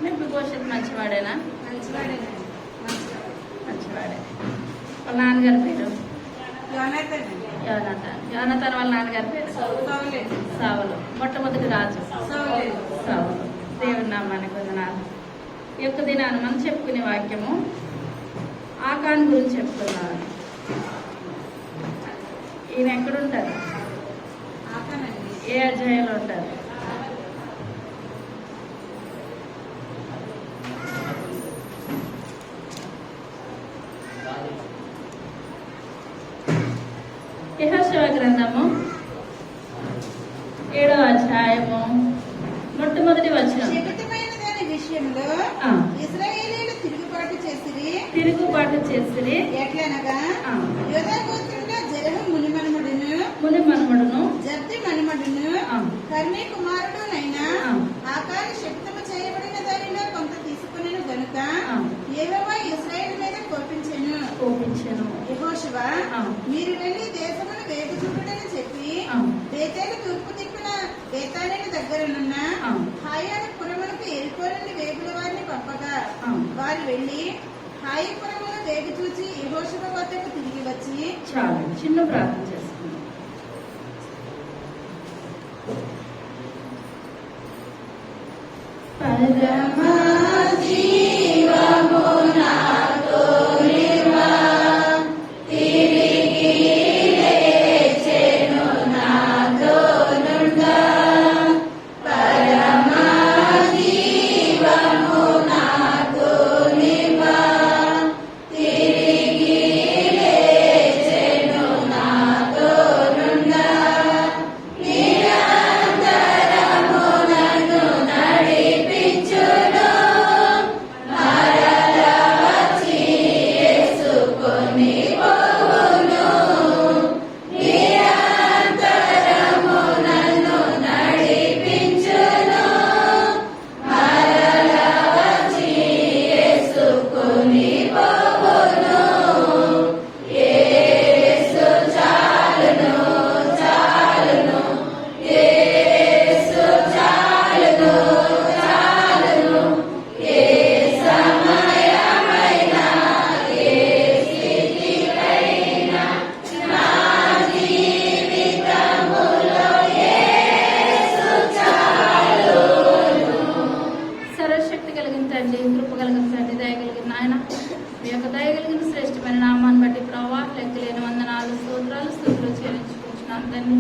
Mephibosheth మంచివాడేనా? మంచివాడే. వాళ్ళ నాన్నగారి పేరు యోనాతాన్. వాళ్ళ నాన్నగారి పేరు సౌలు. మొట్టమొదటి రాజు సౌలు. దేవుని నామానికి వందనాలు. ఈ యొక్క దినాన్ని మనం చెప్పుకునే వాక్యము ఆకాన్ గురించి చెప్తున్నాను. ఈయన ఎక్కడుంటారు? ఏ అధ్యాయంలో ఉంటారు? యెహోషువ గ్రంథము 7వ అధ్యాయము మొట్టమొదటి వచనం. విషయంలో ఇశ్రాయేలీయులు తిరుగుబాటు చేసిరి. ఎట్లనగా యూదా గోత్రంలో జెరహు మునిమనుమడును జబ్ది మనుమడును కర్మీ కుమారుడునైన ఆకాను శక్తము చేయబడిన దానిలో కొంత తీసుకునేను గనుక యెహోవా ఇశ్రాయేలు మీద కోపించెను. యెహోషువ మీరు వెళ్లి దేశమును వేగు చూపుడని చెప్పి బేతేలు తూర్పు దిక్కున బేతానేలు దగ్గరనున్న హాయాను పురములకు ఎరుకోలని వేగుల వారిని పంపగా వారు వెళ్లి హాయి పురమును వేగు చూచి యెహోషువ వద్దకు తిరిగి వచ్చి చాలు చిన్న ప్రార్థన చేసుకుందాం. పరమా జీవము నాతో నివా తిరిగి లేచెను నాతో నుండా. పరమా జీవము నాతో నివా తిరిగి లేచెను నాతో నుండా. నిరంతరము నన్ను నడిపించును. మరల వచ్చి యేసుకొని పోవును. నిరంతరము నన్ను నడిపించును. మరల వచ్చి యేసుకొని పోవును. యేసు చాలును, చాలును. యేసు చాలును, చాలును. ఏ సమయమైనా ఏ స్థితికైనా నా జీవితములో యేసు చాలును. సర్వశక్తి కలిగిన తండ్రి, కృప కలిగిన తండ్రి, దయ కలిగిన నాయన, మీ యొక్క దయ కలిగిన శ్రేష్టమైన నామాన్ని బట్టి ప్రభావ లెక్కలేని వందనాలు, స్తోత్రాలు, స్తుతులు చెల్లించుకుంటున్నాను తండ్రి.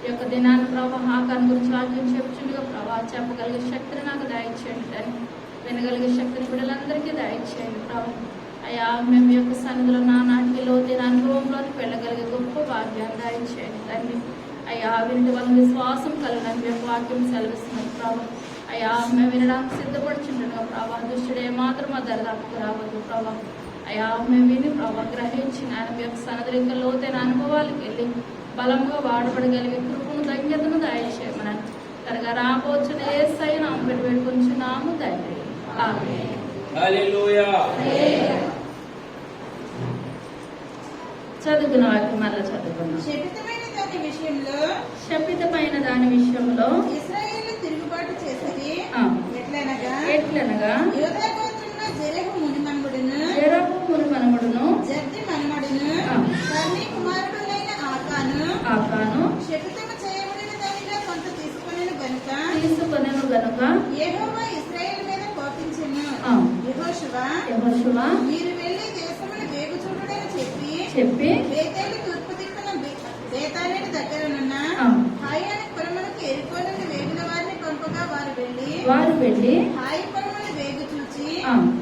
ఈ యొక్క దినాన్ని ప్రభావ ఆకారం గురించి వాక్యం చెప్పుచుండగా ప్రభావ చెప్పగలిగే శక్తిని నాకు దయచేయండి తండ్రి. వినగలిగే శక్తిని బిడ్డలందరికీ దయచేయండి ప్రభావ. అయ్యా మేము యొక్క సన్నిధిలో నానాటికి లోతైన అనుభవంలోకి వెళ్ళగలిగే గొప్ప భాగ్యాన్ని దయచేయండి తండ్రి. అయ్యా వింటి వల్ల విశ్వాసం కలిగిన యొక్క వాక్యం సెలవిస్తున్నది ప్రభావ. అయ్యా మేము వినడానికి సిద్ధపడుచుండగా ప్రభావ దుష్టుడే మాత్రం మా దరిదాపుకు రావద్దు ప్రభావ. అయ్యా మేము విని ప్రభావ గ్రహించిన ఆయన మీ యొక్క సన్నిధిలో ఇంకా లోతైన అనుభవాలకు వెళ్ళి బలంగా వాడబడగలిగే కృపను ధన్యతను దయచేయమని త్వరగా రాబోచున్న యేసయ్య నామమున పెట్టి వేడుకొంచున్నాము తండ్రి. ఆమేన్. హల్లెలూయా. చదువుకున్న వాక్యం మరలా చదువుకున్నాం. శపితమైన దాని విషయంలో ఇశ్రాయేలు తిరుగుబాటు చేసిరి. ఎట్లనగా యూదా గోత్రంలో జెరహు మునిమనుమడును జబ్ది మనుమడును కర్మీ కుమారుడునైన ఆకాను శపితము చేయబడిన దానిలో కొంత తీసుకొనెను గనుక యెహోవా ఇశ్రాయేలు మీద కోపించెను. యెహోషువ మీరు వెళ్లి దేశమును వేగు చూపుడని చెప్పి బేతేలు తూర్పు దిక్కున బేతానేలు దగ్గరనున్న హాయాను పురములకు ఎరుకో నుండి వేగుల వారిని పంపగా వారు వెళ్లి హాయి పురమును వేగు చూచి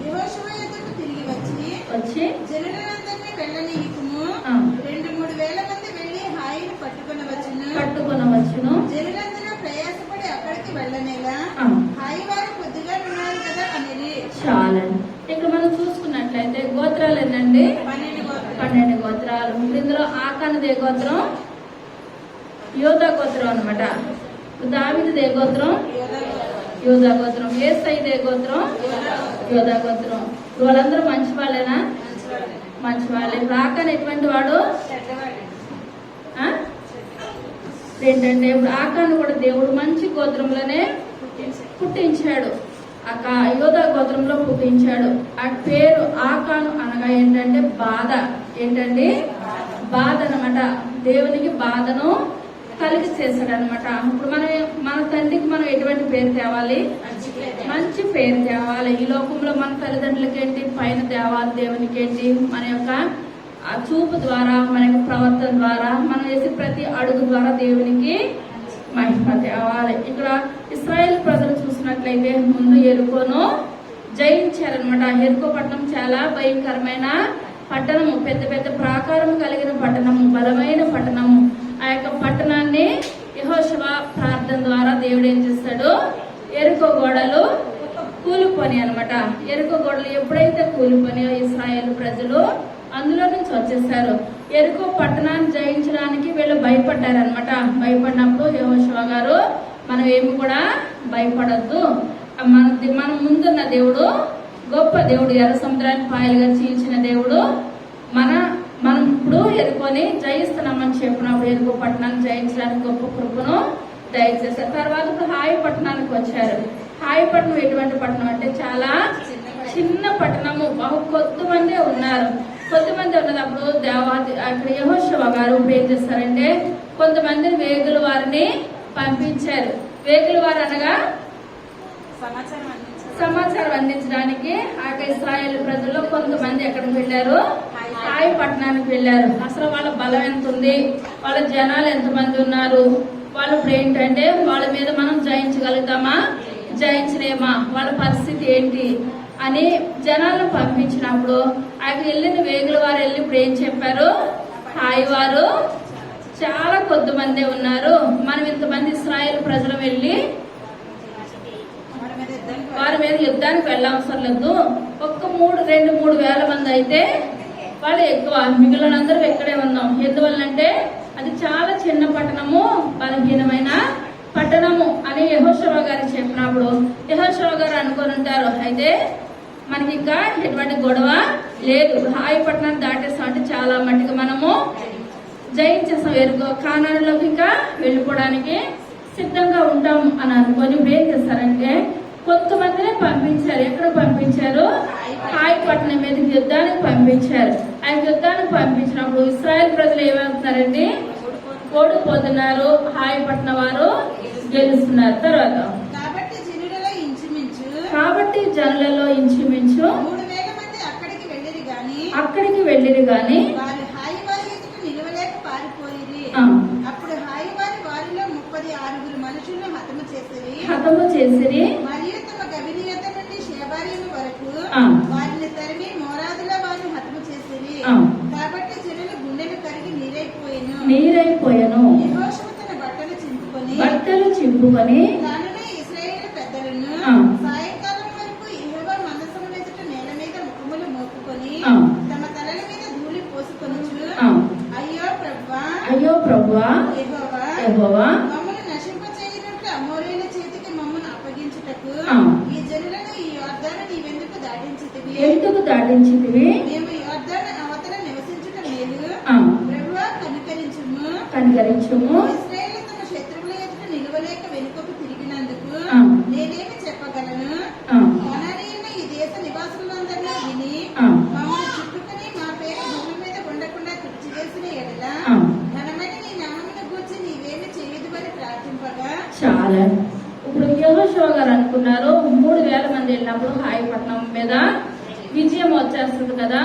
యెహోషువ యొద్దకు తిరిగి వచ్చి జనులందరినీ వెళ్ళనీయుము. 2-3 వేల మంది వెళ్లి హాయిని పట్టుకొనవచ్చును. జనులందరూ ప్రయాసపడి అక్కడికి వెళ్ళనేలా హాయి వారు కొద్దిగా ఉన్నారు కదా అనేది. చాలండి. ఇక్కడ మనం చూసుకున్నట్లయితే గోత్రాలు ఏంటండి? 12 గోత్రాలు. ఇందులో ఆకానుదే గోత్రం యోధా గోత్రం అనమాట. దావీదుదే గోత్రం యోధా గోత్రం. యేసయ్యదే గోత్రం యోధా గోత్రం. వాళ్ళందరూ మంచి వాళ్ళేనా? మంచి వాళ్ళే. ఇప్పుడు ఆకాన్ ఎటువంటి వాడు? ఏంటంటే ఇప్పుడు ఆకాను కూడా దేవుడు మంచి గోత్రంలోనే పుట్టించాడు. యోధా గోత్రంలో పుట్టించాడు. ఆ పేరు ఆకాను అనగా ఏంటంటే బాధ. ఏంటండి? బాధ అనమాట. దేవునికి బాధను కలిగి చేశాడు అనమాట. ఇప్పుడు మన తండ్రికి మనం ఎటువంటి పేరు తేవాలి? మంచి పేరు తేవాలి. ఈ లోకంలో మన తల్లిదండ్రులకి ఏంటి? పైన తేవాలి. దేవునికి ఏంటి? మన యొక్క ఆ చూపు ద్వారా, మన యొక్క ప్రవర్తన ద్వారా, మనం వేసే ప్రతి అడుగు ద్వారా దేవునికి మహిమ తేవాలి. ఇక్కడ ఇశ్రాయేల్ ప్రజలు చూసినట్లయితే ముందు ఎరుకోను జయించారనమాట. ఎరుకో పట్టణం చాలా భయంకరమైన పట్టణము, పెద్ద పెద్ద ప్రాకారం కలిగిన పట్టణము, బలమైన పట్టణము. ఆ యొక్క పట్టణాన్ని యెహోషువ ప్రార్థన ద్వారా దేవుడు ఏం చేస్తాడు? ఎరుకో గోడలు కూలిపోని అనమాట. ఎరుకో గోడలు ఎప్పుడైతే కూలిపోనియో ఇశ్రాయేల్ ప్రజలు అందులో నుంచి వచ్చేసారు. ఎరుకో పట్టణాన్ని జయించడానికి వీళ్ళు భయపడ్డారనమాట. భయపడినప్పుడు యెహోషువ గారు మనం ఏమి కూడా భయపడద్దు, మన ముందున్న దేవుడు గొప్ప దేవుడు, ఎర్ర సముద్రాన్ని పాయలుగా చీల్చిన దేవుడు, మనం ఇప్పుడు ఎరుకొని జయిస్తున్నామని చెప్పినప్పుడు ఎరుకో పట్టణాన్ని జయించడానికి గొప్ప కృపను దయచేశారు. తర్వాత ఇప్పుడు హాయి పట్టణానికి వచ్చారు. హాయి పట్టణం ఎటువంటి పట్టణం అంటే చాలా చిన్న పట్టణము. కొద్దిమందే ఉన్నారు. కొద్దిమంది ఉన్నప్పుడు అక్కడ యెహోషువ గారు ఏం చేస్తారంటే కొంతమందిని వేగుల వారిని పంపించారు. వేగుల వారు అనగా సమాచారం అందించడానికి ఆ ఇశ్రాయేలు ప్రజల్లో కొంతమంది ఎక్కడికి వెళ్ళారు? హాయి పట్టణానికి వెళ్ళారు. అసలు వాళ్ళ బలం ఎంత ఉంది, వాళ్ళ జనాలు ఎంతమంది ఉన్నారు, వాళ్ళు ఇప్పుడు ఏంటంటే వాళ్ళ మీద మనం జయించగలుగుతామా, జయించలేమా, వాళ్ళ పరిస్థితి ఏంటి అని జనాలను పంపించినప్పుడు అక్కడ వెళ్ళిన వేగుల వారు వెళ్ళి ఇప్పుడు ఏం చెప్పారు? హాయి వారు చాలా కొద్ది మందే ఉన్నారు, మనం ఇంతమంది ఇశ్రాయేలు ప్రజలు వెళ్ళి వారి మీద యుద్ధానికి వెళ్ళవసరం లేదు, ఒక్క 2-3 వేల మంది అయితే వాళ్ళు ఎక్కువ, మిగిలినందరూ ఇక్కడే ఉన్నాం. ఎందువల్లంటే అది చాలా చిన్న పట్టణము, బలహీనమైన పట్టణము అని యెహోషువ గారు చెప్పినప్పుడు యెహోషువ గారు అనుకొని ఉంటారు, అయితే మనకి ఇంకా ఎటువంటి గొడవ లేదు, హాయి పట్టణాన్ని దాటేస్తాం అంటే చాలా మట్టిగా మనము జయించేస్తాం, ఎరుగో కానానులోకి ఇంకా వెళ్ళిపోవడానికి సిద్ధంగా ఉంటాం అని అనుకొని ఇప్పుడు ఏం చేస్తారంటే కొంతమందిని పంపించారు. ఎక్కడ పంపించారు? హాయి పట్టణం మీదకి యుద్ధానికి పంపించారు. ఆ యుద్ధానికి పంపించినప్పుడు ఇశ్రాయేల్ ప్రజలు ఏమవుతున్నారండి? ఓడిపోతున్నారు. హాయి పట్టణం వారు గెలుస్తున్నారు. తర్వాత కాబట్టి జనులలో ఇంచుమించు 3,000 మంది అక్కడికి వెళ్ళిరి గాని హాయి వారి ఎదుట నిలవలేక పారిపోయిరి. అప్పుడు హాయి వారి వారిలో 36 మనుషులను హతము చేసిరి మరియు తమ గవినియత నుండి షేబారీము వరకు వారిని తరిమి మోరాదులో వారిని హతము చేసిరి. కాబట్టి జనులు గుండెలు కరిగి నీరైపోయెను. యెహోషువ తన బట్టలు చింపుకొని తానునే ఇశ్రాయేలు పెద్దలను సాయంకాలం వరకు యెహోవా మందసము ఎదుట నేల మీద ముఖములు మోపుకొని తమ తలల మీద ధూళి పోసుకొనుచు అయ్యో ప్రభువా యెహోవా మమ్మల్ని నశింపచేయునట్లు అమోరీయుల చేతికి మమ్మల్ని అప్పగించుటకు ఈ జనులను ఈ యొర్దాను నీవెందుకు దాటించితివి? మేము యొర్దాను అవతల నివసించుట మేలు. ప్రభువా కనికరించుము. ఇశ్రాయేలు తమ శత్రువుల ఎదుట నిలవలేక వెనుకకు తిరిగినందుకు నేనేమి చెప్పగలను? కనానీయుల ఈ దేశ నివాసులందరినీ విని మమ్మల్ని చుట్టుకుని మా పేరు భూమి మీద ఉండకుండా తుడిచివేసిన ఎడల ఘనమైన నీ నామమును గూర్చి నీవేమి చేయదువని ప్రార్థింపగా చాలా. ఇప్పుడు యెహోషువ గారు అనుకున్నారు 3,000 మంది వెళ్ళినప్పుడు హాయి పట్టణం మీద విజయం వచ్చేస్తుంది కదా,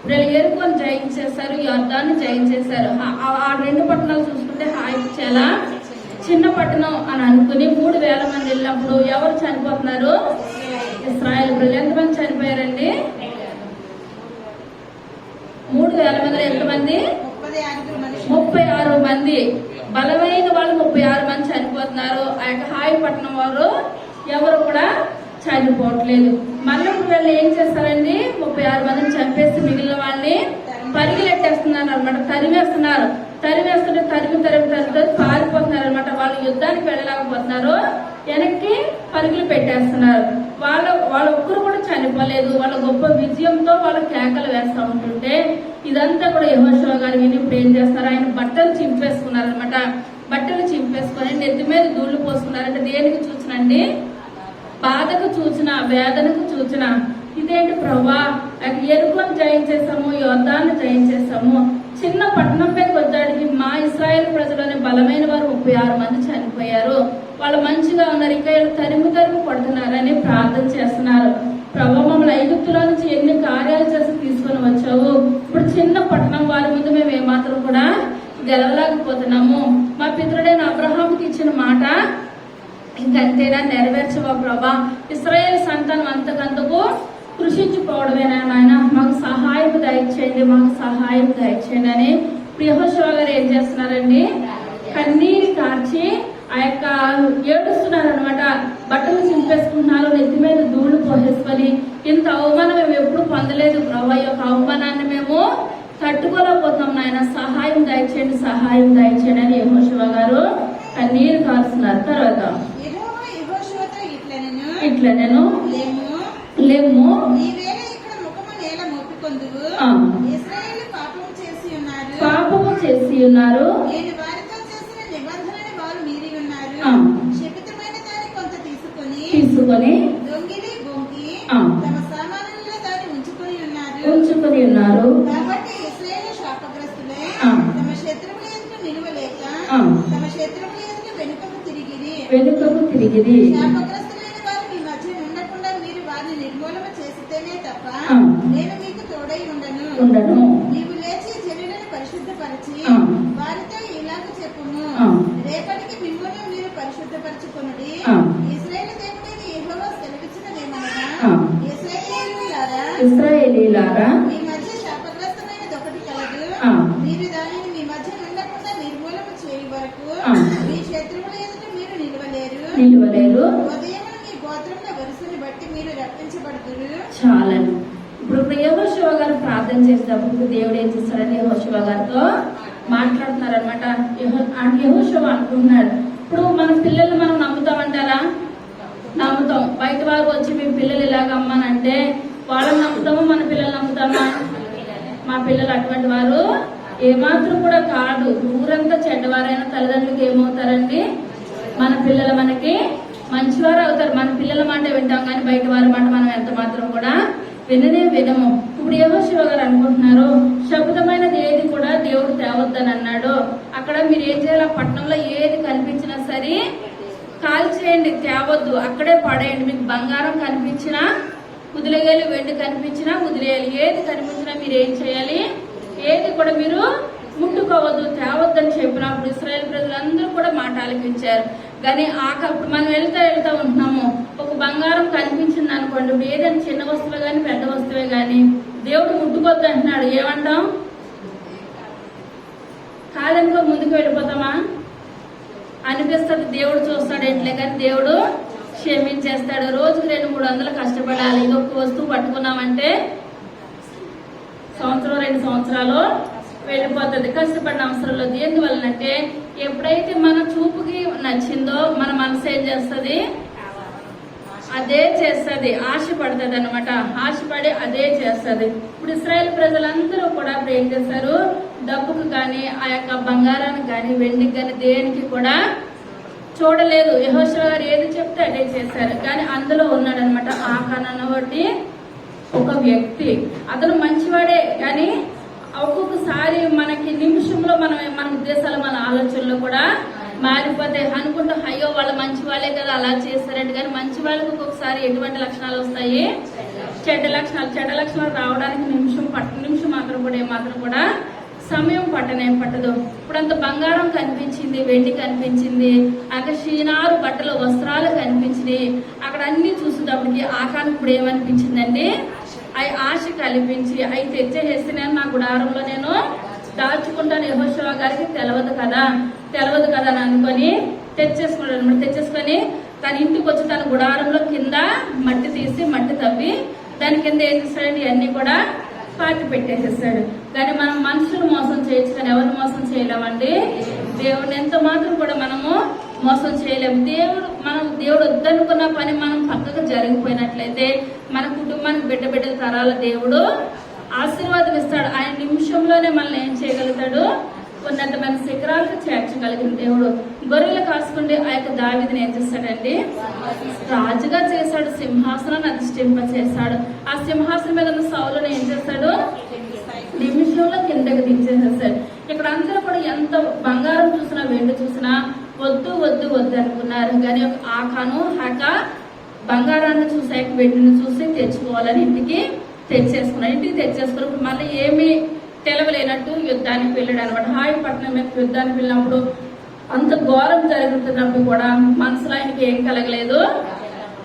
వీళ్ళు ఎరుకొని జయించేశారు, యొర్దాన్ని జయించేశారు. ఆ 2 పట్టణాలు చూసుకుంటే హాయి చాలా చిన్న పట్టణం అని అనుకుని 3,000 మంది వెళ్ళినప్పుడు ఎవరు చనిపోతున్నారు? ఇశ్రాయేల్ ప్రజలు. ఎంతమంది చనిపోయారండి? 3,000 మందిలో ఎంతమంది? 36 మంది. బలమైన వాళ్ళు 36 మంది చనిపోతున్నారు. ఆ యొక్క హాయి పట్టణం వారు ఎవరు కూడా చనిపోవట్లేదు. మళ్ళీ వీళ్ళు ఏం చేస్తారండి? 36 మందిని చంపేసి మిగిలిన వాళ్ళని పరిగెలెట్టేస్తున్నారు అనమాట, తరివేస్తున్నారు. తరివేస్తుంటే తరిమి పారిపోతున్నారు అనమాట. వాళ్ళు యుద్ధానికి వెళ్ళలేకపోతున్నారు, వెనక్కి పరుగులు పెట్టేస్తున్నారు. వాళ్ళ ఒక్కరు కూడా చనిపోలేదు. వాళ్ళ గొప్ప విజయంతో వాళ్ళ కేకలు వేస్తూ ఉంటుంటే ఇదంతా కూడా యెహోషువ గారు విని ఇప్పుడు ఏం చేస్తారు, ఆయన బట్టలు చింపేసుకున్నారు అనమాట. బట్టలు చింపేసుకొని నెత్తి మీద ధూళి పోసుకున్నారంటే దేనికి చూసినండి, బాధకు చూసిన, వేదనకు చూసిన. ఇదేంటి ప్రభా, ఎరుకను జయించేసాము, యోర్దాన్ని జయించేసాము, చిన్న పట్టణం మీదకి వచ్చాడికి మా ఇశ్రాయేల్ ప్రజలోని బలమైన వారు 36 మంది చనిపోయారు, వాళ్ళు మంచిగా ఉన్నారు, ఇంకా తరిమి కొడుతున్నారని ప్రార్థన చేస్తున్నారు. ప్రభా, మమ్మల్ని ఐగుప్తుల నుంచి ఎన్ని కార్యాలు చేసి తీసుకొని వచ్చావు, ఇప్పుడు చిన్న పట్టణం వారి ముందు మేము ఏమాత్రం కూడా గెలవలేకపోతున్నాము. మా పితరుడైన అబ్రహాముకి ఇచ్చిన మాట ఇంకంతేనా నెరవేర్చవా ప్రభా, ఇశ్రాయేల్ సంతానం అంతకంతకు కృషించిపోవడమేనా నాయన, మాకు సహాయం దయచేయండి, మాకు సహాయం దయచేయండి అని యెహోషువ గారు ఏం చేస్తున్నారండి, కన్నీరు కార్చి ఆ యొక్క ఏడుస్తున్నారు అనమాట. బట్టలు చింపేసుకుంటున్నారు, నెత్తి మీద ధూళి పోసేసుకొని, ఇంత అవమానం మేము ఎప్పుడు పొందలేదు ప్రభా, ఈ యొక్క అవమానాన్ని మేము తట్టుకోలేకపోతున్నాం నాయన, సహాయం దయచేయండి, సహాయం దయచేయండి అని యెహోషువ గారు కన్నీరు కారుస్తున్నారు. తర్వాత ఇట్లా నేను లేము పాపము చేసి ఉన్నారు, తీసుకొని ఉంచుకొని ఉన్నారు. వెనుకకు తిరిగిరి. ఉండను. నీవు లేచి జనులను పరిశుద్ధపరిచి వారితో ఇలాగ చెప్పుము, రేపటికి మిమ్మల్ని మీరు పరిశుద్ధపరచుకొనుడి. ఇశ్రాయేలు దేవుడైన యెహోవా సెలవిచ్చినదేమనగా, ఇశ్రాయేలీయులారా, మీ మధ్య శాపగ్రస్తమైనది ఒకటి కలదు. మీరు దానిని మీ మధ్య ఉండకుండా నిర్మూలన చేయు వరకు మీ శత్రువుల ఎదుట మీరు నిలవలేరు. ఉదయం మీ గోత్రముల వరుసను బట్టి మీరు రప్పించబడుతురు. చాలండి. ఇప్పుడు యెహోషువ గారు ప్రార్థన చేసేటప్పుడు దేవుడు ఏం చేస్తాడని యెహోషువ గారితో మాట్లాడుతున్నారు అనమాట. యెహోషువ అనుకుంటున్నాడు, ఇప్పుడు మన పిల్లలు మనం నమ్ముతామంటారా? నమ్ముతాం. బయట వారు వచ్చి మీ పిల్లలు ఇలాగమ్మనంటే వాళ్ళని నమ్ముతామా, మన పిల్లలు నమ్ముతామా? మా పిల్లలు అటువంటి వారు ఏమాత్రం కూడా కాదు. ఊరంతా చెడ్డవారైన తల్లిదండ్రులకు ఏమవుతారండి, మన పిల్లలు మనకి మంచివారు అవుతారు. మన పిల్లల మాట వింటాం కానీ బయట వారి మాట మనం ఎంత మాత్రం కూడా వినము. ఇప్పుడు యెహోషువ గారు అనుకుంటున్నారు, శబ్దమైనది ఏది కూడా దేవుడు తేవద్దని అన్నాడు. అక్కడ మీరు ఏం చేయాలి, పట్టణంలో ఏది కనిపించినా సరే కాల్చేయండి, తేవద్దు, అక్కడే పడేయండి. మీకు బంగారం కనిపించినా వదిలేయాలి, వెండి కనిపించినా వదిలేయాలి, ఏది కనిపించినా మీరు ఏం చేయాలి, ఏది కూడా మీరు ముట్టుకోవద్దు, తేవద్దని చెప్పినప్పుడు ఇశ్రాయేల్ ప్రజలందరూ కూడా మాట ఆలకించారు. కానీ అప్పుడు మనం వెళ్తా ఉంటున్నాము, ఒక బంగారం కనిపించింది అనుకోండి, ఇప్పుడు ఏదైనా చిన్న వస్తువే కానీ పెద్ద వస్తువే కానీ దేవుడు ముట్టుకోవద్దు అంటున్నాడు, ఏమంటాం? కాదనుకో ముందుకు వెళ్ళిపోతామా అనిపిస్తుంది. దేవుడు చూస్తాడు ఎట్లే, కానీ దేవుడు క్షమించేస్తాడు. రోజుకు 200-300 కష్టపడాలి. ఇంకొక వస్తువు పట్టుకున్నామంటే సంవత్సరం 2 సంవత్సరాలు వెళ్ళిపోతుంది. కష్టపడిన అవసరం లేదు. ఎందువల్లనంటే ఎప్పుడైతే మన చూపుకి నచ్చిందో మన మనసు ఏం చేస్తుంది, అదే చేస్తుంది, ఆశపడుతుంది అనమాట. ఆశపడి అదే చేస్తుంది. ఇప్పుడు ఇశ్రాయేల్ ప్రజలందరూ కూడా ఇప్పుడు ఏం చేస్తారు, డబ్బుకు కానీ ఆ యొక్క బంగారానికి కానీ వెండికి కానీ దేనికి కూడా చూడలేదు. యెహోషువ గారు ఏది చెప్తే అదే చేశారు. కానీ అందులో ఉన్నాడనమాట ఆకాన్ అన్నవాటి ఒక వ్యక్తి. అతను మంచివాడే, కానీ ఒక్కొక్కసారి మనకి నిమిషంలో మన ఉద్దేశాలు మన ఆలోచనలు కూడా మారిపోతే అనుకుంటాం, అయ్యో వాళ్ళు మంచి వాళ్ళే కదా అలా చేస్తారంటే. కానీ మంచి వాళ్ళకి ఒక్కొక్కసారి ఎటువంటి లక్షణాలు వస్తాయి, చెడ్డ లక్షణాలు రావడానికి నిమిషం మాత్రం కూడా ఏమాత్రం కూడా సమయం పట్టదు. ఇప్పుడంత బంగారం కనిపించింది, వెండి కనిపించింది, అక్కడ షీనారు బట్టలు వస్త్రాలు కనిపించినాయి. అక్కడ అన్ని చూసేటప్పటికి ఆకాన్ ఇప్పుడు ఏమనిపించిందండి, అవి ఆశ కల్పించి అవి తెచ్చేసేస్తే నా గుడారంలో నేను దాచుకుంటాను. యెహోషువ గారికి తెలియదు కదా అని అనుకొని తెచ్చేసుకున్నాడు అనమాట. తెచ్చేసుకొని తన ఇంటికి వచ్చి తన గుడారంలో కింద మట్టి తీసి మట్టి తవ్వి దాని కింద ఏం చేస్తాడండి, ఇవన్నీ కూడా పాతి పెట్టేసేసాడు. కానీ మనం మనుషులు మోసం చేయొచ్చు, కానీ ఎవరు మోసం చేయలేమండి? దేవుడిని ఎంత మాత్రం కూడా మనము మోసం చేయలేము. దేవుడు వద్దనుకున్న పని మనం పక్కకు జరిగిపోయినట్లయితే మన కుటుంబానికి బిడ్డ తరాల దేవుడు ఆశీర్వాదం ఇస్తాడు. ఆయన నిమిషంలోనే మనల్ని ఏం చేయగలుగుతాడు? ఉన్నతమైన శిఖరాలకు చేర్చగలిగిన దేవుడు. గొర్రెలు కాసుకుంటే ఆ యొక్క దావీదుని ఏం చేస్తాడండి? రాజుగా చేశాడు, సింహాసనాన్ని అధిష్ఠింప చేశాడు. ఆ సింహాసనం మీద ఉన్న సౌలుని ఏం చేస్తాడు? నిమిషంలో కిందకి దించేసేస్తాడు. ఇక్కడ అందరూ కూడా ఎంత బంగారం చూసినా వెండి చూసినా వద్దు వద్దు వద్దు అనుకున్నారు. కానీ ఆకాను హాక బంగారాన్ని చూసాక వెండిని చూసి తెచ్చుకోవాలని ఇంటికి తెచ్చేసుకున్నాడు. ఇంటికి తెచ్చేసుకున్నప్పుడు మళ్ళీ ఏమి తెలవలేనట్టు యుద్ధానికి వెళ్ళాడు అనమాట. హాయిపట్నం మీద యుద్ధానికి వెళ్ళినప్పుడు అంత ఘోరం జరుగుతున్నప్పుడు కూడా మనసులో ఆయనకి ఏం కలగలేదు?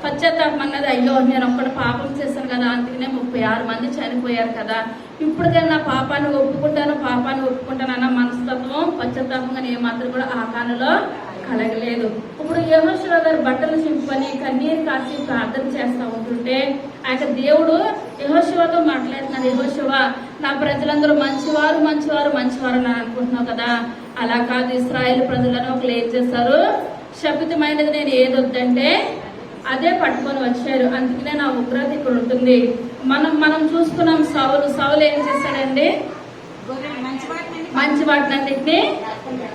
పశ్చాత్తాపం అన్నది, అయ్యో నేను ఒక్కడు పాపం చేశాను కదా, అందుకనే 36 మంది చనిపోయారు కదా, ఇప్పటికైనా నా పాపాన్ని ఒప్పుకుంటాను అన్న మనస్తత్వం పశ్చాత్తాపంగా ఏమాత్రం కూడా ఆకానులో కలగలేదు. ఇప్పుడు యెహోషువ గారు బట్టలు చింపుకొని కన్నీరు కాసి ప్రార్థన చేస్తూ ఉంటుంటే ఆ దేవుడు యెహోషువతో మాట్లాడుతున్నాడు. యెహోషువ, నా ప్రజలందరూ మంచివారు అని అనుకుంటున్నావు కదా, అలా కాదు. ఇశ్రాయేలు ప్రజలను ఒకరు ఏం చేస్తారు? శపితమైనది నేను ఏదొద్దంటే అదే పట్టుకొని వచ్చారు, అందుకనే నా ఉగ్రత ఇక్కడ ఉంటుంది. మనం చూసుకున్నాం. సౌలు ఏం చేశాడండి? మంచి వాటినన్నిటిని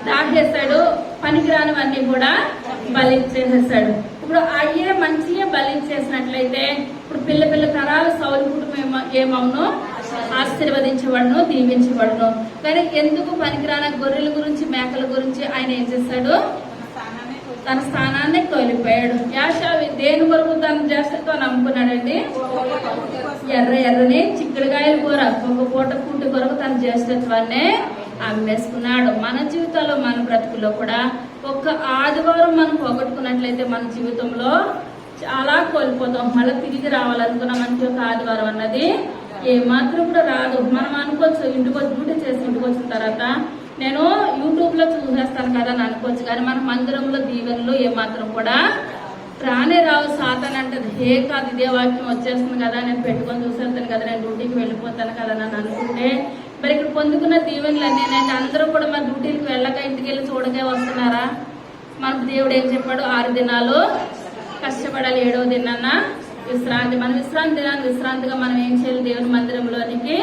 దాటేస్తాడు, పనికిరానివన్నీ కూడా బలిచ్చేసేసాడు. ఇప్పుడు అయ్యే మంచిగా బలిచ్చేసినట్లయితే ఇప్పుడు పిల్ల తరాలు సౌలు కుటుంబం ఏమవును? ఆశీర్వదించబడును, దీవించబడును. కానీ ఎందుకు పనికిరాని గొర్రెల గురించి మేకల గురించి ఆయన ఏం చేశాడు? తన స్థానాన్ని తోలిపోయాడు. యాషావి దేని కొరకు తన జ్యేష్ఠతో నమ్ముకున్నాడండి? ఎర్రని చిక్కుడుకాయల కూర ఒక పూట కూటి కొరకు తన జ్యేష్ఠత్వాన్ని అమ్మేసుకున్నాడు. మన జీవితాల్లో మన బ్రతుకుల్లో కూడా ఒక్క ఆదివారం మనం పోగొట్టుకున్నట్లయితే మన జీవితంలో చాలా కోల్పోతాం. మళ్ళీ తిరిగి రావాలనుకున్నా మనకి ఒక ఆదివారం అన్నది ఏమాత్రం కూడా రాదు. మనం అనుకోవచ్చు ఇంటికి వచ్చి డ్యూటీ చేసి ఇంటికి వచ్చిన తర్వాత నేను యూట్యూబ్ లో చూసేస్తాను కదా అని అనుకోవచ్చు. కానీ మన మందిరంలో దీవెనలు ఏమాత్రం కూడా రానే రావు. సాతాన్ అంటది, ఏ కాదు ఇదే వాక్యం వచ్చేస్తుంది కదా, నేను పెట్టుకొని చూసేస్తాను కదా, నేను డ్యూటీకి వెళ్ళిపోతాను కదా అని అనుకుంటే మరి ఇక్కడ పొందుకున్న దీవెనలు నేనంటే అందరూ కూడా మన డ్యూటీకి వెళ్ళక ఇంటికి వెళ్ళి చూడకే వస్తున్నారా? మనకు దేవుడు ఏం చెప్పాడు? 6 దినాలు కష్టపడాలి, 7వ దినాన విశ్రాంతి. మన విశ్రాంతి దినాన్ని విశ్రాంతిగా మనం ఏం చేయాలి? దేవుని మందిరంలోనికి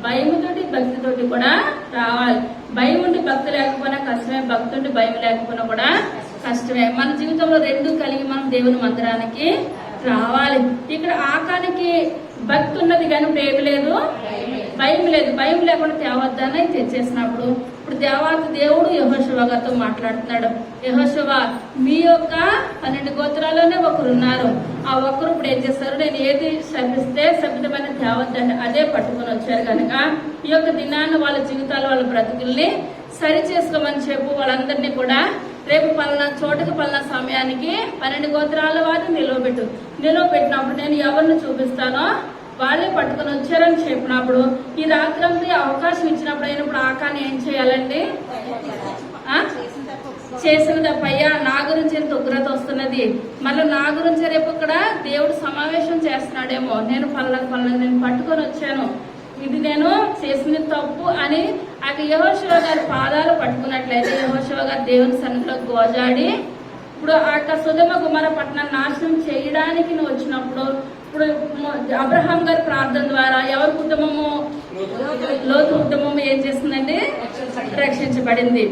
భయముతోటి భక్తితోటి కూడా రావాలి. భయం ఉండి భక్తి లేకపోయినా కష్టమే, భక్తి ఉండి భయం లేకపోయినా కూడా కష్టమే. మన జీవితంలో 2 కలిగి మనం దేవుని మందిరానికి రావాలి. ఇక్కడ ఆకానికి భక్తి ఉన్నది కానీ ప్రేమ లేదు, భయం లేదు. భయం లేకుండా తేవద్దని తెచ్చేసినప్పుడు ఇప్పుడు దేవుడు యెహోషువ గారితో మాట్లాడుతున్నాడు. యెహోషువ, మీ యొక్క 12 గోత్రాల్లోనే ఒకరు ఉన్నారు. ఆ ఒక్కరు ఇప్పుడు ఏం చేస్తారు? నేను ఏది శపిస్తే శపితమైన తేవద్దని అదే పట్టుకొని వచ్చారు కనుక ఈ యొక్క దినాన్ని వాళ్ళ జీవితాలు వాళ్ళ బ్రతుకుల్ని సరి చేసుకోమని చెప్పు. వాళ్ళందరినీ కూడా రేపు పలానా చోటకి పలానా సమయానికి 12 గోత్రాల వారిని నిలవబెట్టినప్పుడు నేను ఎవరిని చూపిస్తానో వాళ్ళే పట్టుకొని వచ్చారని చెప్పినప్పుడు ఈ రాత్రంతా అవకాశం ఇచ్చినప్పుడు అయినప్పుడు ఆకాన్ని ఏం చేయాలండి? చేసిన తప్పయ్యా నా గురించి ఎంత ఉగ్రత వస్తున్నది, మళ్ళీ నా గురించి రేపు ఇక్కడ దేవుడు సమావేశం చేస్తున్నాడేమో, నేను పలానా నేను పట్టుకొని వచ్చాను, ఇది నేను చేసిన తప్పు అని ఆ యెహోషువ గారి పాదాలు పట్టుకున్నట్లయితే యెహోషువ గారు దేవుని సన్నిధిలో గోజాడి ఇప్పుడు ఆ యొక్క సొదొమ గుమొర్రా పట్టణాన్ని నాశనం చేయడానికి నువ్వు వచ్చినప్పుడు ఇప్పుడు అబ్రహాం గారి ప్రార్థన ద్వారా ఎవరి కుటుంబము? లోతు కుటుంబం ఏం చేస్తుందండి? రక్షించబడింది.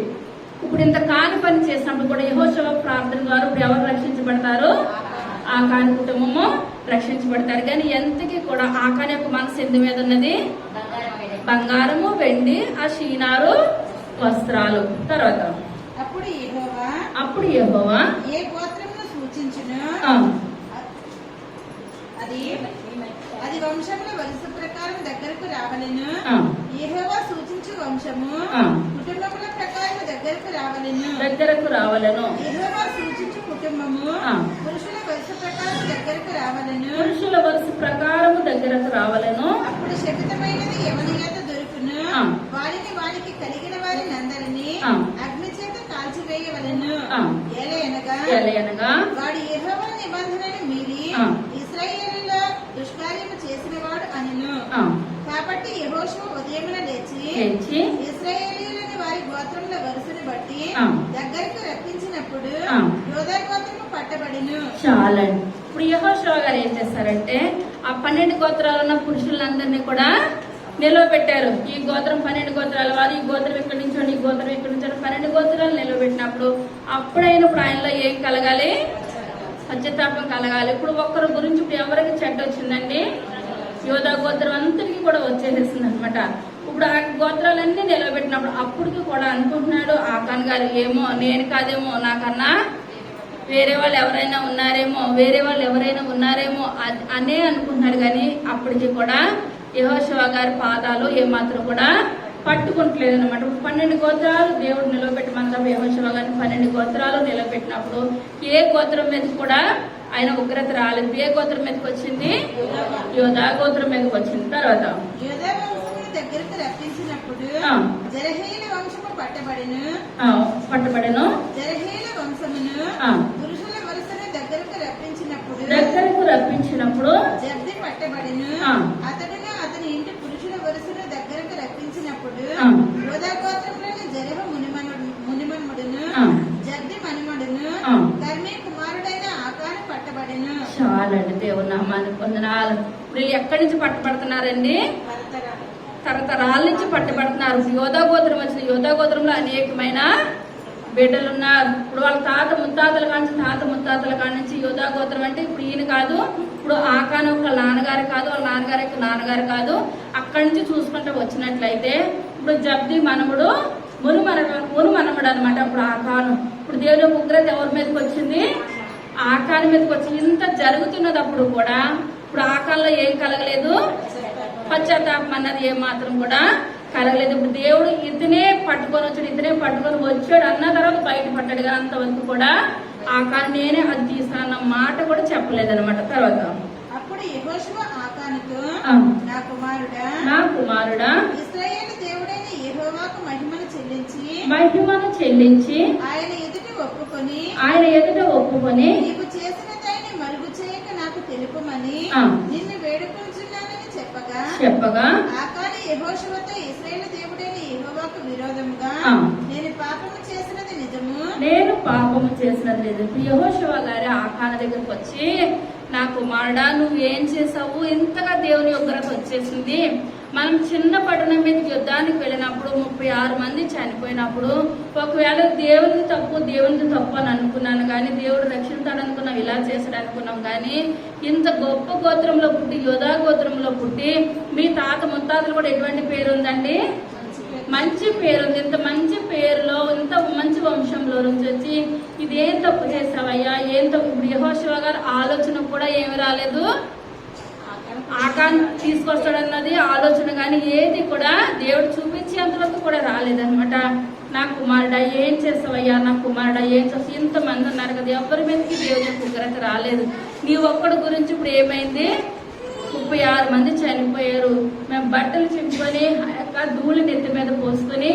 ఇప్పుడు ఇంత కాని పని చేసినప్పుడు కూడా యెహోషువ ప్రార్థన ద్వారా ఇప్పుడు ఎవరు రక్షించబడతారు? ఆకాని కుటుంబము రక్షించబడతారు. కానీ ఎంతకి కూడా ఆకాని యొక్క మనసు ఎందు మీద ఉన్నది? బంగారము, వెండి, ఆ షీనారు వస్త్రాలు. తర్వాత అప్పుడు యెహోవా ఏ గోత్రమును సూచించును అది వంశముల వరుస ప్రకారం దగ్గరకు రావలెను. యెహోవా సూచించు వంశము కుటుంబముల ప్రకారం దగ్గరకు రావలెను. యెహోవా సూచించు కుటుంబము పురుషుల వరుస ప్రకారం దగ్గరకు రావలెను. అప్పుడు శపితమైనది ఎవరి చేత దొరుకును, వారికి కలిగిన వారిని అందరినీ అగ్ని చేత కాల్చివేయవలెను. ఏలయనగా వాడు యెహోవా నిబంధనను మీరి ఇశ్రాయేలులో దుష్కార్యము చేసిన వాడు అనెను. కాబట్టి యెహోషువ ఉదయమున లేచి ఇశ్రాయేలీయులని వారి గోత్రముల వరుసను బట్టి దగ్గరికి రప్పించినప్పుడు యోధా గోత్రము పట్టబడిను. చాలండి. ఇప్పుడు యెహోషువ గారు ఏం చేశారంటే ఆ 12 గోత్రాలు ఉన్న పురుషులందరినీ కూడా నిలవబెట్టారు. ఈ గోత్రం 12 గోత్రాల వారు, ఈ గోత్రం ఇక్కడి నుంచి, ఈ గోత్రం ఇక్కడి నుంచి 12 గోత్రాలు నిలవబెట్టినప్పుడు అప్పుడైనప్పుడు ఆయనలో ఏం కలగాలి? పశ్చాత్తాపం కలగాలి. ఇప్పుడు ఒక్కరి గురించి ఇప్పుడు ఎవరికి చెడ్డ వచ్చిందండి? యోధా గోత్రం అంతటికి కూడా వచ్చేసేసింది అనమాట. ఇప్పుడు ఆ గోత్రాలన్నీ నిలబెట్టినప్పుడు అప్పటికి కూడా అనుకుంటున్నాడు ఆకాన్ గారు, ఏమో నేను కాదేమో, నాకన్నా వేరే వాళ్ళు ఎవరైనా ఉన్నారేమో అనే అనుకుంటున్నాడు. కానీ అప్పటికి కూడా యెహోషువ గారి పాదాలు ఏమాత్రం కూడా పట్టుకుంటలేదు అనమాట. 12 గోత్రాలు దేవుడు నిలబెట్టమన్నారు. యెహోషువ గారిని 12 గోత్రాలు నిలబెట్టినప్పుడు ఏ గోత్రం మీద కూడా ఆయన ఉగ్రత రాలేదు. ఏ గోత్రం మీదకి వచ్చింది? యోధా గోత్రం మీదకి వచ్చింది. తర్వాత దగ్గరకు రప్పించినప్పుడు జరహేల వంశము పట్టబడెను. జరహేల వంశమును పురుషుల వరుసను దగ్గరకు రప్పించినప్పుడు జబ్ది పట్టబడెను. అతడును అతని ఇంటి పురుషుల వరుసను దగ్గరకు రప్పించినప్పుడు యోధా గోత్రంలోని జరహ మునిమనుడును జబ్ది మనుమడును కర్మీ కుమారుడైన ఆకాను పట్టబడెను. చాలండి. దేవుని నామానికి వందనాలు. ఇప్పుడు ఎక్కడి నుంచి పట్టబడుతున్నారండి? తరతరాల నుంచి పట్టబడుతున్నారు. యోధా గోత్రం వచ్చిన యోధా గోత్రంలో అనేకమైన బిడ్డలు ఉన్నారు. ఇప్పుడు వాళ్ళ తాత ముత్తాతల కాడి నుంచి యోధా గోత్రం అంటే ఇప్పుడు ఈయన కాదు, ఇప్పుడు ఆకాను వాళ్ళ నాన్నగారు కాదు, వాళ్ళ నాన్నగారి యొక్క నాన్నగారు కాదు, అక్కడి నుంచి చూసుకుంటూ వచ్చినట్లయితే ఇప్పుడు జబ్ది మనముడు మును మనముడు అనమాట. ఇప్పుడు ఆకాను, ఇప్పుడు దేవుని ఉగ్రత ఎవరి మీదకి వచ్చింది? ఆకాను మీదకి వచ్చింది. ఇంత జరుగుతున్నదప్పుడు కూడా ఇప్పుడు ఆకాల్లో ఏం కలగలేదు? పశ్చాత్తాపం అన్నది ఏమాత్రం కూడా కలగలేదు. ఇప్పుడు దేవుడు ఇతనే పట్టుకొని వచ్చాడు అన్న తర్వాత బయట పడ్డాడు. కానీ అంతవరకు కూడా ఆకాను నేనే అది తీస్తానన్న మాట కూడా చెప్పలేదన్నమాట. తర్వాత అప్పుడు యెహోషువ ఆకానుతో, నా కుమారుడా ఇశ్రాయేలు దేవుడైన యెహోవాకు మహిమను చెల్లించి ఆయన ఎదుట ఒప్పుకొని నీవు చేసిన దాన్ని మరుగు చేయక నాకు తెలుపమని నిన్ను వేడుకొంచున్నానని చెప్పగా ఆకాను యెహోషువతో, ఇశ్రాయేలు దేవుడైన యెహోవాకు విరోధముగా నేను పాపము చేసినది నిజము. యెహోషువ గారి ఆకాను దగ్గరకు వచ్చి, నా కుమారుడా నువ్వేం చేసావు? ఇంతగా దేవుని ఉగ్రత వచ్చేసింది. మనం చిన్న పట్టణం మీదకి యుద్ధానికి వెళ్ళినప్పుడు 36 మంది చనిపోయినప్పుడు ఒకవేళ దేవునిది తప్పు అని అనుకున్నాను, కానీ దేవుడు రక్షిస్తాడు అనుకున్నాం, ఇలా చేశాడు అనుకున్నాం. కానీ ఇంత గొప్ప గోత్రంలో పుట్టి, యోధా గోత్రంలో పుట్టి, మీ తాత ముత్తాతలు కూడా ఎటువంటి పేరు ఉందండి? మంచి పేరుంది. ఇంత మంచి పేరులో, ఇంత మంచి వంశంలో నుంచి వచ్చి ఇదేం తప్పు చేసావయ్యా, ఏం తప్పు? ఇప్పుడు యెహోషువ గారు ఆలోచన కూడా ఏమి రాలేదు, ఆకాన్ తీసుకొస్తాడన్నది ఆలోచన, కానీ ఏది కూడా దేవుడు చూపించేంతవరకు కూడా రాలేదనమాట. నా కుమారుడా ఏం చేస్తావయ్యా, నా కుమారుడా ఏం చేస్తావు? ఇంతమంది ఉన్నారు కదా, ఎవరి మీదకి దేవుని ఉగ్రత రాలేదు. నీ ఒక్కడి గురించి ఇప్పుడు ఏమైంది? 36 మంది చనిపోయారు. మేము బట్టలు చింపుకొని ధూళి నెత్తి మీద పోసుకొని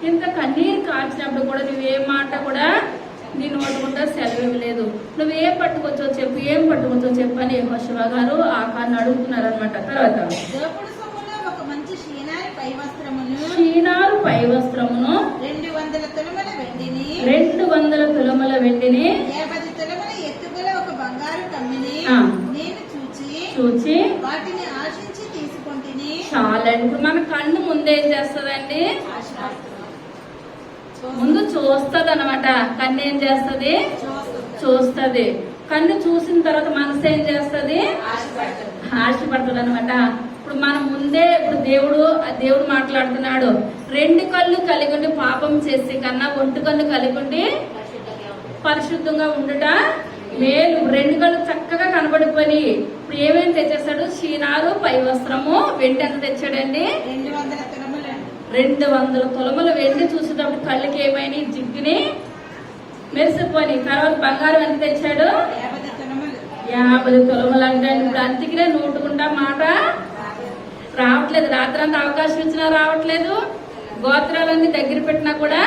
ఇంత కన్నీరు కాల్చినప్పుడు కూడా నువ్వే మాట కూడా నీ నోటుకుంటా సెలవు ఇవ్వలేదు. నువ్వేం పట్టుకొచ్చో చెప్పు అని యెహోషువ గారు ఆకాన్ని అడుగుతున్నారు అనమాట. తర్వాత షీనారు పై వస్త్రమును 200 తులముల వెండిని 50 తులముల ఎత్తుగల ఒక బంగారు కమ్మిని నేను చూచి వాటిని ఆశించి తీసుకుంటుని. చాలండి. ఇప్పుడు మన కన్ను ముందేం చేస్తదండి? ముందు చూస్తది అనమాట. కన్ను ఏం చేస్తది? చూస్తది. కన్ను చూసిన తర్వాత మనసు ఏం చేస్తది? ఆశపడుతుంది అనమాట. ఇప్పుడు మనం ముందే ఇప్పుడు దేవుడు మాట్లాడుతున్నాడు. 2 కళ్ళు కలిగి ఉండి పాపం చేసి కన్నా 1 కన్ను కలిగి ఉండి పరిశుద్ధంగా ఉండుట మేలు. 2 కళ్ళు చక్కగా కనబడిపోయి ఇప్పుడు ఏమేమి తెచ్చేస్తాడు? షీనారు పై వస్త్రము. వెండి ఎంత తెచ్చాడండి? 200 తులముల వెండి. చూసేటప్పుడు కళ్ళకి ఏమైనా జిగ్గుని మెరిసిపోయి. తర్వాత బంగారం ఎంత తెచ్చాడు? 50 తులములు అంటే ఇప్పుడు అంతికినే నోటుకుంటా మాట రావట్లేదు. రాత్రంతా అవకాశం ఇచ్చినా రావట్లేదు, గోత్రాలన్నీ దగ్గర పెట్టినా కూడా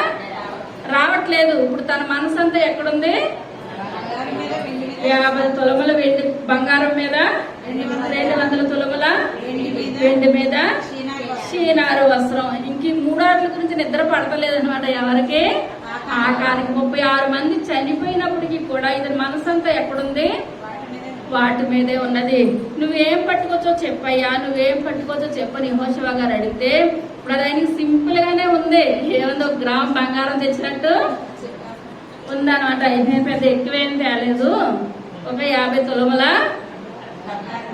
రావట్లేదు. ఇప్పుడు తన మనసు అంతా ఎక్కడుంది? 50 తులముల వెండి బంగారం మీద, 200 తులముల వెండి మీద షీనారు వస్త్రం. ఇంక ఈ మూడాట్ల గురించి నిద్ర పడతలేదు అనమాట ఎవరికి, ఆకానికి. 36 మంది చనిపోయినప్పటికీ కూడా ఇతని మనసంతా ఎక్కడుంది, వాటి మీదే ఉన్నది. నువ్వేం పట్టుకోవచ్చో చెప్పయ్యా, నువ్వేం పట్టుకోవచ్చో చెప్పని యెహోషువ గారు అడిగితే ఇప్పుడు అది ఆయనకి సింపుల్ గానే ఉంది. ఏముందో గ్రామ్ బంగారం తెచ్చినట్టు ఉందనమాట. ఇది పెద్ద ఎక్కువేం తేలేదు. ఒక 50 తులముల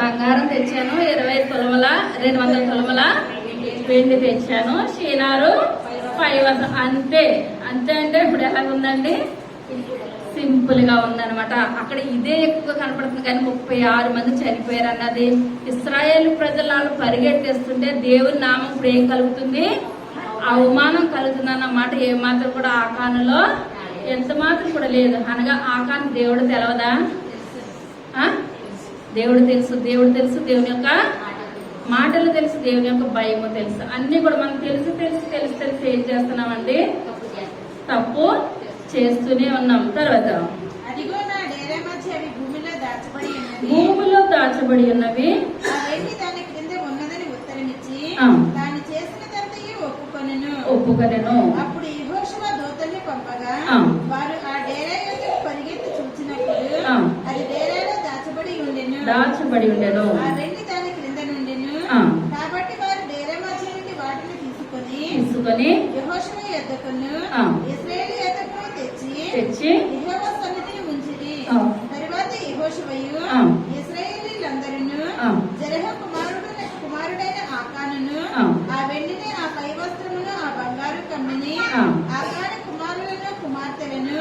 బంగారం తెచ్చాను, 20 తులముల 200 తులముల వెండి తెచ్చాను, షీనారు 5 అంతే. అంతే అంటే ఇప్పుడు ఎలా ఉందండి, సింపుల్ గా ఉందన్నమాట. అక్కడ ఇదే ఎక్కువ కనపడుతుంది కానీ 36 మంది చనిపోయారు అన్నది. ఇశ్రాయేల్ ప్రజలు వాళ్ళు పరిగెట్టేస్తుంటే దేవుని నామం ఇప్పుడు ఏం కలుగుతుంది, అవమానం కలుగుతుంది అన్నమాట. ఏమాత్రం కూడా ఆకానులో ఎంత మాత్రం కూడా లేదు. అనగా ఆకాను దేవుడు తెలవదా, దేవుడు తెలుసు, దేవుడు తెలుసు, దేవుని యొక్క మాటలు తెలుసు, దేవుని యొక్క భయము తెలుసు. అన్ని కూడా మనం తెలిసి తెలిసి తెలిసి తెలిసి ఏం చేస్తున్నామండి, తప్పు చేస్తూనే ఉన్నాం. తర్వాత భూమిలో దాచబడి ఉన్నవి ఒప్పుకొనెను. అప్పుడు యెహోషువ దూతల్ని పంపగా వారు ఆ డేరా యొక్క పరిగెత్తి చూచినప్పుడు అది డేరాలో దాచబడి ఉండెను. ఆ వెండి దాని క్రింద నుండెను. కాబట్టి వారు డేరా మధ్య నుండి వాటిని తీసుకొని యెహోషువ యొద్దకును ఇశ్రాయేలు యొద్దకును తెచ్చి యెహోవా సన్నిధిని ఉంచిరి. తరువాత యెహోషువయు ఇశ్రాయేలీయులందరూ జెరహ కుమారుడైన ఆకానును ఆ వెండిని, ఆ పై వస్త్రమును, ఆ బంగారు కమ్మిని, ఆకాను కుమారులను కుమార్తెలను,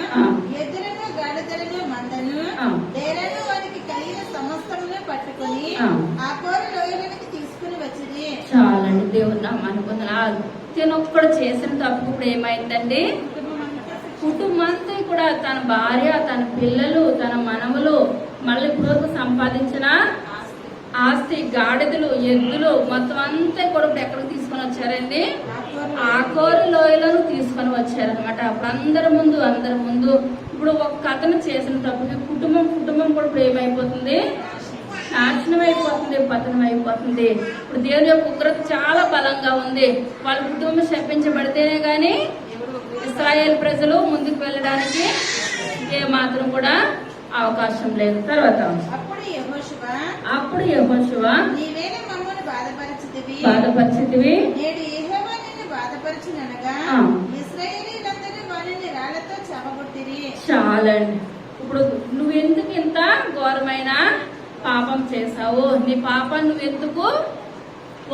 ఎద్దులను, గాడిదలను, మందను, డేరాను, వారికి కలిగిన సమస్తమును పట్టుకొని ఆకోరు లోయలోనికి తీసుకుని వచ్చింది. చాలండి. దేవుని నామానికి వందనాలు. తినొక్కడు చేసిన తప్పు ఇప్పుడు ఏమైందండి, కుటుంబంతో కూడా తన భార్య, తన పిల్లలు, తన మనవలు, మళ్ళీ ఇప్పుడు సంపాదించిన ఆస్తి, గాడిదలు, ఎద్దులు మొత్తం అంతా కూడా ఇప్పుడు ఎక్కడికి తీసుకొని వచ్చారండి, ఆకోరు లోయలను తీసుకొని వచ్చారనమాట. అప్పుడు అందరి ముందు ఇప్పుడు ఒక అతను చేసిన తప్పుకి కుటుంబం కూడా ఇప్పుడు ఏమైపోతుంది, నాశనం అయిపోతుంది, పతనం అయిపోతుంది. ఇప్పుడు దేవుని యొక్క ఉగ్రత చాలా బలంగా ఉంది. వాళ్ళ కుటుంబం శపించబడితేనే గాని ఇశ్రాయేల్ ప్రజలు ముందుకు వెళ్ళడానికి ఏ మాత్రం కూడా అవకాశం లేదు. తర్వాత అప్పుడు యెహోషువ నీవేనా మమ్మల్ని బాధపరిచితివి, నేడు యెహోవా నిన్ను బాధపరచుననగా ఇశ్రాయేలీయులందరూ వారిని రాళ్లతో చావగొట్టిరి. చాలండి. ఇప్పుడు నువ్వెందుకు ఇంత ఘోరమైన పాపం చేశావు, నీ పాపాన్ని నువ్వెందుకు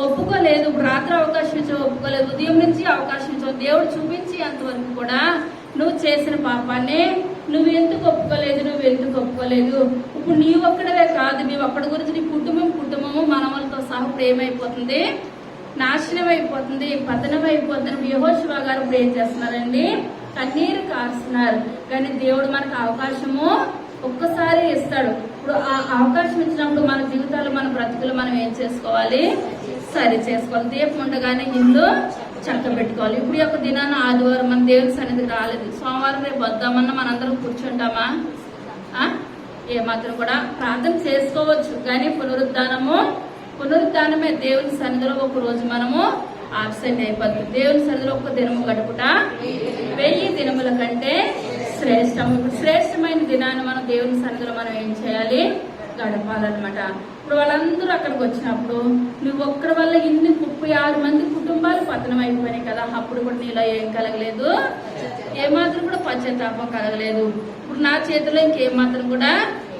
ఒప్పుకోలేదు. ఇప్పుడు రాత్రి అవకాశం ఇచ్చావు, ఒప్పుకోలేదు. ఉదయం నుంచి అవకాశం ఇచ్చావు, దేవుడు చూపించి అంతవరకు కూడా నువ్వు చేసిన పాపాన్ని నువ్వు ఎందుకు ఒప్పుకోలేదు. ఇప్పుడు నీ ఒక్కడవే కాదు, నీ ఒక్కడి గురించి నీ కుటుంబము మనవలతో సహా ఇప్పుడు ఏమైపోతుంది, నాశనం అయిపోతుంది, పతనం అయిపోతుంది. యెహోషువ గారు ఇప్పుడు ఏం చేస్తున్నారండి, కన్నీరు కారుస్తున్నారు. కానీ దేవుడు మనకు అవకాశము ఒక్కసారి ఇస్తాడు. ఇప్పుడు ఆ అవకాశం ఇచ్చినప్పుడు మన జీవితాలు, మన బ్రతుకులు మనం ఏం చేసుకోవాలి, సరి చేసుకోవాలి. దీపం ఉండగానే ఇల్లు చక్క పెట్టుకోవాలి. ఇప్పుడు యొక్క దినాన ఆదివారం మన దేవుని సన్నిధికి రాలేదు, సోమవారం రేపు వద్దామన్నా మనందరం కూర్చుంటామా, ఏమాత్రం కూడా ప్రార్థన చేసుకోవచ్చు. కానీ పునరుద్ధానమే దేవుని సన్నిధిలో ఒక రోజు మనము ఆబ్సెంట్ అయిపోతుంది. దేవుని సన్నిధిలో ఒక దినము గడుపుట 1000 దినముల కంటే శ్రేష్టం. ఇప్పుడు శ్రేష్టమైన దినాన్ని మనం దేవుని సన్నిధిలో మనం ఏం చేయాలి, గడపాలన్నమాట. ఇప్పుడు వాళ్ళందరూ అక్కడికి వచ్చినప్పుడు నువ్వు ఒక్కడి వల్ల ఇన్ని 36 మంది కుటుంబాలు పతనం అయిపోయినాయి కదా. అప్పుడు కూడా నీలో ఏం కలగలేదు, ఏమాత్రం కూడా పశ్చాత్తాపం కలగలేదు. ఇప్పుడు నా చేతిలో ఇంకేమాత్రం కూడా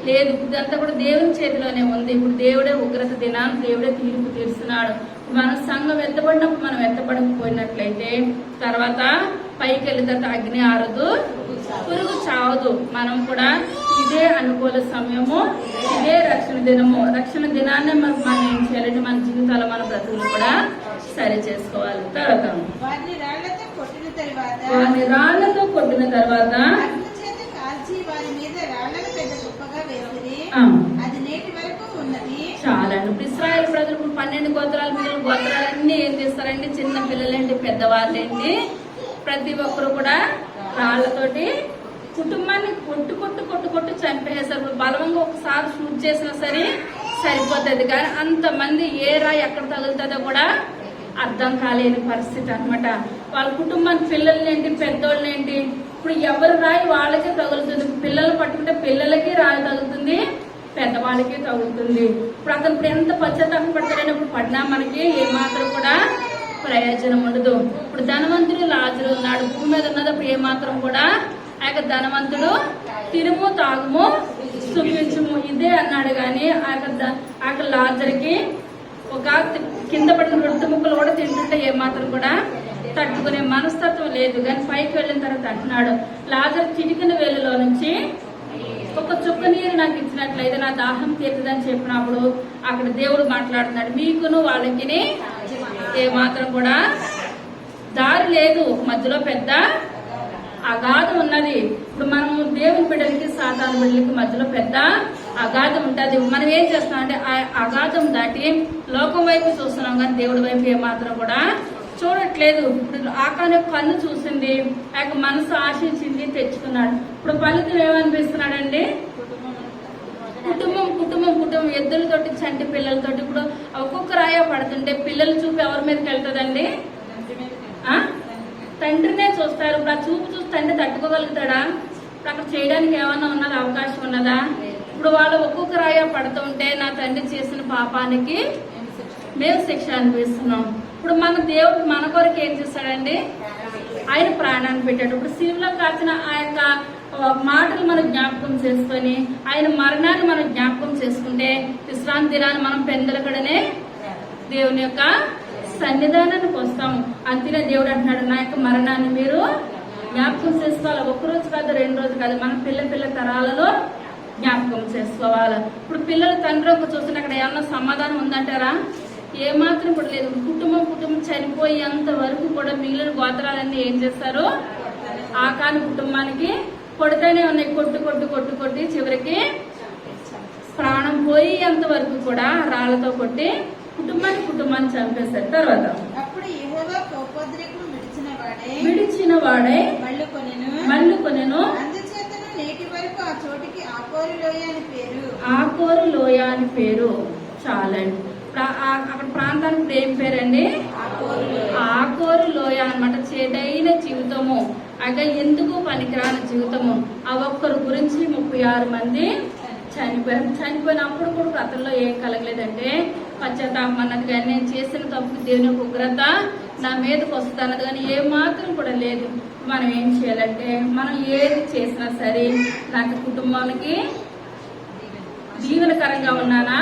లేదు. ఇదంతా కూడా దేవుని చేతిలోనే ఉంది. ఇప్పుడు దేవుడే ఉగ్రత దినాన్ని దేవుడే తీర్పు తీరుస్తున్నాడు. మన సంఘం ఎత్తబడినప్పుడు మనం ఎత్తబడకపోయినట్లయితే తర్వాత పైకి వెళ్ళిన తర్వాత అగ్ని ఆరదు, పురుగు చావదు. మనం కూడా ఇదే అనుకూల సమయము, ఇదే రక్షణ దినాన్ని మనం ఏం చేయాలంటే మన జీవితాలు, మన బ్రతుకులు కూడా సరి చేసుకోవాలి. తర్వాత వారిని రాళ్లతో కొట్టిన తర్వాత వారి మీద రాళ్లను పెద్ద గొప్పగా వేసిరి. అది నేటి వరకు ఉన్నది. చాలా. ఇప్పుడు ఇశ్రాయేల్ ప్రజలు 12 గోత్రాలు, మిగిలిన గోత్రాలన్నీ ఏం చేస్తారండి, చిన్న పిల్లలేంటి, పెద్దవాళ్ళేంటి, ప్రతి ఒక్కరు కూడా రాళ్లతోటి కుటుంబాన్ని కొట్టు చంపేస్తారు. బలంగా ఒకసారి షూట్ చేసినా సరే సరిపోతుంది. కానీ అంతమంది ఏ రాయి ఎక్కడ తగులుతుందో కూడా అర్థం కాలేని పరిస్థితి అన్నమాట. వాళ్ళ కుటుంబానికి పిల్లల్నేంటి పెద్దోళ్ళనేంటి ఇప్పుడు ఎవరు రాయి వాళ్ళకే తగులుతుంది. పిల్లలు పట్టుకుంటే పిల్లలకి రాయి తగులుతుంది, పెద్దవాళ్ళకి తగులుతుంది. ఇప్పుడు అతను ఇప్పుడు ఎంత పశ్చాత్తాపం పడతాడైనప్పుడు పడినా మనకి ఏమాత్రం కూడా ప్రయోజనం ఉండదు. ఇప్పుడు ధనవంతుడు లాజరు ఉన్నాడు, భూమి మీద ఉన్నదప్పుడు ఏమాత్రం కూడా ఆ యొక్క ధనవంతుడు తిరుము తాగుము సుఖించుము ఇదే అన్నాడు. కానీ ఆ యొక్క లాజర్కి ఒక కింద పడిన రొట్టె ముక్కలు కూడా తింటుంటే ఏమాత్రం కూడా తట్టుకునే మనస్తత్వం లేదు. కానీ పైకి వెళ్ళిన తర్వాత అంటున్నాడు, లాజర్ చిటికిన వేలులో నుంచి ఒక చుక్క నీరు నాకు ఇచ్చినట్లయితే నా దాహం తీరుతుందని చెప్పినప్పుడు అక్కడ దేవుడు మాట్లాడుతున్నాడు, మీకును వాళ్ళకి ఏమాత్రం కూడా దారి లేదు, మధ్యలో పెద్ద అగాధం ఉన్నది. ఇప్పుడు మనము దేవుని బిడ్డలకి సాతాను బిడ్డలకి మధ్యలో పెద్ద అగాధం ఉంటుంది. మనం ఏం చేస్తాం అంటే ఆ అగాధం దాటి లోకం వైపు చూస్తున్నాం కానీ దేవుడి వైపు ఏమాత్రం కూడా చూడట్లేదు. ఇప్పుడు ఆకాని కన్ను చూసింది, ఆ యొక్క మనసు ఆశించింది, తెచ్చుకున్నాడు. ఇప్పుడు ఫలితం ఏమనిపిస్తున్నాడండి? కుటుంబం కుటుంబం కుటుంబం ఎద్దులతోటి చంటి పిల్లలతోటి ఇప్పుడు ఒక్కొక్క రాయ పడుతుంటే పిల్లలు చూపు ఎవరి మీదకి వెళ్తుందండి? తండ్రినే చూస్తారు. ఇప్పుడు ఆ చూపు చూసి తండ్రి తట్టుకోగలుగుతాడా? ఇప్పుడు అక్కడ చేయడానికి ఏమన్నా ఉన్నది, అవకాశం ఉన్నదా? ఇప్పుడు వాళ్ళు ఒక్కొక్క రాయ పడుతుంటే నా తండ్రి చేసిన పాపానికి మేము శిక్ష అనిపిస్తున్నాం. ఇప్పుడు మన దేవుడు మన కొరకు ఏం చేస్తాడండి? ఆయన ప్రాణాన్ని పెట్టాడు. ఇప్పుడు శివులో కాచిన ఆ యొక్క మాటలు మనం జ్ఞాపకం చేసుకొని ఆయన మరణాన్ని మనం జ్ఞాపకం చేసుకుంటే విశ్రాంతి దినాన్ని మనం పెందలకడనే దేవుని యొక్క సన్నిధానానికి వస్తాము. అంతేనే దేవుడు అంటున్నాడు, నా యొక్క మరణాన్ని మీరు జ్ఞాపకం చేసుకోవాలి. ఒక్కరోజు కాదు, 2 రోజులు కాదు, మన పిల్ల తరాలలో జ్ఞాపకం చేసుకోవాలి. ఇప్పుడు పిల్లలు తండ్రి ఒక చూస్తున్న అక్కడ ఏమన్నా సమాధానం ఉందంటారా? ఏమాత్రం కూడా లేదు. కుటుంబం చనిపోయేంత వరకు కూడా మిగిలిన గోత్రాలన్నీ ఏం చేస్తారు? ఆకాని కుటుంబానికి కొడుతూనే ఉన్నాయి, కొట్టి చివరికి ప్రాణం పోయేంత వరకు కూడా రాళ్లతో కొట్టి కుటుంబాన్ని చంపేశారు. తర్వాత అప్పుడు యెహోవా కోపోద్రేకం విడిచిన వాడే మళ్ళీ కొనెను. అందుచేతను నేటి వరకు ఆ చోటికి ఆకోరు లోయ అని పేరు. ఆకోరు లోయ అని పేరు. చాలండి. అక్కడ ప్రాంతానికి ఏం పేరండి? ఆకోరు లోయ అన్నమాట. చేదైన జీవితము, అక్కడ ఎందుకు పనికిరాని జీవితము. ఆ ఒక్కరి గురించి 36 మంది చనిపోయినప్పుడు కూడా కథల్లో ఏం కలగలేదంటే పశ్చాత్తాపం అన్నది. కానీ నేను చేసిన తప్పుకు దేవుని యొక్క ఉగ్రత నా మీదకి వస్తుంది అన్నది కానీ ఏమాత్రం కూడా లేదు. మనం ఏం చేయాలంటే మనం ఏది చేసినా సరే నాకు కుటుంబానికి దీవెనకరంగా ఉన్నానా,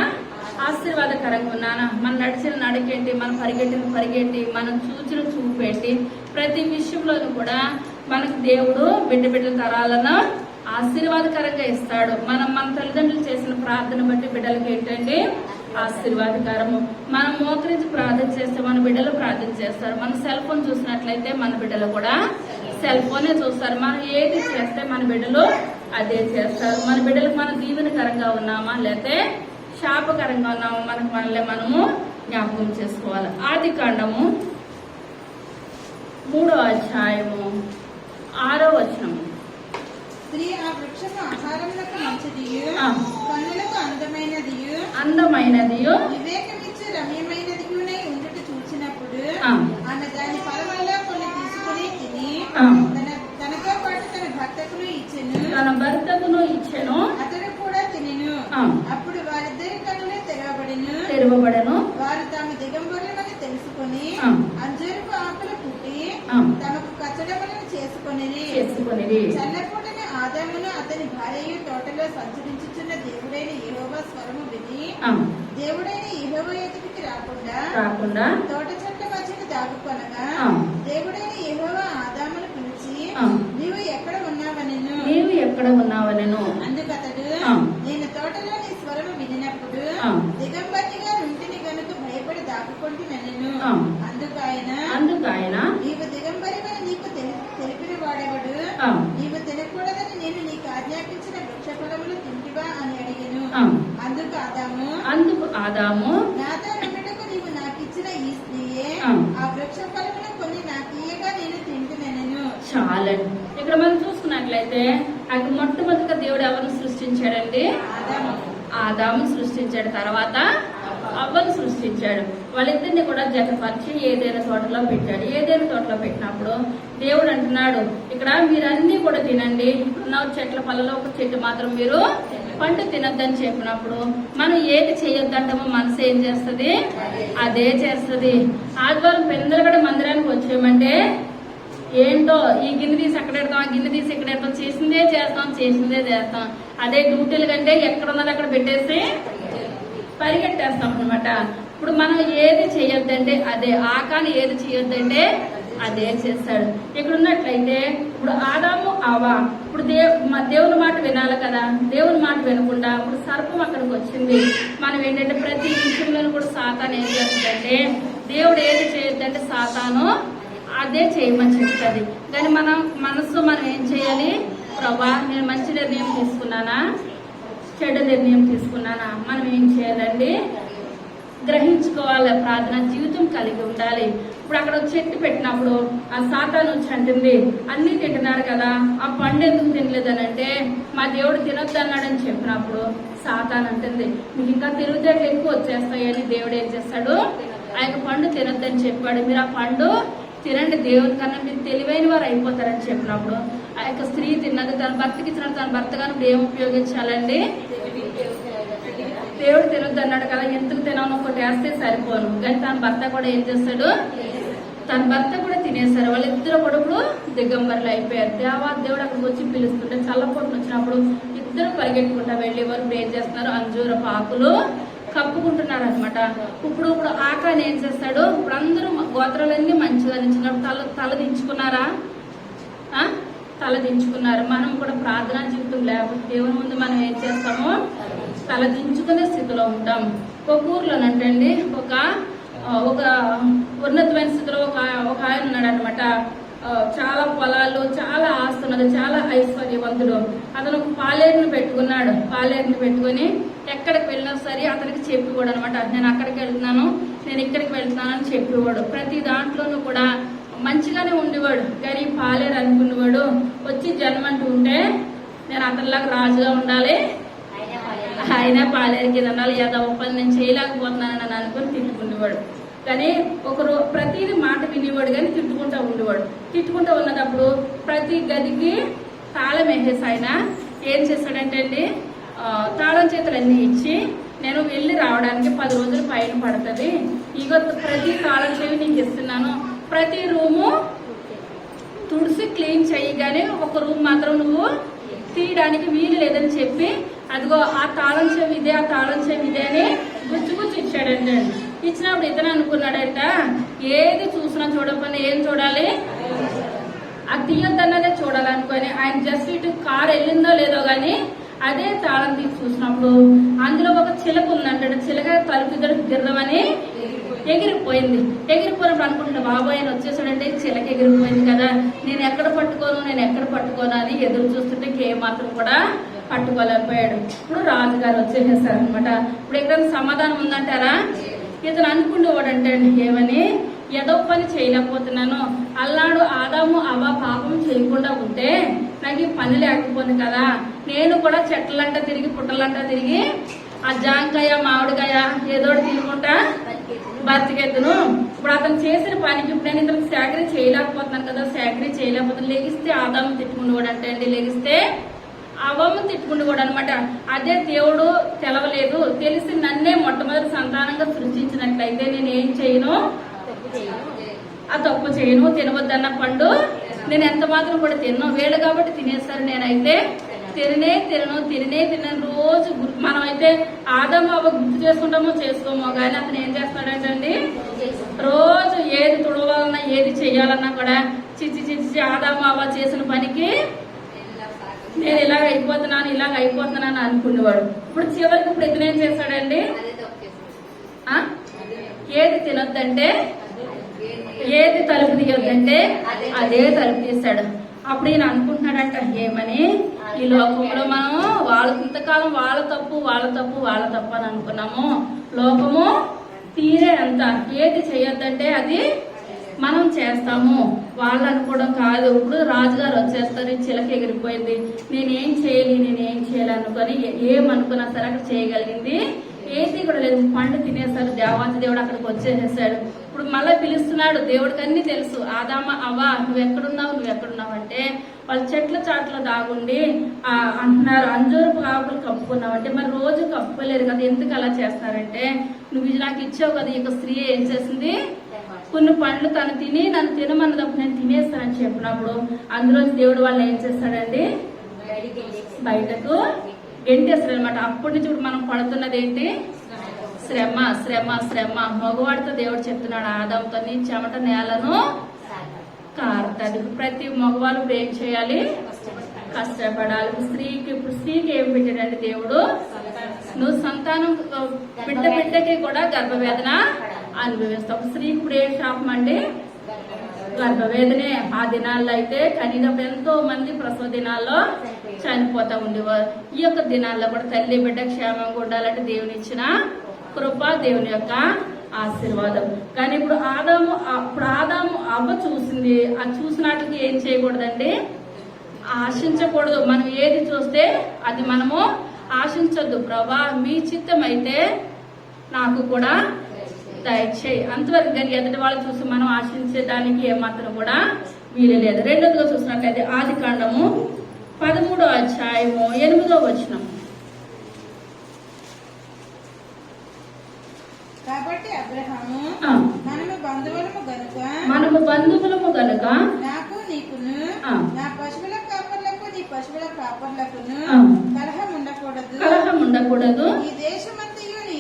ఆశీర్వాదకరంగా ఉన్నానా, మనం నడిచిన నడికేంటి, మనం పరిగెట్టి, మనం చూచిన చూపేంటి, ప్రతి విషయంలోనూ కూడా మనకు దేవుడు బిడ్డ తరాలను ఆశీర్వాదకరంగా ఇస్తాడు. మన తల్లిదండ్రులు చేసిన ప్రార్థన బట్టి బిడ్డలకి ఏంటండి? ఆశీర్వాదకరము. మనం మోకరించి ప్రార్థన చేస్తే మన బిడ్డలు ప్రార్థన చేస్తారు. మన సెల్ ఫోన్ చూసినట్లయితే మన బిడ్డలు కూడా సెల్ ఫోనే చూస్తారు. మనం ఏది చేస్తే మన బిడ్డలు అదే చేస్తారు. మన బిడ్డలకు మనం దీవెనకరంగా ఉన్నామా లేకపోతే శాపకరంగా ఉన్నామా మనల్ని మనము జ్ఞాపకం చేసుకోవాలి. ఆదికాండము 3వ అధ్యాయము 6వ వచనము. స్త్రీ ఆ వృక్షము ఆహారములకు మంచిదియు, కన్నులకు అందమైనదియు, వివేకమిచ్చు రమ్యమైనదియునై ఉండుట చూచినప్పుడు ఆమె దాని ఫలములలో కొన్ని తీసుకుని తిని తనతో పాటు తన భర్తకును ఇచ్చెను. అతడు కూడా తినెను. అప్పుడు వారిద్దరి కన్నులు తెరవబడెను. వారు తాము దిగంబరులమని తెలుసుకొని అంజూరపు ఆకులు పుట్టి తమకు కచ్చడములను చేసుకొనిరి. చల్లపూటన ఆదామును అతని భార్యయు తోటలో సంచరించుచున్న దేవుడైన యెహోవా స్వరము విని దేవుడైన యెహోవా ఎదుటికి రాకుండా తోట చెట్ల మధ్యన దాగుకొనగా దేవుడైన యెహోవా ఆదామును పిలిచి నీవు ఎక్కడ ఉన్నావనెను. అందుకతడు నేను తోటలో నీ స్వరము వినినప్పుడు దిగంబరిగా నుంటిని గనుక భయపడి దాక్కుకొంటి నన్ను. అందుకు ఆయన నీవు దిగంబరివని నీకు తెలిపిన వాడెవడు? నీవు తినకూడదని నేను నీకు ఆజ్ఞాపించిన వృక్ష ఫలములు తింటివా అని అడిగెను. అందుకు ఆదాము నాతో నుండుటకు నీవు నాకిచ్చిన ఈ స్త్రీయే ఆ వృక్ష ఫలములు కొన్ని నాకియ్యగా నేను తింటున్నాను. చాలండి. ఇక్కడ మనం చూసుకున్నట్లయితే అక్కడ మొట్టమొదటిగా దేవుడు ఎవరిని సృష్టించాడండి? ఆదాము సృష్టించాడు. తర్వాత అవ్వను సృష్టించాడు. వాళ్ళిద్దరిని కూడా జతపరిచి ఏదైనా తోటలో పెట్టాడు. ఏదైనా తోటలో పెట్టినప్పుడు దేవుడు అంటున్నాడు, ఇక్కడ మీరన్నీ కూడా తినండి, ఇప్పుడున్న చెట్ల పళ్ళలో ఒక చెట్టు మాత్రం మీరు పండు తినొద్దని చెప్పినప్పుడు మనం ఏది చేయొద్దంటామో మనసు ఏం చేస్తుంది, అదే చేస్తుంది. ఆదివారం పెద్దలు కూడా మందిరానికి వచ్చేయమంటే ఏంటో ఈ గిన్నె తీసి అక్కడ పెడతాం, ఆ గిన్నె తీసి ఇక్కడ పెడతాం, చేసిందే చేస్తాం. అదే డ్యూటీల కంటే ఎక్కడ ఉన్నది అక్కడ పెట్టేసి పరిగెట్టేస్తాం అనమాట. ఇప్పుడు మనం ఏది చేయొద్దంటే అదే, ఆకాని ఏది చేయొద్దంటే అదే చేస్తాడు. ఇక్కడ ఉన్నట్లయితే ఇప్పుడు ఆదాము అవ్వ ఇప్పుడు దేవుని మాట వినాలి కదా, దేవుని మాట వినకుండా ఇప్పుడు సర్పం అక్కడికి వచ్చింది. మనం ఏంటంటే ప్రతి విషయంలో కూడా సాతాను ఏం చేస్తుందంటే దేవుడు ఏది చేయొద్దంటే సాతాను అదే చేయమని చెప్తుంది. కానీ మనం మనసు మనం ఏం చేయాలి, ప్రభా నేను మంచి నిర్ణయం తీసుకున్నానా చెడు నిర్ణయం తీసుకున్నానా, మనం ఏం చేయాలండి, గ్రహించుకోవాలి, ప్రార్థన జీవితం కలిగి ఉండాలి. ఇప్పుడు అక్కడ చెట్టు పెట్టినప్పుడు ఆ సాతాను వచ్చి అంటుంది, అన్ని తింటున్నారు కదా, ఆ పండు ఎందుకు తినలేదని అంటే మా దేవుడు తినొద్దు అన్నాడని చెప్పినప్పుడు సాతాను అంటుంది మీకు ఇంకా తెలివితేటలు ఎక్కువ వచ్చేస్తాయని దేవుడు ఏం చేస్తాడు, ఆయన పండు తినొద్దని చెప్పాడు. మీరు ఆ పండు తినండి, దేవుని కన్నా మీరు తెలివైన వారు అయిపోతారని చెప్పినప్పుడు ఆ యొక్క స్త్రీ తిన్నది, తన భర్తకి ఇచ్చినట్టు తన భర్త కానీ ఏం ఉపయోగించాలండి, దేవుడు తినొద్దు అన్నాడు కదా, ఎందుకు తినను ఒకటి వేస్తే సరిపోను. కానీ తన భర్త కూడా ఏం చేస్తాడు, తన భర్త కూడా తినేశారు. వాళ్ళిద్దరు కొడుకులు దిగంబరులు అయిపోయారు. దేవుడు అక్కడికి వచ్చి పిలుస్తుంటే చల్లపోటు వచ్చినప్పుడు ఇద్దరు పరిగెట్టుకుంటా వెళ్ళి వారు ఏం చేస్తున్నారు, అంజూరపు ఆకులు కప్పుకుంటున్నారు అనమాట. ఇప్పుడు ఆకాని ఏం చేస్తాడు, ఇప్పుడు అందరూ గోత్రాలన్నీ మంచిగా నిలిచినప్పుడు తల దించుకున్నారా, తల దించుకున్నారు. మనం కూడా ప్రార్థనా జీవితం లేకపోతే దేవుని ముందు మనం ఏం చేస్తామో తల దించుకునే స్థితిలో ఉంటాం. ఒక ఊర్లోనంటండి ఒక ఉన్నతమైన స్థితిలో ఒక ఆయన ఉన్నాడు అనమాట. చాలా పొలాలు, చాలా ఆస్తి ఉన్నది, చాలా ఐశ్వర్యవంతుడు. అతను ఒక పాలేరుని పెట్టుకున్నాడు. పాలేరుని పెట్టుకుని ఎక్కడికి వెళ్ళినా సరే అతనికి చెప్పేవాడు అనమాట, నేను అక్కడికి వెళ్తున్నాను, నేను ఇక్కడికి వెళ్తున్నాను అని చెప్పేవాడు. ప్రతి దాంట్లోనూ కూడా మంచిగానే ఉండేవాడు. కానీ పాలేరు అనుకునేవాడు, వచ్చి జన్మ అంటూ ఉంటే నేను అతనిలాగా రాజుగా ఉండాలి, ఆయన పాలేరు కింద ఉండాలి, ఏదో పని నేను చేయలేకపోతున్నానని అనుకుని తిట్టుకునేవాడు. కానీ ఒకరు ప్రతిదీ మాట వినేవాడు కానీ తిట్టుకుంటూ ఉండేవాడు. తిట్టుకుంటూ ఉన్నప్పుడు ప్రతి గదికి తాళం వేసేసి ఆయన ఏం చేశాడంటే అండి, తాళం చేతులన్నీ ఇచ్చి నేను వెళ్ళి రావడానికి 10 రోజులు పైన పడుతుంది, ఇగో ప్రతి తాళం చెవి నీకు ఇస్తున్నాను, ప్రతి రూము తుడిసి క్లీన్ చేయగానే ఒక రూమ్ మాత్రం నువ్వు తీయడానికి వీలు లేదని చెప్పి అదిగో ఆ తాళం చెవి ఇదే, ఆ తాళం చెవి ఇదే అని గుచ్చుగుచ్చి ఇచ్చాడండి. ఇచ్చినప్పుడు ఇతను అనుకున్నాడంట, ఏది చూసినా చూడకపోయినా ఏం చూడాలి, అది తీయొద్దన్నదే చూడాలనుకొని ఆయన జస్ట్ ఇటు కారు వెళ్ళిందో లేదో గాని అదే తాళం తీసి చూసినప్పుడు అందులో ఒక చిలక ఉందంటాడు. చిలక తలుపు ఇద్దరు గిర్రమని ఎగిరిపోయింది. ఎగిరిపోయినప్పుడు అనుకుంటున్నా బాబాయ్ ఆయన వచ్చేసాడంటే చిలక ఎగిరిపోయింది కదా, నేను ఎక్కడ పట్టుకోను అని ఎదురు చూస్తుంటే మాత్రం కూడా పట్టుకోలేకపోయాడు. ఇప్పుడు రాజుగారు వచ్చేసేసారు అనమాట. ఇప్పుడు ఎక్కడైనా సమాధానం ఉందంటారా, ఇతను అనుకునేవాడంటే ఏమని, ఏదో పని చేయలేకపోతున్నాను, అల్లాడు ఆదాము అవ్వ పాపం చేయకుండా ఉంటే నాకు ఈ పని లేకపోతుంది కదా, నేను కూడా చెట్లంట తిరిగి పుట్టలంట తిరిగి ఆ జాంకాయ మామిడికాయ ఏదో తినుకుంటా బతికెత్తును. ఇప్పుడు అతను చేసిన పనికి ఇప్పుడు నేను ఇతను సేకరీ చేయలేకపోతున్నాను కదా, సేకరీ చేయలేకపోతున్నాను. లెగిస్తే ఆదాము తిట్టుకునేవాడు అంటే అండి, లెగిస్తే అవ్వమ్మ తిట్టుకుంటూ అనమాట. అదే దేవుడు తెలవలేదు, తెలిసి నన్నే మొట్టమొదటి సంతానంగా సృష్టించినట్లయితే నేను ఏం చేయను, ఆ తప్పు చేయను, తినవద్దన్న పండు నేను ఎంత మాత్రం కూడా తిన్నాను, వేళ్ళు కాబట్టి తినేస్తారు, నేనైతే తినను రోజు. మనం అయితే ఆదాము అవ్వ గుర్తు చేసుకోమో కానీ అతను ఏం చేస్తాడంటండి, రోజు ఏది తుడవాలన్నా ఏది చెయ్యాలన్నా కూడా చిచ్చి ఆదాము అవ్వ చేసిన పనికి నేను ఇలాగ అయిపోతున్నాను అనుకునేవాడు. ఇప్పుడు చివరికి ఇప్పుడు ఇతను ఏం చేస్తాడండి, ఏది తినొద్దంటే ఏది తలుపు తీయొద్దంటే అదే తలుపు తీస్తాడు. అప్పుడు ఈయన అనుకుంటున్నాడంట, ఏమని ఈ లోకంలో మనం ఇంతకాలం వాళ్ళ తప్పు అని అనుకున్నాము, లోకము తీరేంత ఏది చేయొద్దంటే అది మనం చేస్తాము, వాళ్ళు అనుకోవడం కాదు. ఇప్పుడు రాజుగారు వచ్చేస్తారు, చిలక ఎగిరిపోయింది, నేనేం చేయాలి అనుకొని ఏమనుకున్నా సరే అక్కడ చేయగలిగింది ఏది కూడా లేదు, పండు తినేశారు. దేవాతి దేవుడు అక్కడికి వచ్చేసేసాడు. ఇప్పుడు మళ్ళీ పిలుస్తున్నాడు. దేవుడికి అన్ని తెలుసు. ఆదామ అవ్వ నువ్వెక్కడున్నావు అంటే వాళ్ళు చెట్ల చాట్ల దాగుండి అంటున్నారు, అంజూరపు ఆకులు కప్పుకున్నావు అంటే. మరి రోజు కప్పుకోలేరు కదా, ఎందుకు అలా చేస్తారంటే నువ్వు నాకు ఇచ్చావు కదా. ఇక స్త్రీ ఏం చేసింది, కొన్ని పండ్లు తను తిని నన్ను తినమన్నదప్పుడు నేను తినేస్తానని చెప్పినప్పుడు అందులో దేవుడు వాళ్ళు ఏం చేస్తాడండి, బయటకు గెంటేస్తాడు అనమాట. అప్పటి నుంచి ఇప్పుడు మనం పడుతున్నది ఏంటి, శ్రమ శ్రమ శ్రమ. మగవాడితో దేవుడు చెప్తున్నాడు ఆదాముతో, నీ చెమట నేలను కారుతాడు. ప్రతి మగవాళ్ళు ఇప్పుడు ఏం చేయాలి, కష్టపడాలి. స్త్రీకి ఏం పెట్టాడండి దేవుడు, నువ్వు సంతానం బిడ్డకి కూడా గర్భవేదన అనుభవిస్తావు. స్త్రీకి ఇప్పుడు ఏం శాపం అండి, గర్భవేదనే. ఆ దినాల్లో అయితే కనీసం ఎంతో మంది ప్రసవ దినాల్లో చనిపోతా ఉండేవారు. ఈ యొక్క దినాల్లో కూడా తల్లి బిడ్డ క్షేమంగా ఉండాలంటే దేవుని ఇచ్చిన కృప, దేవుని యొక్క ఆశీర్వాదం. కానీ ఇప్పుడు ఆదాము అవ్వ చూసింది. ఆ చూసినట్లకి ఏం చేయకూడదండి, ఆశించకూడదు. మనం ఏది చూస్తే అది మనము ఆశించద్దు. ప్రభా మీ చిత్తం అయితే నాకు కూడా దయచేయి అంతవరకు. కానీ ఎదుటి వాళ్ళు చూసి మనం ఆశించేదానికి ఏమాత్రం కూడా వీలు లేదు. రెండోదిగా చూసినట్లయితే ఆదికాండము 13వ అధ్యాయము 8వ వచనం. కాబట్టి అబ్రహాము మనము బంధువులము గనుక నాకు నీకును నా పశువుల కాపర్లకు నీ పశువుల కాపర్లకును కలహం ఉండకూడదు. ఈ దేశమంతయు నీ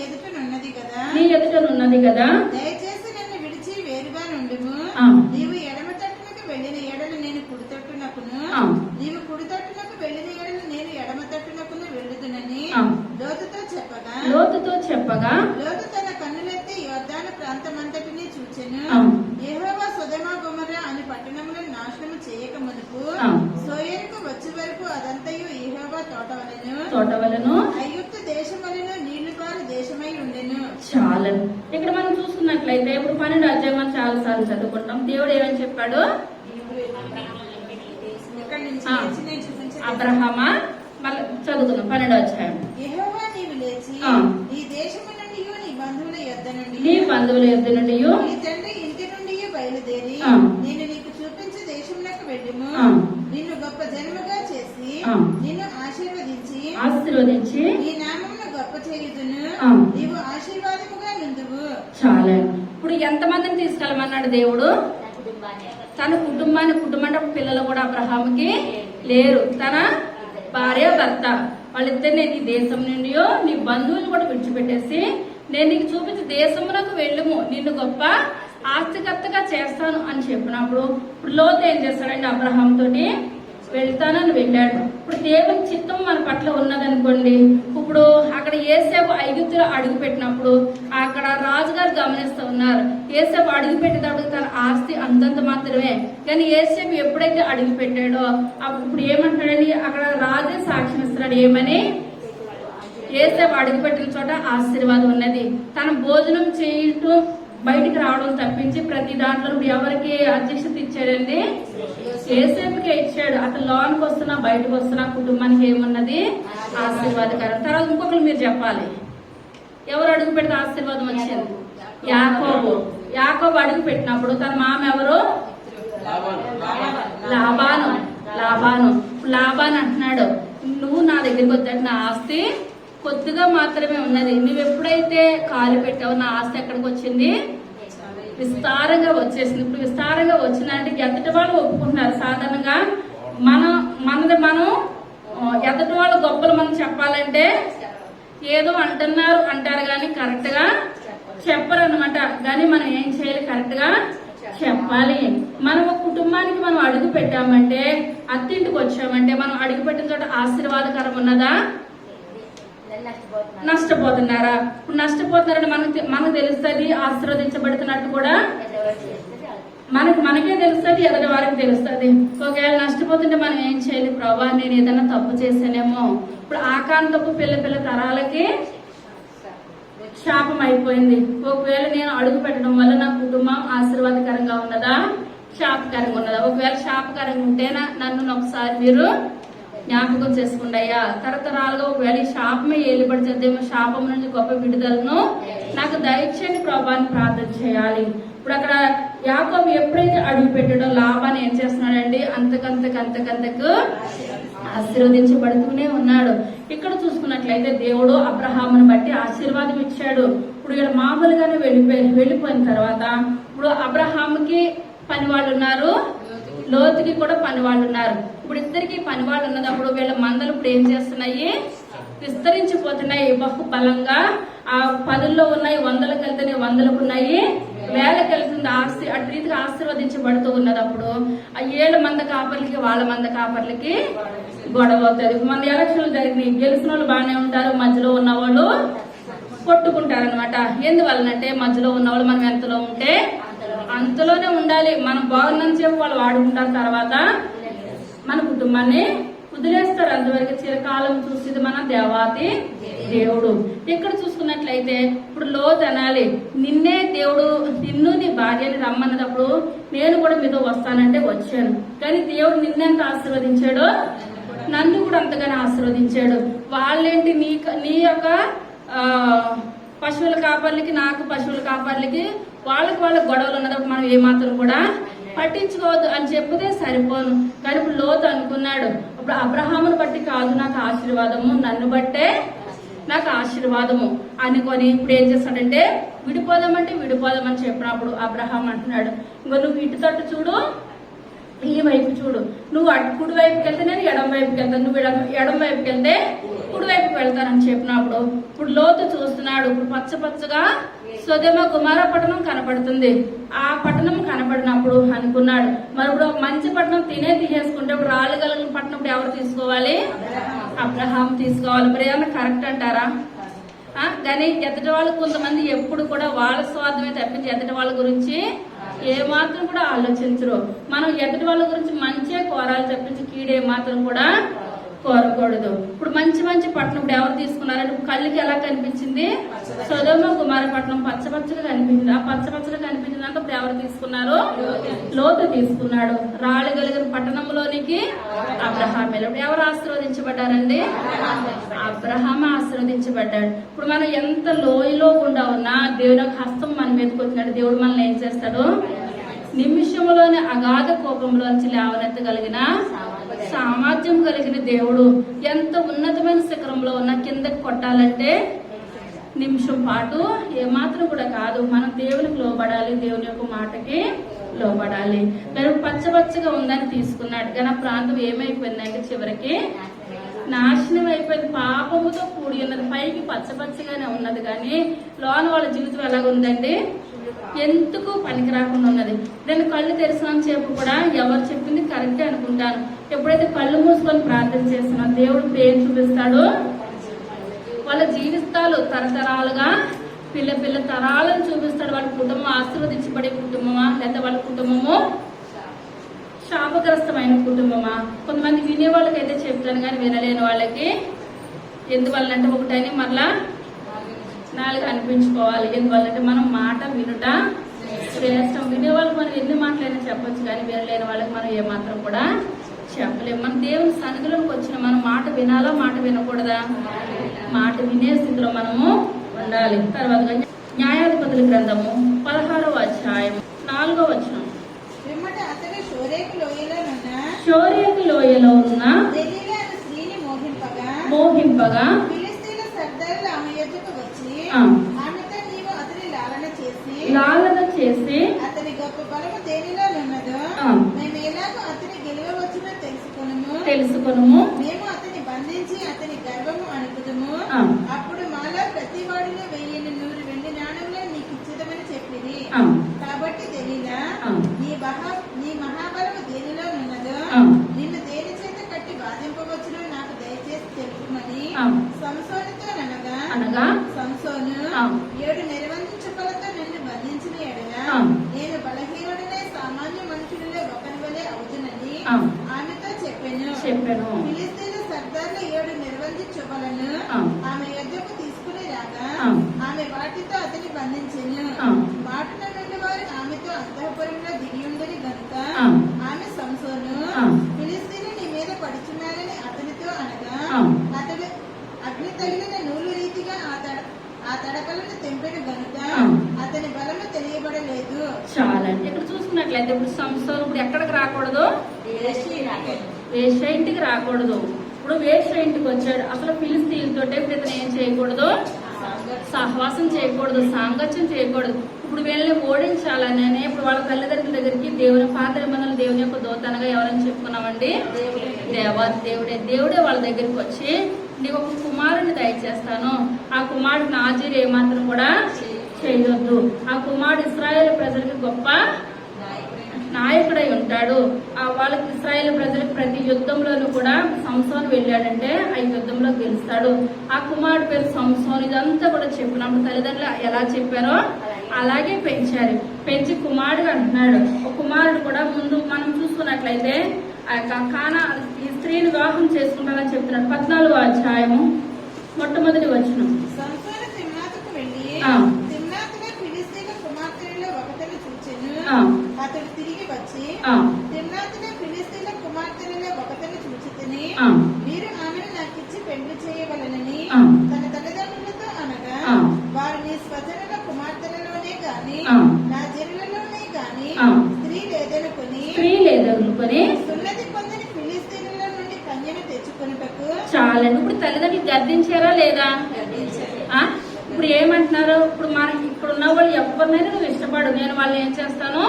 ఎదుటనున్నది కదా. దయచేసి నన్ను విడిచి వేరుగా నుండుము. నీవు ఎడమ తట్టునకు వెళ్ళిన ఎడలు నేను కుడి తట్టునకును, నీవు కుడి తట్టునకు వెళ్ళిన ఎడలు నేను ఎడమ తట్టునకును వెళ్ళుదునని లోతుతో చెప్పగా లోతు తన కన్నులెత్తి యొర్దాను ప్రాంతమంతటిని చూచెను. యెహోవా సొదొమ గొమొర్రా అని పట్టణములను నాశనము చేయక మునుపు సోయరుకు వచ్చే వరకు అదంతయు యెహోవా తోటవలెను ఐగుప్తు దేశములను నీళ్లు కారు దేశమై ఉండెను. చాలు. ఇక్కడ మనం చూసుకున్నట్లయితే ఇప్పుడు 12వ అధ్యాయం మనం చాలా సార్లు చదువుకుంటాం. దేవుడు ఏమని చెప్పాడు, అబ్రహామా మళ్ళీ చదువుకుందాం 12వ అధ్యాయం. యెహోవా నీవు లేచి ఈ దేశము నుండి నీ బంధువుల యొద్ద నుండి నీ తండ్రి ఇంటి నుండి బయలుదేరి నేను నీకు చూపించే దేశమునకు వెళ్ళుము. నిన్ను గొప్ప జన్మగా చేసి నిన్ను ఆశీర్వదించి ఈ నామమును గొప్ప చేయుదును. నీవు ఆశీర్వాదముగా నుండువు. చాలా. ఇప్పుడు ఎంతమందిని తీసుకెళ్ళమన్నాడు దేవుడు, తన కుటుంబాన్ని. కుటుంబం అంటే పిల్లలు కూడా అబ్రహాముకి లేరు. తన భార్య భర్త వాళ్ళిద్దరిని నీ దేశం నుండి నీ బంధువులు కూడా విడిచిపెట్టేసి నేను నీకు చూపించి దేశమునకు వెళ్ళుము, నిన్ను గొప్ప ఆస్తికర్తగా చేస్తాను అని చెప్పినప్పుడు ఇప్పుడు లోతు ఏం చేస్తాడండి, అబ్రహాం తోటి వెళ్తానని వెళ్ళాడు. ఇప్పుడు దేవుని చిత్తం మన పట్ల ఉన్నదనుకోండి. ఇప్పుడు అక్కడ యేసేపు ఐగుప్తులో అడుగు పెట్టినప్పుడు అక్కడ రాజుగారు గమనిస్తూ ఉన్నారు. యేసేపు అడుగు పెట్టేటప్పుడు తన ఆస్తి అంతంత మాత్రమే. కానీ యేసేపు ఎప్పుడైతే అడుగు పెట్టాడో ఇప్పుడు ఏమంటాడండి, అక్కడ రాజే సాక్ష్యం ఇస్తున్నాడు. ఏమని, యేసేపు అడుగు పెట్టిన చోట ఆశీర్వాదం ఉన్నది. తన భోజనం చేయటం బయటికి రావడం తప్పించి ప్రతి దాంట్లో ఎవరికి అధ్యక్షత ఇచ్చాడండి, యేసేపుకే ఇచ్చాడు. అతను లోనికి వస్తున్నా బయటకు వస్తున్నా కుటుంబానికి ఏమున్నది, ఆశీర్వాదకరం. తర్వాత ఇంకొకరు మీరు చెప్పాలి, ఎవరు అడుగు పెడితే ఆశీర్వాదం వచ్చింది, యాకోబు అడుగు పెట్టినప్పుడు తన మామ ఎవరు, లాబాను అంటున్నాడు, నువ్వు నా దగ్గరికి వచ్చాక నా ఆస్తి కొద్దిగా మాత్రమే ఉన్నది. నువ్వు ఎప్పుడైతే కాలు పెట్టావో నా ఆస్తి ఎక్కడికి వచ్చింది, విస్తారంగా వచ్చేసింది. ఇప్పుడు విస్తారంగా వచ్చిందంటే ఎదుటి వాళ్ళు ఒప్పుకుంటున్నారు. సాధారణంగా మనది మనం ఎదుటి వాళ్ళు గొప్పలు మనం చెప్పాలంటే ఏదో అంటారు కానీ కరెక్ట్ గా చెప్పరు అనమాట. కానీ మనం ఏం చేయాలి, కరెక్ట్ గా చెప్పాలి. మనం ఒక కుటుంబానికి మనం అడుగు పెట్టామంటే, అత్తింటికి వచ్చామంటే మనం అడుగు పెట్టిన చోట ఆశీర్వాదకరం ఉన్నదా, నష్టపోతున్నారా? ఇప్పుడు నష్టపోతున్నారని మనకు తెలుస్తుంది, ఆశీర్వదించబడుతున్నట్టు కూడా మనకే తెలుస్తుంది, ఎదుటి వారికి తెలుస్తుంది. ఒకవేళ నష్టపోతుంటే మనం ఏం చేయాలి, ప్రభా నేను ఏదైనా తప్పు చేశానేమో. ఇప్పుడు ఆకాన్ తప్పు పిల్ల తరాలకి శాపం అయిపోయింది. ఒకవేళ నేను అడుగు పెట్టడం వల్ల నా కుటుంబం ఆశీర్వాదకరంగా ఉన్నదా, శాపకరంగా ఉన్నదా? ఒకవేళ శాపకరంగా ఉంటే నన్ను ఒకసారి మీరు జ్ఞాపకం చేసుకోండి అయ్యా. తరతరాలుగా ఒకవేళ ఈ శాపమే ఏలుబడి చేద్దేమో, శాపం నుంచి గొప్ప విడుదలను నాకు దయచేయండి ప్రభా అని ప్రార్థన చేయాలి. ఇప్పుడు అక్కడ యాకోబు ఎప్పుడైతే అడుగు పెట్టాడో లాభాన్ని ఏం చేస్తున్నాడండి, అంతకంతకు ఆశీర్వదించబడుతూనే ఉన్నాడు. ఇక్కడ చూసుకున్నట్లయితే దేవుడు అబ్రహామును బట్టి ఆశీర్వాదం ఇచ్చాడు. ఇప్పుడు ఇక్కడ మామూలుగానే వెళ్ళిపోయిన తర్వాత ఇప్పుడు అబ్రహాముకి పని వాళ్ళు ఉన్నారు, లోతుకి కూడా పని వాళ్ళు ఉన్నారు. ఇప్పుడు ఇద్దరికి పని వాళ్ళు ఉన్నదప్పుడు వీళ్ళ మందలు ఇప్పుడు ఏం చేస్తున్నాయి, విస్తరించిపోతున్నాయి బహు బలంగా. ఆ పనుల్లో ఉన్నాయి, వందలకు వెళ్తున్నాయి, వందలకు ఉన్నాయి, వేలకు వెళ్తుంది. అటు రీతిగా ఆశీర్వదించబడుతూ ఉన్నదప్పుడు ఆ 7 మంది కాపర్లకి వాళ్ళ మంద కాపర్లకి గొడవ అవుతుంది. మన ఎలక్షన్లు జరిగినాయి, గెలిచిన వాళ్ళు బాగానే ఉంటారు, మధ్యలో ఉన్న వాళ్ళు కొట్టుకుంటారు అనమాట. ఎందువల్లనంటే మధ్యలో ఉన్న వాళ్ళు మనం ఎంతలో ఉంటే అంతలోనే ఉండాలి. మనం బాగున్నంత సేపు వాళ్ళు వాడుకుంటారు, తర్వాత మన కుటుంబాన్ని వదిలేస్తారు. అంతవరకు చిరకాలం చూసేది మన దేవాతి దేవుడు. ఇక్కడ చూసుకున్నట్లయితే ఇప్పుడు లోతు అనాలి, నిన్నే దేవుడు నిన్ను నీ భార్యని రమ్మన్నప్పుడు నేను కూడా మీతో వస్తానంటే వచ్చాను. కానీ దేవుడు నిన్నెంత ఆశీర్వదించాడో నన్ను కూడా అంతగానే ఆశీర్వదించాడు. వాళ్ళేంటి నీ యొక్క పశువుల కాపర్లకి నాకు పశువుల కాపర్లకి వాళ్ళకి గొడవలు ఉన్నప్పుడు మనం ఏమాత్రం కూడా పట్టించుకోవద్దు అని చెప్తే సరిపోను. కానీ ఇప్పుడు లోతు అనుకున్నాడు, ఇప్పుడు అబ్రహామును బట్టి కాదు నాకు ఆశీర్వాదము, నన్ను బట్టే నాకు ఆశీర్వాదము అనుకొని ఇప్పుడు ఏం చేస్తాడంటే విడిపోదామని చెప్పినప్పుడు అబ్రహాం అంటున్నాడు, ఇంకో నువ్వు ఇటు తట్టు చూడు, ఈ వైపు చూడు, నువ్వు అటు కుడి వైపుకి వెళ్తే నేను ఎడం వైపుకి వెళ్తాను, నువ్వు ఎడం వైపుకి వెళ్తే కుడి వైపుకి వెళ్తానని చెప్పినప్పుడు ఇప్పుడు లోతు చూస్తున్నాడు. ఇప్పుడు పచ్చగా సొదొమ గుమొర్రా పట్టణం కనపడుతుంది. ఆ పట్టణం కనపడినప్పుడు అనుకున్నాడు, మరి ఇప్పుడు మంచి పట్టణం తీసేసుకుంటే ఇప్పుడు రాళ్ళు గలిగిన పట్టణం ఇప్పుడు ఎవరు తీసుకోవాలి, అబ్రహాం తీసుకోవాలి. మరి ఏమన్నా కరెక్ట్ అంటారా? కానీ ఎదుటి వాళ్ళు కొంతమంది ఎప్పుడు కూడా వాళ్ళ స్వార్థమే తప్పించి ఎదుటి వాళ్ళ గురించి ఏమాత్రం కూడా ఆలోచించరు. మనం ఎదుటి వాళ్ళ గురించి మంచే కోరాలి తప్పించి కీడే మాత్రం కూడా కోరకూడదు. ఇప్పుడు మంచి పట్టణం ఇప్పుడు ఎవరు తీసుకున్నారంటే కళ్ళకి ఎలా కనిపించింది, సొదొమ గుమొర్రా పట్టణం పచ్చగా కనిపించింది. ఆ పచ్చగా కనిపించిందంటే ఇప్పుడు ఎవరు తీసుకున్నారు, లోతు తీసుకున్నాడు. రాళ్ళు కలిగిన పట్టణంలోనికి అబ్రహాం వెళ్ళాడు. ఎవరు ఆశీర్వదించబడ్డారండి, అబ్రహాం ఆశీర్వదించబడ్డాడు. ఇప్పుడు మనం ఎంత లోయలో గుండా ఉన్నా దేవుని యొక్క హస్తం మన మీదకి వచ్చినట్టు దేవుడు మనల్ని ఏం చేస్తాడు, నిమిషంలోనే అగాధ కోపంలోంచి లేవనెత్తగలిగిన సామర్థ్యం కలిగిన దేవుడు. ఎంత ఉన్నతమైన శిఖరంలో ఉన్న కిందకి కొట్టాలంటే నిమిషం పాటు ఏమాత్రం కూడా కాదు. మనం దేవునికి లోబడాలి, దేవుని యొక్క మాటకి లోబడాలి. మరి పచ్చగా ఉందని తీసుకున్నాడు, కానీ ఆ ప్రాంతం ఏమైపోయిందంటే చివరికి నాశనం అయిపోయింది. పాపముతో కూడి ఉన్నది, పైకి పచ్చగానే ఉన్నది కానీ లోన వాళ్ళ జీవితం ఎలాగుందండి, ఎందుకు పనికి రాకుండా ఉన్నది. నేను కళ్ళు తెరిసిన చెప్పు కూడా ఎవరు చెప్పింది కరెక్టే అనుకుంటాను. ఎప్పుడైతే కళ్ళు మూసుకొని ప్రార్థన చేస్తున్నా దేవుడు ఏం చూపిస్తాడు, వాళ్ళ జీవితాలు తరతరాలుగా పిల్ల తరాలను చూపిస్తాడు. వాళ్ళ కుటుంబం ఆశీర్వదించబడే కుటుంబమా, లేదా వాళ్ళ కుటుంబము శాపగ్రస్తమైన కుటుంబమా. కొంతమంది వినే వాళ్ళకైతే చెప్తాను కానీ వినలేని వాళ్ళకి ఎందువల్లంటే ఒకటని మరలా 4 అనిపించుకోవాలి. ఎందువల్లంటే మనం మాట వినుట శ్రేష్టం. వినేవాళ్ళకి మనం ఎన్ని మాటలైనా చెప్పొచ్చు కానీ వినలేని వాళ్ళకి మనం ఏమాత్రం కూడా చెప్పలేము. మన దేవుని సన్నిధిలోకి వచ్చిన మనం మాట వినాలా, మాట వినకూడదా? మాట వినే స్థితిలో మనము ఉండాలి. తర్వాత న్యాయాధిపతుల గ్రంథము 16వ అధ్యాయం 4వ వచనం. షోరేకు లోయలో ఉన్న మోహింపగా లాలన చేసి అతని గొప్ప బలము దేనిలో ఉన్నదో మేము ఎలాగో అతని గెలవవచ్చునో తెలుసుకొనుము. మేము అతని బంధించి అతని గర్వము అణుకుదుము. అప్పుడు మాలో ప్రతి వాడిలో 1000 వెండి నాణములను నీకు ఇచ్చిదమని చెప్పింది. కాబట్టి దెలీలా, నీ మహాబలము దేనిలో ఉన్నదో నిన్ను దేని చేత కట్టి బాధింపవచ్చునో నాకు దయచేసి తెలుపుమని సంసోనుతో అనగా సంసోను 7 నిర్బంధించుకలతో నిన్ను బంధించిన ఎడల నేను బలహీనుడనే సామాన్య మనుషులలో ఒకరి వలె అవుతున్నది ఆమెతో చెప్పాను. ఫిలిస్తీన్ల సర్దార్లు 7 నిర్బంధించుకలను ఆమె యొద్దకు తీసుకుని రాగా ఆమె వాటితో అతని బంధించెను. మాటున నుండి వారు ఆమెతో అంతఃపురంలో దిగియుండని గనుక ఆమె సంసోను ఫిలిస్తీన్లు నీ మీద పడుచున్నారని అతనితో అతడు అగ్ని తగిలిన నూలు రీతిగా ఆ తడకలను తెంపెను గనుక అతని బలము తెలియబడలేదు. చాలా ఇక్కడ చూసుకున్నట్లయితే ఇప్పుడు సంస్థలు ఇప్పుడు ఎక్కడికి రాకూడదు, వేశ్య ఇంటికి రాకూడదు. ఇప్పుడు వేశ్య ఇంటికి వచ్చాడు, అసలు ఫిలిస్తీన్లతో ఇప్పుడు ఇతను ఏం చేయకూడదు, సహవాసం చేయకూడదు, సాంగత్యం చేయకూడదు. ఇప్పుడు వీళ్ళని ఓడించాలని ఇప్పుడు వాళ్ళ తల్లిదండ్రుల దగ్గరికి దేవుని పాత్ర మనల్ని దేవుని యొక్క దూతనగా ఎవరని చెప్పుకున్నామండి, దేవుడే వాళ్ళ దగ్గరికి వచ్చి నీకు ఒక కుమారుని దయచేస్తాను, ఆ కుమారుడు నాజీరు ఏమాత్రం కూడా చేయొద్దు, ఆ కుమారుడు ఇశ్రాయేలు ప్రజలకు గొప్ప నాయకుడై ఉంటాడు, వాళ్ళకి ఇశ్రాయేలు ప్రజలకు ప్రతి యుద్ధంలోనూ కూడా సంసోను వెళ్ళాడంటే ఆ యుద్ధంలో గెలుస్తాడు, ఆ కుమారుడు పేరు సంసోను. ఇదంతా కూడా చెప్పినప్పుడు తల్లిదండ్రులు ఎలా చెప్పారో అలాగే పెంచారు. పెంచి కుమారుడు అంటున్నాడు. ఒక కుమారుడు కూడా ముందు మనం చూసుకున్నట్లయితే ఆ యొక్క ఈ స్త్రీని వివాహం చేసుకుంటానని చెప్తున్నాడు. 14వ అధ్యాయము మొట్టమొదటి వచనం. సంసోను తిమ్నాతుకు వెళ్ళి తిమ్నాతులో ఫిలిస్తీయుల కుమార్తెలలో ఒకతను చూచెను. అతడు తిరిగి వచ్చి తిమ్నాతులో ఫిలిస్తీయుల కుమార్తెలలో ఒకతను చూచితిని, మీరు ఆమెను నాకిచ్చి పెళ్లి చేయవలెనని తన తల్లిదండ్రులతో అనగా, వారు నీ స్వజనుల కుమార్తెలలోనే గాని నా జనులలోనే గాని స్త్రీ లేదనుకొని సున్నతి పొందని ఫిలిస్తీయుల నుండి కన్యను తెచ్చుకొనుటకు చాలండి. ఇప్పుడు తల్లిదండ్రులు గర్దించారా లేదా? ఇప్పుడు ఏమంటున్నారు, ఇప్పుడు మనకి ఇక్కడ ఉన్న వాళ్ళు ఎవరినైనా నువ్వు ఇష్టపడు, నేను వాళ్ళని ఏం చేస్తాను,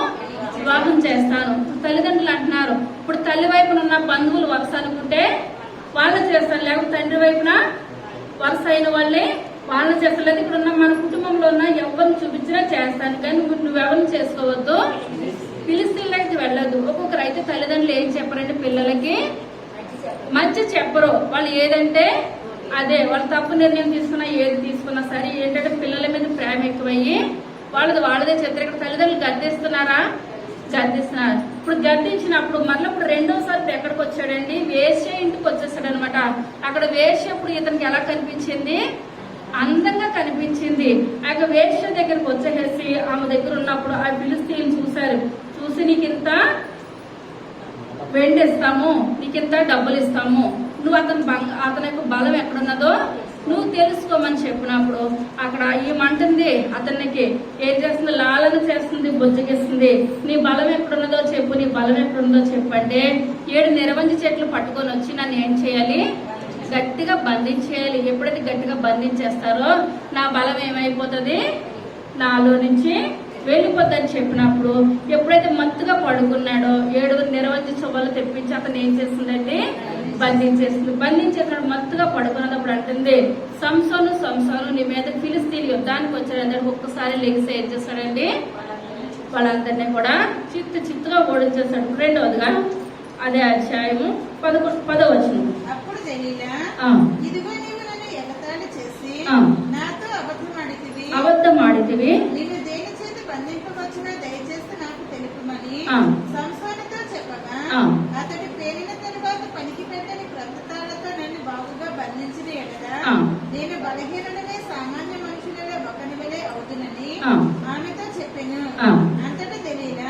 వివాహం చేస్తాను. తల్లిదండ్రులు అంటున్నారు. ఇప్పుడు తల్లి వైపున ఉన్న బంధువులు వరుస అనుకుంటే వాళ్ళని చేస్తాను, లేకపోతే తండ్రి వైపున వరుస అయిన వాళ్ళే వాళ్ళని చేస్తాను, లేదా ఇక్కడ ఉన్న మన కుటుంబంలో ఉన్న ఎవరిని చూపించినా చేస్తాను, కానీ నువ్వెవరిని చేసుకోవద్దు, ఫిలిస్తీన్లకి వెళ్ళదు. ఒక్కొక్కరు అయితే తల్లిదండ్రులు ఏం చెప్పరంటే పిల్లలకి మంచి చెప్పరు, వాళ్ళు ఏదంటే అదే, వాళ్ళు తప్పు నిర్ణయం తీసుకున్నా ఏది తీసుకున్నా సరే ఏంటంటే పిల్లల మీద ప్రేమ ఎక్కువయ్యి వాళ్ళదే చెప్తారు. ఇక్కడ తల్లిదండ్రులు గద్దిస్తున్నారా? గద్దిస్తున్నారు. ఇప్పుడు గద్దించినప్పుడు మళ్ళీ ఇప్పుడు రెండోసారి ఎక్కడికి వచ్చాడండి, వేశ్య ఇంటికి వచ్చేసాడు అనమాట. అక్కడ వేశ్య ఇప్పుడు ఇతనికి ఎలా కనిపించింది, అందంగా కనిపించింది. ఆ యొక్క వేశ్య దగ్గరకు వచ్చేసి ఆమె దగ్గర ఉన్నప్పుడు ఆ ఫిలిస్తీయులు చూశారు. చూసి నీకింత వెండి ఇస్తాము, నీకింత డబ్బులు ఇస్తాము, నువ్వు అతని యొక్క బలం ఎక్కడున్నదో నువ్వు తెలుసుకోమని చెప్పినప్పుడు అక్కడ ఏమంటుంది, అతనికి ఏం చేస్తుంది, లాలన చేస్తుంది, బుజ్జగిస్తుంది. నీ బలం ఎక్కడున్నదో చెప్పు, నీ బలం ఎక్కడున్నదో చెప్పంటే 7 నిరవంజి చెట్లు పట్టుకొని వచ్చి నన్ను ఏం చేయాలి, గట్టిగా బంధించేయాలి. ఎప్పుడైతే గట్టిగా బంధించేస్తారో నా బలం ఏమైపోతుంది, నాలో నుంచి వెళ్ళిపోద్దని చెప్పినప్పుడు ఎప్పుడైతే మత్తుగా పడుకున్నాడో 7 నిరవంజి చువ్వలు తెప్పించి అతను ఏం చేస్తుందండి, బంధించేస్తుంది. బంధించేసినప్పుడు మత్తుగా పడుకున్నప్పుడు అంటుంది, సంసోను నీ మీద ఫిలిస్తీన్లు యుద్ధానికి వచ్చాడు. ఒక్కసారి లెగిసి ఏం చేస్తాడండి, వాళ్ళందరినీ కూడా చిత్తుగా ఓడించేస్తాడు. రెండవదిగా అదే అధ్యాయము 10వ వచనం. అప్పుడు దెలీలా, ఇదిగో నీవు నన్ను ఎగతాళి చేసి నాతో అబద్ధమాడితివి, నీవు దేని చేత బంధింపవచ్చునో దయచేసి నాకు తెలుపుమని సంసోనుతో చెప్పగా, అతడు పేరిన తరువాత పనికి పెట్టని క్రొత్తతాళ్లతో నన్ను బాగుగా బంధించిన ఎడల నేను బలహీనుడనే సామాన్య మనుషులలో ఒకని వలె అవుతునని ఆమెతో చెప్పెను. అంతటా దెలీలా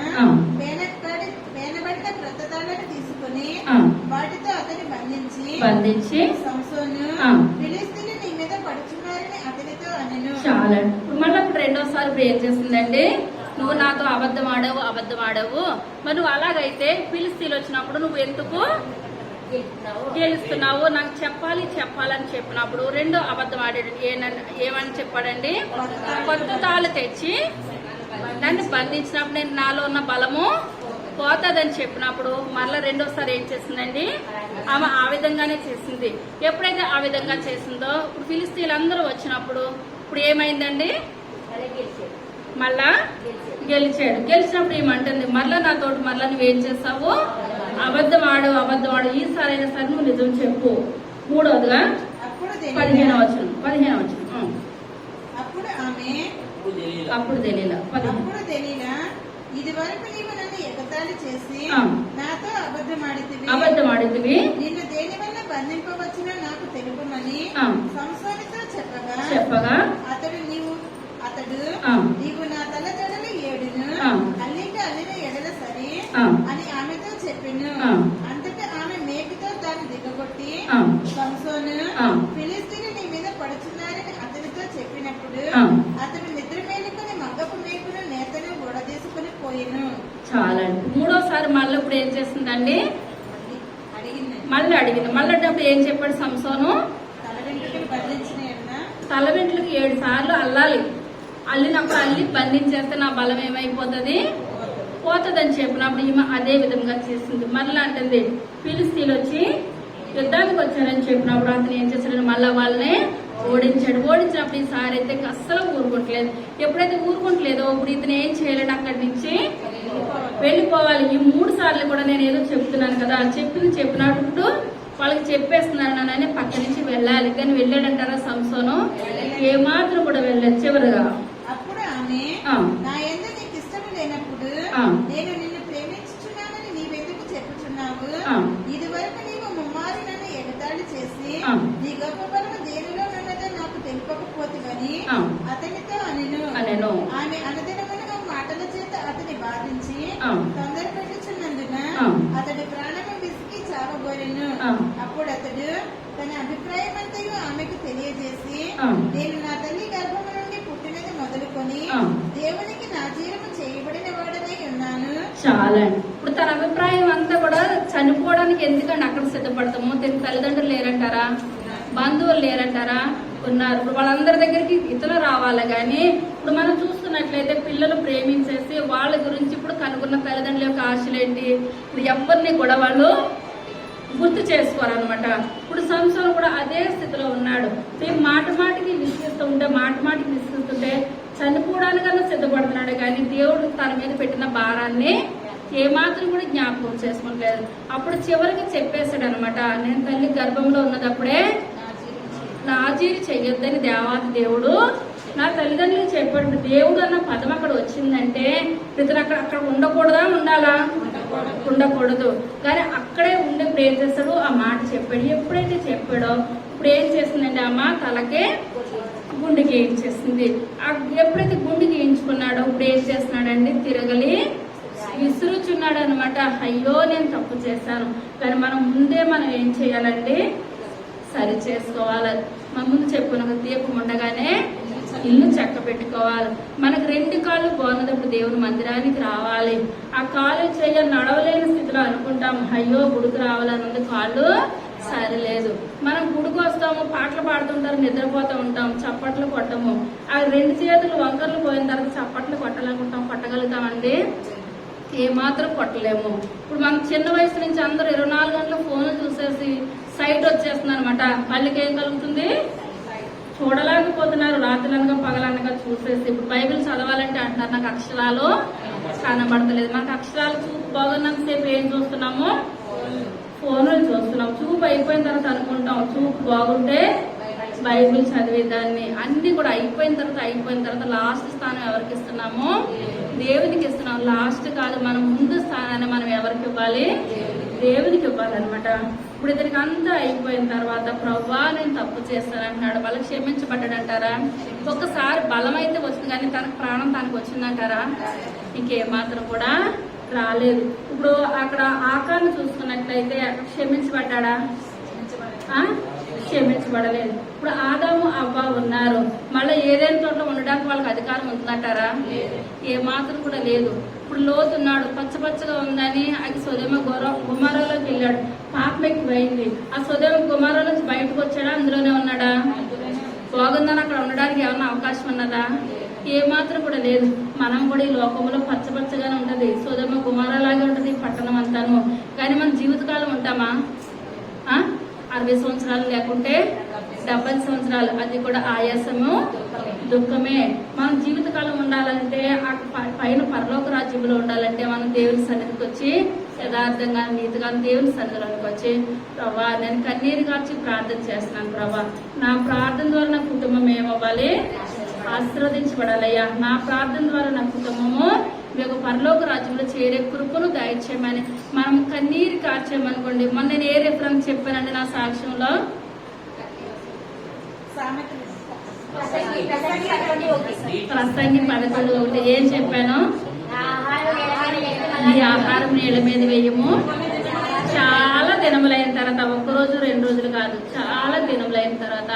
పేనబడిన క్రొత్తతాళ్లను తీసుకుని వాటితో అతని బంధించి సంసోను, ఫిలిస్తీయులు నీ మీద పడుచున్నారని అతనితో అనెను. చాలా మళ్ళీ అప్పుడు రెండోసారి ఇప్పుడు ఏం చేస్తుందండి, నువ్వు నాతో అబద్ధం ఆడావు, మరి నువ్వు అలాగైతే ఫిలిస్తీన్లు వచ్చినప్పుడు నువ్వు ఎందుకు గెలుస్తున్నావు, నాకు చెప్పాలని చెప్పినప్పుడు రెండో అబద్ధం ఆడాడు. ఏమని చెప్పాడండి, కొత్త తాళ్ళు తెచ్చి నన్ను బంధించినప్పుడు నేను నాలో ఉన్న బలము పోతాదని చెప్పినప్పుడు మళ్ళీ రెండోసారి ఏం చేసిందండి, ఆమె ఆ విధంగానే చేసింది. ఎప్పుడైతే ఆ విధంగా చేసిందో ఇప్పుడు ఫిలిస్తీన్లు అందరూ వచ్చినప్పుడు ఇప్పుడు ఏమైందండి, మళ్ళా గెలిచినప్పుడు ఏమంటుంది, మళ్ళా నాతోటి మళ్ళా నువ్వేం చేస్తావు, అబద్ధం ఆడు, ఈసారి అయినా సరే నువ్వు నిజం చెప్పు. మూడవదిగా 15వ వచనం. అప్పుడు దెలీలా, ఇది వరకు నీవు నన్ను ఎగతాళి చేసి నాతో అబద్ధమాడితివి, నిన్ను దేని వల్ల బంధింపవచ్చునో నాకు తెలుపమని సంసోనుతో చెప్పగా అతడు నీవు నా తల జడలు 7ను అల్లిక అల్లిన ఎడల సరి అని ఆమెతో చెప్పెను. అంతటా ఆమె మేకుతో దాన్ని దిగగొట్టి సంసోను ఫిలిస్తీయులు నీ మీద పడుచున్నారని అతనితో చెప్పినప్పుడు అతడు నిద్ర మేలుకొని మగ్గపు మేకును నేతను గొడదీసుకుని పోయిను. చాలండి. మూడోసారి మళ్ళీ ఇప్పుడు ఏం చేస్తుందండి? మళ్ళీ అడిగింది. మళ్ళీ అడిగినప్పుడు ఏం చెప్పాడు సంసోను? తల వెంట్రుకలు 7 సార్లు అల్లాలి. అల్లినప్పుడు అల్లి బంధించేస్తే నా బలం ఏమైపోతుంది? పోతుందని చెప్పినప్పుడు ఈమె అదే విధంగా చేసింది. మళ్ళీ అంటుంది ఫిలిస్తీయులు వచ్చి యుద్ధానికి వచ్చారని చెప్పినప్పుడు అతను ఏం చేశాడని మళ్ళా వాళ్ళని ఓడించాడు. ఓడించినప్పుడు ఈసారి అయితే అస్సలు ఊరుకుంటలేదు. ఎప్పుడైతే ఊరుకుంటలేదో ఇప్పుడు ఇతను ఏం చేయలేడు, అక్కడి నుంచి వెళ్ళిపోవాలి. ఈ 3 సార్లు కూడా నేను ఏదో చెప్తున్నాను కదా, చెప్పినప్పుడు వాళ్ళకి చెప్పేస్తున్నాను నాన్న పక్క నుంచి వెళ్ళాలి. కానీ వెళ్ళాడంటారా సంసోను? ఏమాత్రం కూడా వెళ్ళలేదు. చివరిగా అప్పుడు ఆమె నా యందు నీకు ఇష్టం లేనప్పుడు నేను నిన్ను ప్రేమించుచున్నానని నీవెందుకు చెప్పుచున్నావు? ఇది వరకు నీవు ముమ్మారు నన్ను ఎగతాళి చేసి నీ గొప్ప బలము దేనిలో ఉన్నదో నాకు తెలిపకపోతేవని అతనితో అనెను. ఆమె అనుదినముగా మాటల చేత అతని బాధించి తొందరపెట్టుచున్నందున అతడి ప్రాణము విసికి చావబోరెను. అప్పుడు అతడు తన అభిప్రాయం అంతయు ఆమెకు తెలియజేసి నేను నా తల్లి గర్భము నుండి పుట్టినది మొదలుకొని దేవునికి నాజీరము చేయబడిన వాడనై ఉన్నాను. చాలా. ఇప్పుడు తన అభిప్రాయం అంతా కూడా చనిపోవడానికి ఎందుకంటే అక్కడ సిద్ధపడతాము. తన తల్లిదండ్రులు లేరంటారా? బంధువులు లేరంటారా? ఉన్నారు. ఇప్పుడు వాళ్ళందరి దగ్గరికి ఇతరులు రావాలి. కానీ ఇప్పుడు మనం చూస్తున్నట్లయితే పిల్లలు ప్రేమించేసి వాళ్ళ గురించి ఇప్పుడు కనుగొన్న తల్లిదండ్రుల యొక్క ఆశలేంటి? ఇప్పుడు ఎవరిని కూడా వాళ్ళు గుర్తు చేసుకోవాలన్నమాట. ఇప్పుడు సంసోను కూడా అదే స్థితిలో ఉన్నాడు. మాట మాటికి విసిగిస్తుంటే చనిపోవడానికన్నా సిద్ధపడుతున్నాడు. కానీ దేవుడు తన మీద పెట్టిన భారాన్ని ఏమాత్రం కూడా జ్ఞాపకం చేసుకోవట్లేదు. అప్పుడు చివరికి చెప్పేశాడు అనమాట, నేను తల్లి గర్భంలో ఉన్నదప్పుడే నాజీరు చెయ్యొద్దని దేవాది దేవుడు నా తల్లిదండ్రులకు చెప్పాడు. దేవుడు అన్న పదం అక్కడ వచ్చిందంటే ఇతను అక్కడ ఉండకూడదా? ఉండాలా? ఉండకూడదు. కానీ అక్కడే ఉండి ఇప్పుడు ఏం చేస్తాడు? ఆ మాట చెప్పాడు. ఎప్పుడైతే చెప్పాడో ఇప్పుడు ఏం చేసిందండి? అమ్మ తలకే గుండె గీయించేసింది. ఎప్పుడైతే గుండె గీయించుకున్నాడో ఇప్పుడు ఏం చేస్తున్నాడండి? తిరగలి విసురుచున్నాడు అనమాట. అయ్యో నేను తప్పు చేశాను. కానీ మనం ఏం చేయాలండి? సరి చేసుకోవాలి. మా ముందు చెప్పుకున్న దీపం ఉండగానే ఇల్లు చక్క పెట్టుకోవాలి. మనకు 2 కాళ్ళు బాగున్నప్పుడు దేవుని మందిరానికి రావాలి. ఆ కాళ్ళు నడవలేని స్థితిలో అనుకుంటాం, అయ్యో గుడికి రావాలన్నది కాళ్ళు సరిలేదు. మనం గుడికి వస్తాము, పాటలు పాడుతుంటారు, నిద్రపోతూ ఉంటాం, చప్పట్లు కొట్టము. ఆ 2 చేతులు వంకర్లు పోయిన తర్వాత చప్పట్లు కొట్టాలనుకుంటాం, కొట్టగలుగుతామండి? ఏమాత్రం కొట్టలేము. ఇప్పుడు మనం చిన్న వయసు నుంచి అందరూ 24 గంటలు ఫోన్లు చూసేసి సైట్ వచ్చేస్తుంది అనమాట. వాళ్ళకి ఏం కలుగుతుంది? చూడలేకపోతున్నారు. రాత్రులనగా పగలనగా చూసేసి ఇప్పుడు బైబిల్ చదవాలంటే అంటారు నాకు అక్షరాలు కనబడతలేదు. మనకు అక్షరాలు చూపు బాగున్నంతసేపు ఏం చూస్తున్నాము? ఫోన్లు చూస్తున్నాం. చూపు అయిపోయిన తర్వాత అనుకుంటాం చూపు బాగుంటే బైబిల్ చదివేదాన్ని. అన్ని కూడా అయిపోయిన తర్వాత లాస్ట్ స్థానం ఎవరికి ఇస్తున్నాము? దేవునికి ఇస్తున్నాం. లాస్ట్ కాదు, మనం ముందు స్థానాన్ని మనం ఎవరికి ఇవ్వాలి? దేవునికి ఇవ్వాలన్నమాట. ఇప్పుడు ఇతనికి అంతా అయిపోయిన తర్వాత ప్రభువా నేను తప్పు చేస్తానంటున్నాడు. వాళ్ళకి క్షమించబడ్డాడు అంటారా? ఒక్కసారి బలం అయితే వచ్చింది, కానీ తనకు ప్రాణం తనకు వచ్చిందంటారా? ఇంకేమాత్రం కూడా రాలేదు. ఇప్పుడు అక్కడ ఆకాన్ని చూసుకున్నట్లయితే క్షమించబడ్డా? క్షమించబడలేదు. ఇప్పుడు ఆదాము అవ్వ ఉన్నారు. మళ్ళీ ఏదైనా చోట్ల ఉండడానికి వాళ్ళకి అధికారం ఉందంటారా? ఏమాత్రం కూడా లేదు. ఇప్పుడు లోతున్నాడు, పచ్చపచ్చగా ఉందని అది సొదొమ గుమారాలోకి వెళ్ళాడు. పాపం ఎక్కువైంది. ఆ సొదొమ గుమారా నుంచి బయటకు వచ్చాడా? అందులోనే ఉన్నాడా? బాగుందని అక్కడ ఉండడానికి ఏమన్నా అవకాశం ఉన్నదా? ఏమాత్రం కూడా లేదు. మనం కూడా ఈ లోకంలో పచ్చపచ్చగానే ఉంటది, సొదొమ గుమారాలాగే ఉంటది పట్టణం అంతాను. కానీ మన జీవితకాలం ఉంటామా? 60 సంవత్సరాలు లేకుంటే 70 సంవత్సరాలు, అది కూడా ఆయాసము దుఃఖమే. మనం జీవితకాలం ఉండాలంటే పైన పరలోక రాజ్యంలో ఉండాలంటే మనం దేవుని సన్నిధికి వచ్చి యథార్థంగా నీతిగా దేవుని సన్నిధిలోకి వచ్చి ప్రభా నేను కన్నీరు కార్చి ప్రార్థన చేస్తున్నాను. ప్రభా నా ప్రార్థన ద్వారా నా కుటుంబం ఏమవ్వాలి? ఆశీర్వదించబడాలయ్యా. నా ప్రార్థన ద్వారా నా కుటుంబము మీకు పరలోక రాజ్యంలో చేరే కృపను దయచేయమని మనం కన్నీరు కార్చేయమనుకోండి. మొన్న నేను ఏ రిఫరెన్స్ చెప్పానండి నా సాక్ష్యంలో? ప్రసంగి 11:1 ఏం చెప్పాను? ఈ ఆహారం నీళ్ళ మీద వేయము, చాలా దినములైన తర్వాత, ఒక్క రోజు 2 రోజులు కాదు, చాలా దినములైన తర్వాత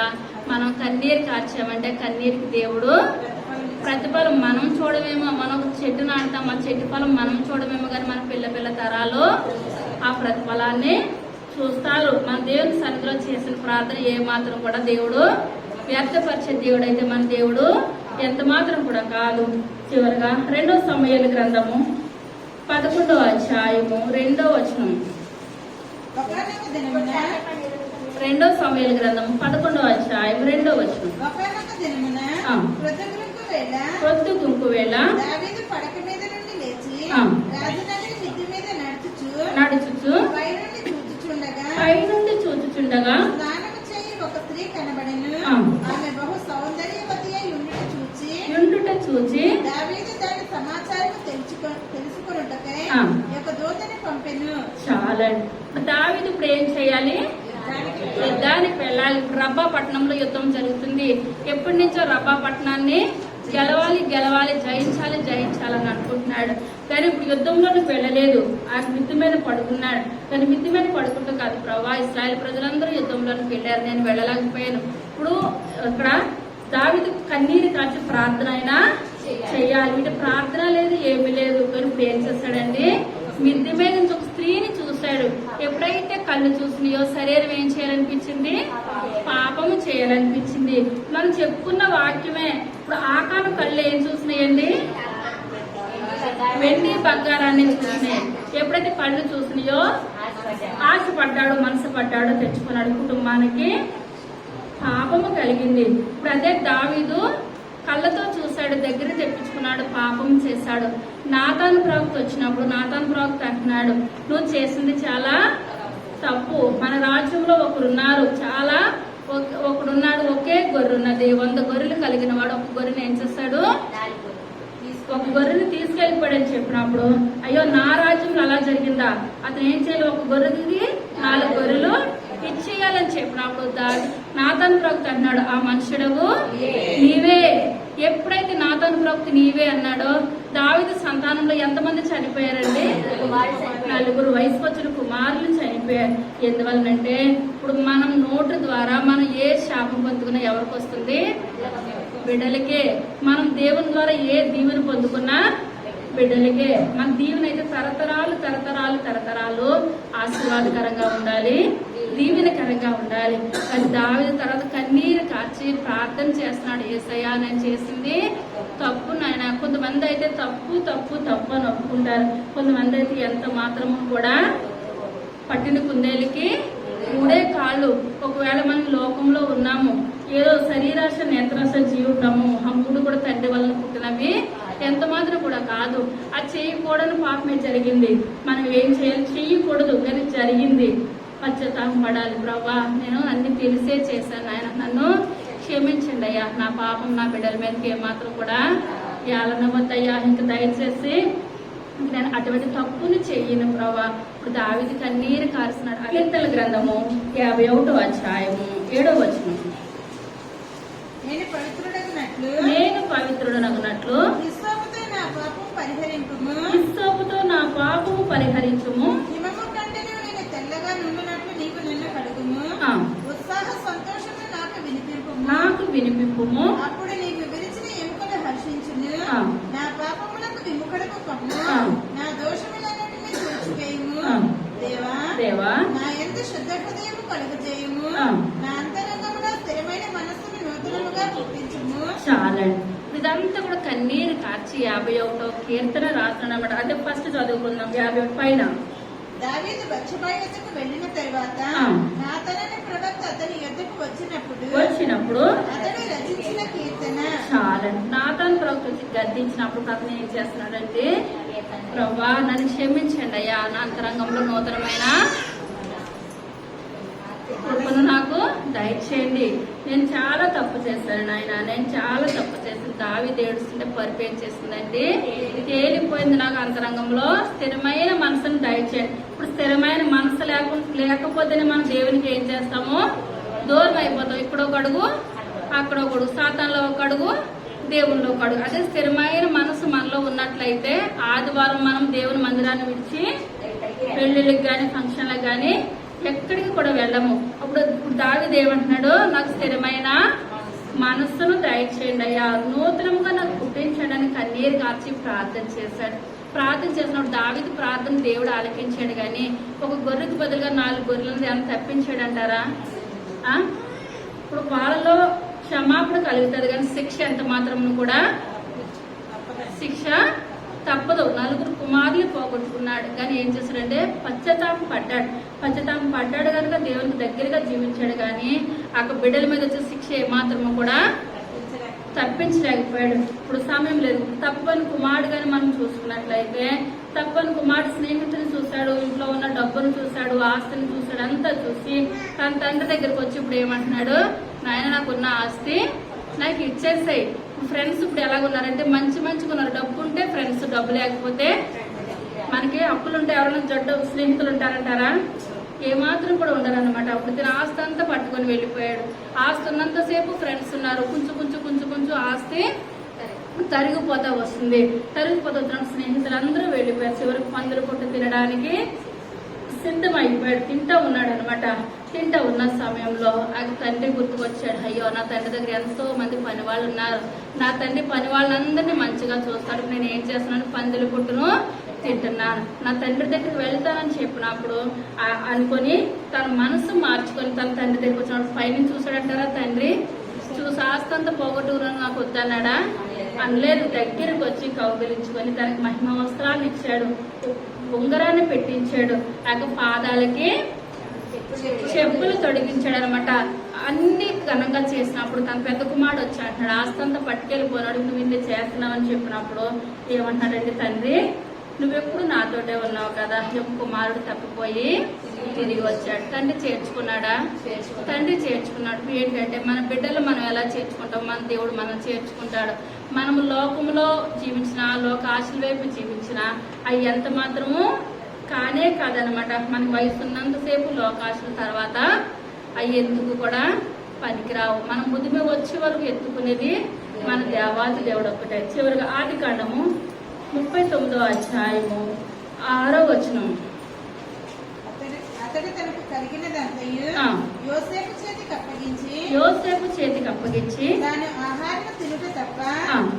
మనం కన్నీరు కార్చామంటే కన్నీరుకి దేవుడు ప్రతిఫలం మనం చూడమేమో. మనం ఒక చెట్టు నాటుతాం, ఆ చెట్టు ఫలం మనం చూడమేమో, కానీ మన పిల్ల తరాలు ఆ ప్రతిఫలాన్ని చూస్తారు. మన దేవుని సన్నిధిలో చేసిన ప్రార్థన ఏ మాత్రం కూడా దేవుడు వ్యర్థపరిచే దేవుడు అయితే మన దేవుడు ఎంత మాత్రం కూడా కాదు. చివరిగా 2 సమూయేలు గ్రంథము 11వ అధ్యాయము 2వ వచనం. 2 సమూయేలు గ్రంథము 11వ అధ్యాయం 2వ వచనం. ప్రొద్దుగుంకు వేళ దావీదు పడక మీద నుండి లేచి రాజధాని మిద్ది మీద నడుచుచు పైనుండి చూచుచుండగా స్నానము చేయి ఒక స్త్రీ కనబడెను. ఆమె బహు సౌందర్యవతి అయి ఉండుట చూచి దావీదు దాని సమాచారం తెలుసుకొనుటకై ఒక దూతని పంపెను. చాలా దావీదు ఇప్పుడు ఏం చేయాలి? యుద్ధానికి వెళ్ళాలి. రబ్బా పట్టణంలో యుద్ధం జరుగుతుంది. ఎప్పటి నుంచో రబ్బా పట్టణాన్ని గెలవాలి, జయించాలని అనుకుంటున్నాడు. కానీ ఇప్పుడు యుద్ధంలోకి వెళ్ళలేదు. ఆ మిద్ది మీద పడుకున్నాడు. కానీ మిద్ది మీద పడుకుంటూ కాదు, ప్రభా ఇశ్రాయేలు ప్రజలందరూ యుద్ధంలోకి వెళ్ళారు, నేను వెళ్ళలేకపోయాను. ఇప్పుడు ఇక్కడ దావీదు కన్నీరు కాచి ప్రార్థన అయినా చెయ్యాలి. ఇటు ప్రార్థన లేదు, ఏమీ లేదు. కానీ ఇప్పుడు ఏం చేస్తాడండి? మిద్ది మీద నుంచి ఒక స్త్రీని చూశాడు. ఎప్పుడైతే కళ్ళు చూసినాయో శరీరం ఏం చేయాలనిపించింది? పాపము చేయాలనిపించింది. మనం చెప్పుకున్న వాక్యమే. ఇప్పుడు ఆకాను కళ్ళు ఏం చూసినాయండి? వెండి బంగారాన్ని చూసినాయి. ఎప్పుడైతే కళ్ళు చూసినాయో ఆశపడ్డాడు, మనసు పడ్డాడు, తెచ్చుకున్నాడు. కుటుంబానికి పాపము కలిగింది. ఇప్పుడు అదే దావీదు కళ్ళతో చూశాడు, దగ్గర తెప్పించుకున్నాడు, పాపం చేశాడు. నాతాను ప్రవక్త వచ్చినప్పుడు నాతాను ప్రవక్త అంటున్నాడు, నువ్వు చేసింది చాలా తప్పు. మన రాజ్యంలో ఒకరున్నారు, ఒకడున్నాడు, ఒకే గొర్రె ఉన్నది, 100 గొర్రెలు కలిగిన వాడు ఒక గొర్రెని ఏం చేస్తాడు? ఒక గొర్రెని తీసుకెళ్లిపోయాడని చెప్పినప్పుడు, అయ్యో నా రాజ్యంలో అలా జరిగిందా? అతను ఏం చేయాలి? ఒక గొర్రెకి 4 గొర్రెలు ఇచ్చేయాలని చెప్పినప్పుడు నాతాను ప్రవక్త అన్నాడు, ఆ మనుషుడవు నీవే. ఎప్పుడైతే నాతాను ప్రవక్త నీవే అన్నాడో దావీదు సంతానంలో ఎంతమంది చనిపోయారండి? 4 వయసుకు వచ్చిన కుమారులు చనిపోయారు. ఎందువల్లనంటే ఇప్పుడు మనం నోటు ద్వారా మనం ఏ శాపం పొందుకున్నా ఎవరికి వస్తుంది? బిడ్డలకే. మనం దేవుని ద్వారా ఏ దీవెన పొందుకున్నా బిడ్డలకే. మన దీవెన అయితే తరతరాలు ఆశీర్వాదకరంగా ఉండాలి, దీవెనకరంగా ఉండాలి. కానీ దావీదు తర్వాత కన్నీరు కార్చి ప్రార్థన చేస్తున్నాడు, యేసయ్యా నేను చేసింది తప్పు నాయన. కొంతమంది అయితే తప్పు అని ఒప్పుకుంటారు. కొంతమంది అయితే ఎంత మాత్రము కూడా పట్టిన కుందేలుకి 3 కాళ్ళు. ఒకవేళ మనం లోకంలో ఉన్నాము, ఏదో శరీరాశ నేత్రాశ జీవితము, హంపుడు కూడా తండ్రి వలన పుట్టినవి ఎంత మాత్రం కూడా కాదు. అది చేయకూడని పాపమే జరిగింది. మనం ఏం చేయాలి? చెయ్యకూడదు, కానీ జరిగింది. పశ్చాత్తాపం పడాలి. ప్రభా నేను అన్ని తెలిసే చేశాను, ఆయన నన్ను క్షమించండి అయ్యా. నా పాపం నా బిడ్డల మీదకి ఏమాత్రం కూడా ఏలనవద్దయ్యా. ఇంకా దయచేసి నేను అటువంటి తప్పుని చెయ్యను ప్రభా. ఇప్పుడు దావీదు కన్నీరు కారుస్తున్నాడు. కీర్తనల గ్రంథము 51వ అధ్యాయము 7వ వచనం. నేను పవిత్రుడనగునట్లు హిస్సోపుతో నా పాపము పరిహరించుము. హిమము కంటే నేను తెల్లగా నుండినట్లు నీవు నన్ను కడుగుము. ఉత్సాహ సంతోషము నాకు వినిపింపుము. అప్పుడు నీకు విరిచిన ఎముకలు హర్షించును. నా పాపములకు విముఖుడకు కమ్ము. నా దోషములన్నిటినీ తుడిచివేయుము. దేవా నా యందు శుద్ధ హృదయము కలుగజేయుము. నా అంతరంగములో స్థిరమైన మనస్సును నూతనముగా పుట్టించుము. చాలండి. ఇదంతా కూడా కన్నీరు కార్చి 51వ కీర్తన రాస్తున్నాడు. అదే ఫస్ట్ చదువుకుందాం. 51 పైన దావీదు బత్షెబా యొద్దకు వెళ్ళిన తరువాత నాతాను ప్రవక్త అతని యొద్దకు వచ్చినప్పుడు అతడు రచించిన కీర్తన. చాలండి. నాతాను ప్రవక్త వచ్చి గద్దించినప్పుడు అతను ఏం చేస్తున్నాడంటే, ప్రభా నన్ను క్షమించండి అయ్యా, నా అంతరంగంలో నూతనమైన కృపను నాకు దయచేయండి. నేను చాలా తప్పు చేశాను నాయన, నేను చాలా తప్పు చేశాను. దావీదు ఏడుస్తుంటే పరిపేం చేస్తుందండి, తేలిపోయింది నాకు అంతరంగంలో స్థిరమైన మనసును దయచేయండి. ఇప్పుడు స్థిరమైన మనసు లేకపోతేనే మనం దేవునికి ఏం చేస్తాము? దూరం అయిపోతాం. ఇక్కడ ఒక అడుగు, అక్కడ ఒక అడుగు, సాతాన్లో ఒక అడుగు, దేవునిలో ఒక అడుగు. అదే స్థిరమైన మనసు మనలో ఉన్నట్లయితే ఆదివారం మనం దేవుని మందిరాన్ని విడిచి పెళ్లిళ్ళకి కానీ ఫంక్షన్లకు కానీ ఎక్కడికి కూడా వెళ్ళము. అప్పుడు దావీదు ఏమంటున్నాడు, నాకు స్థిరమైన మనస్సును దయచేయండి అయ్యా, నూతనంగా నాకు పుట్టించండి అని కన్నీరు కార్చి ప్రార్థన చేశాడు. ప్రార్థన చేసినప్పుడు దావీదు ప్రార్థన దేవుడు ఆలకించాడు. కానీ ఒక గొర్రెకి బదులుగా 4 గొర్రెలను ఏమైనా తప్పించాడు అంటారా? ఇప్పుడు వాళ్ళలో క్షమాపణ కలుగుతుంది కానీ శిక్ష ఎంత మాత్రం కూడా శిక్ష తప్పదు. 4 కుమారులు పోగొట్టుకున్నాడు కానీ ఏం చేశాడంటే పశ్చాత్తాపం పడ్డాడు కనుక దేవునికి దగ్గరగా జీవించాడు. కానీ ఆ బిడ్డల మీద వచ్చే శిక్ష ఏమాత్రము కూడా తప్పించలేకపోయాడు. ఇప్పుడు సమయం లేదు. తప్పని కుమారుడు కానీ మనం చూసుకున్నట్లయితే తప్పని కుమారుడు స్నేహితుని చూశాడు, ఇంట్లో ఉన్న డబ్బును చూశాడు, ఆస్తిని చూశాడు, అంతా చూసి తన తండ్రి దగ్గరకు వచ్చి ఇప్పుడు ఏమంటున్నాడు, నాయన నాకున్న ఆస్తి నాకు ఇచ్చేసాయి. ఫ్రెండ్స్ ఇప్పుడు ఎలాగున్నారంటే మంచిగా ఉన్నారు. డబ్బు ఉంటే ఫ్రెండ్స్, డబ్బు లేకపోతే మనకి అప్పులుంటే ఎవరైనా జడ్డు స్నేహితులు ఉంటారంటారా? ఏమాత్రం కూడా ఉండరన్నమాట. అప్పుడు తిన ఆస్తి అంతా పట్టుకొని వెళ్ళిపోయాడు. ఆస్తి ఉన్నంతసేపు ఫ్రెండ్స్ ఉన్నారు. కొంచెం ఆస్తి తరిగిపోతా వస్తుంది. తరిగిపోతున్న స్నేహితులందరూ వెళ్ళిపోయారు. చివరికి పందులు పుట్టు తినడానికి సిద్ధమైపోయాడు. తింటా ఉన్నాడు అనమాట. తింటా ఉన్న సమయంలో ఆ తండ్రి గుర్తుకొచ్చాడు. అయ్యో, నా తండ్రి దగ్గర ఎంతో మంది పని వాళ్ళు ఉన్నారు. నా తండ్రి పని వాళ్ళందరినీ మంచిగా చూస్తాడు. నేను ఏం చేస్తున్నాను, పందుల పుట్టును తింటున్నాను. నా తండ్రి దగ్గరికి వెళ్తానని చెప్పినప్పుడు అనుకొని తన మనసు మార్చుకొని తన తండ్రి దగ్గరికి వచ్చినప్పుడు పైన చూసాడంటారా, తండ్రి చూసి ఆస్తంతా పోగొట్టుకున్నాను నాకు వద్దన్నాడా? అనలేదు. దగ్గరకు వచ్చి కౌగిలించుకొని తనకి మహిమ వస్త్రాన్ని ఇచ్చాడు, ఉంగరాన్ని పెట్టించాడు, ఆ పాదాలకి చెప్పులు తొడిగించాడు అనమాట. అన్ని ఘనంగా చేసినప్పుడు తన పెద్ద కుమారుడు వచ్చి అంటున్నాడు, ఆస్తంతా పట్టుకెళ్ళిపోయినాడు, నువ్వు ఇన్ని చేస్తున్నావు అని చెప్పినప్పుడు ఏమంటున్నాడంటే, తండ్రి నువ్వెప్పుడు నాతోటే ఉన్నావు కదా. కుమారుడు తప్పిపోయి తిరిగి వచ్చాడు. తండ్రి చేర్చుకున్నాడా? తండ్రి చేర్చుకున్నాడు. ఏంటంటే మన బిడ్డలు మనం ఎలా చేర్చుకుంటాం, మన దేవుడు మనం చేర్చుకుంటాడు. మనము లోకంలో జీవించిన, లోక ఆశల వైపు జీవించిన అవి ఎంత మాత్రము కానే కాదనమాట. మనకి వయసు ఉన్నంతసేపు లోకాశల తర్వాత అవి ఎందుకు కూడా పనికిరావు. మనం ముదిమి వచ్చే వరకు ఎత్తుకునేది మన దేవాది దేవుడు ఒక్కటే. చివరిగా ఆదికాండము 39వ అధ్యాయము 6వ వచనం. అతడు తనకు కలిగినదంతయు యోసేపు చేతికి అప్పగించి తాను ఆహారం తినుట తప్ప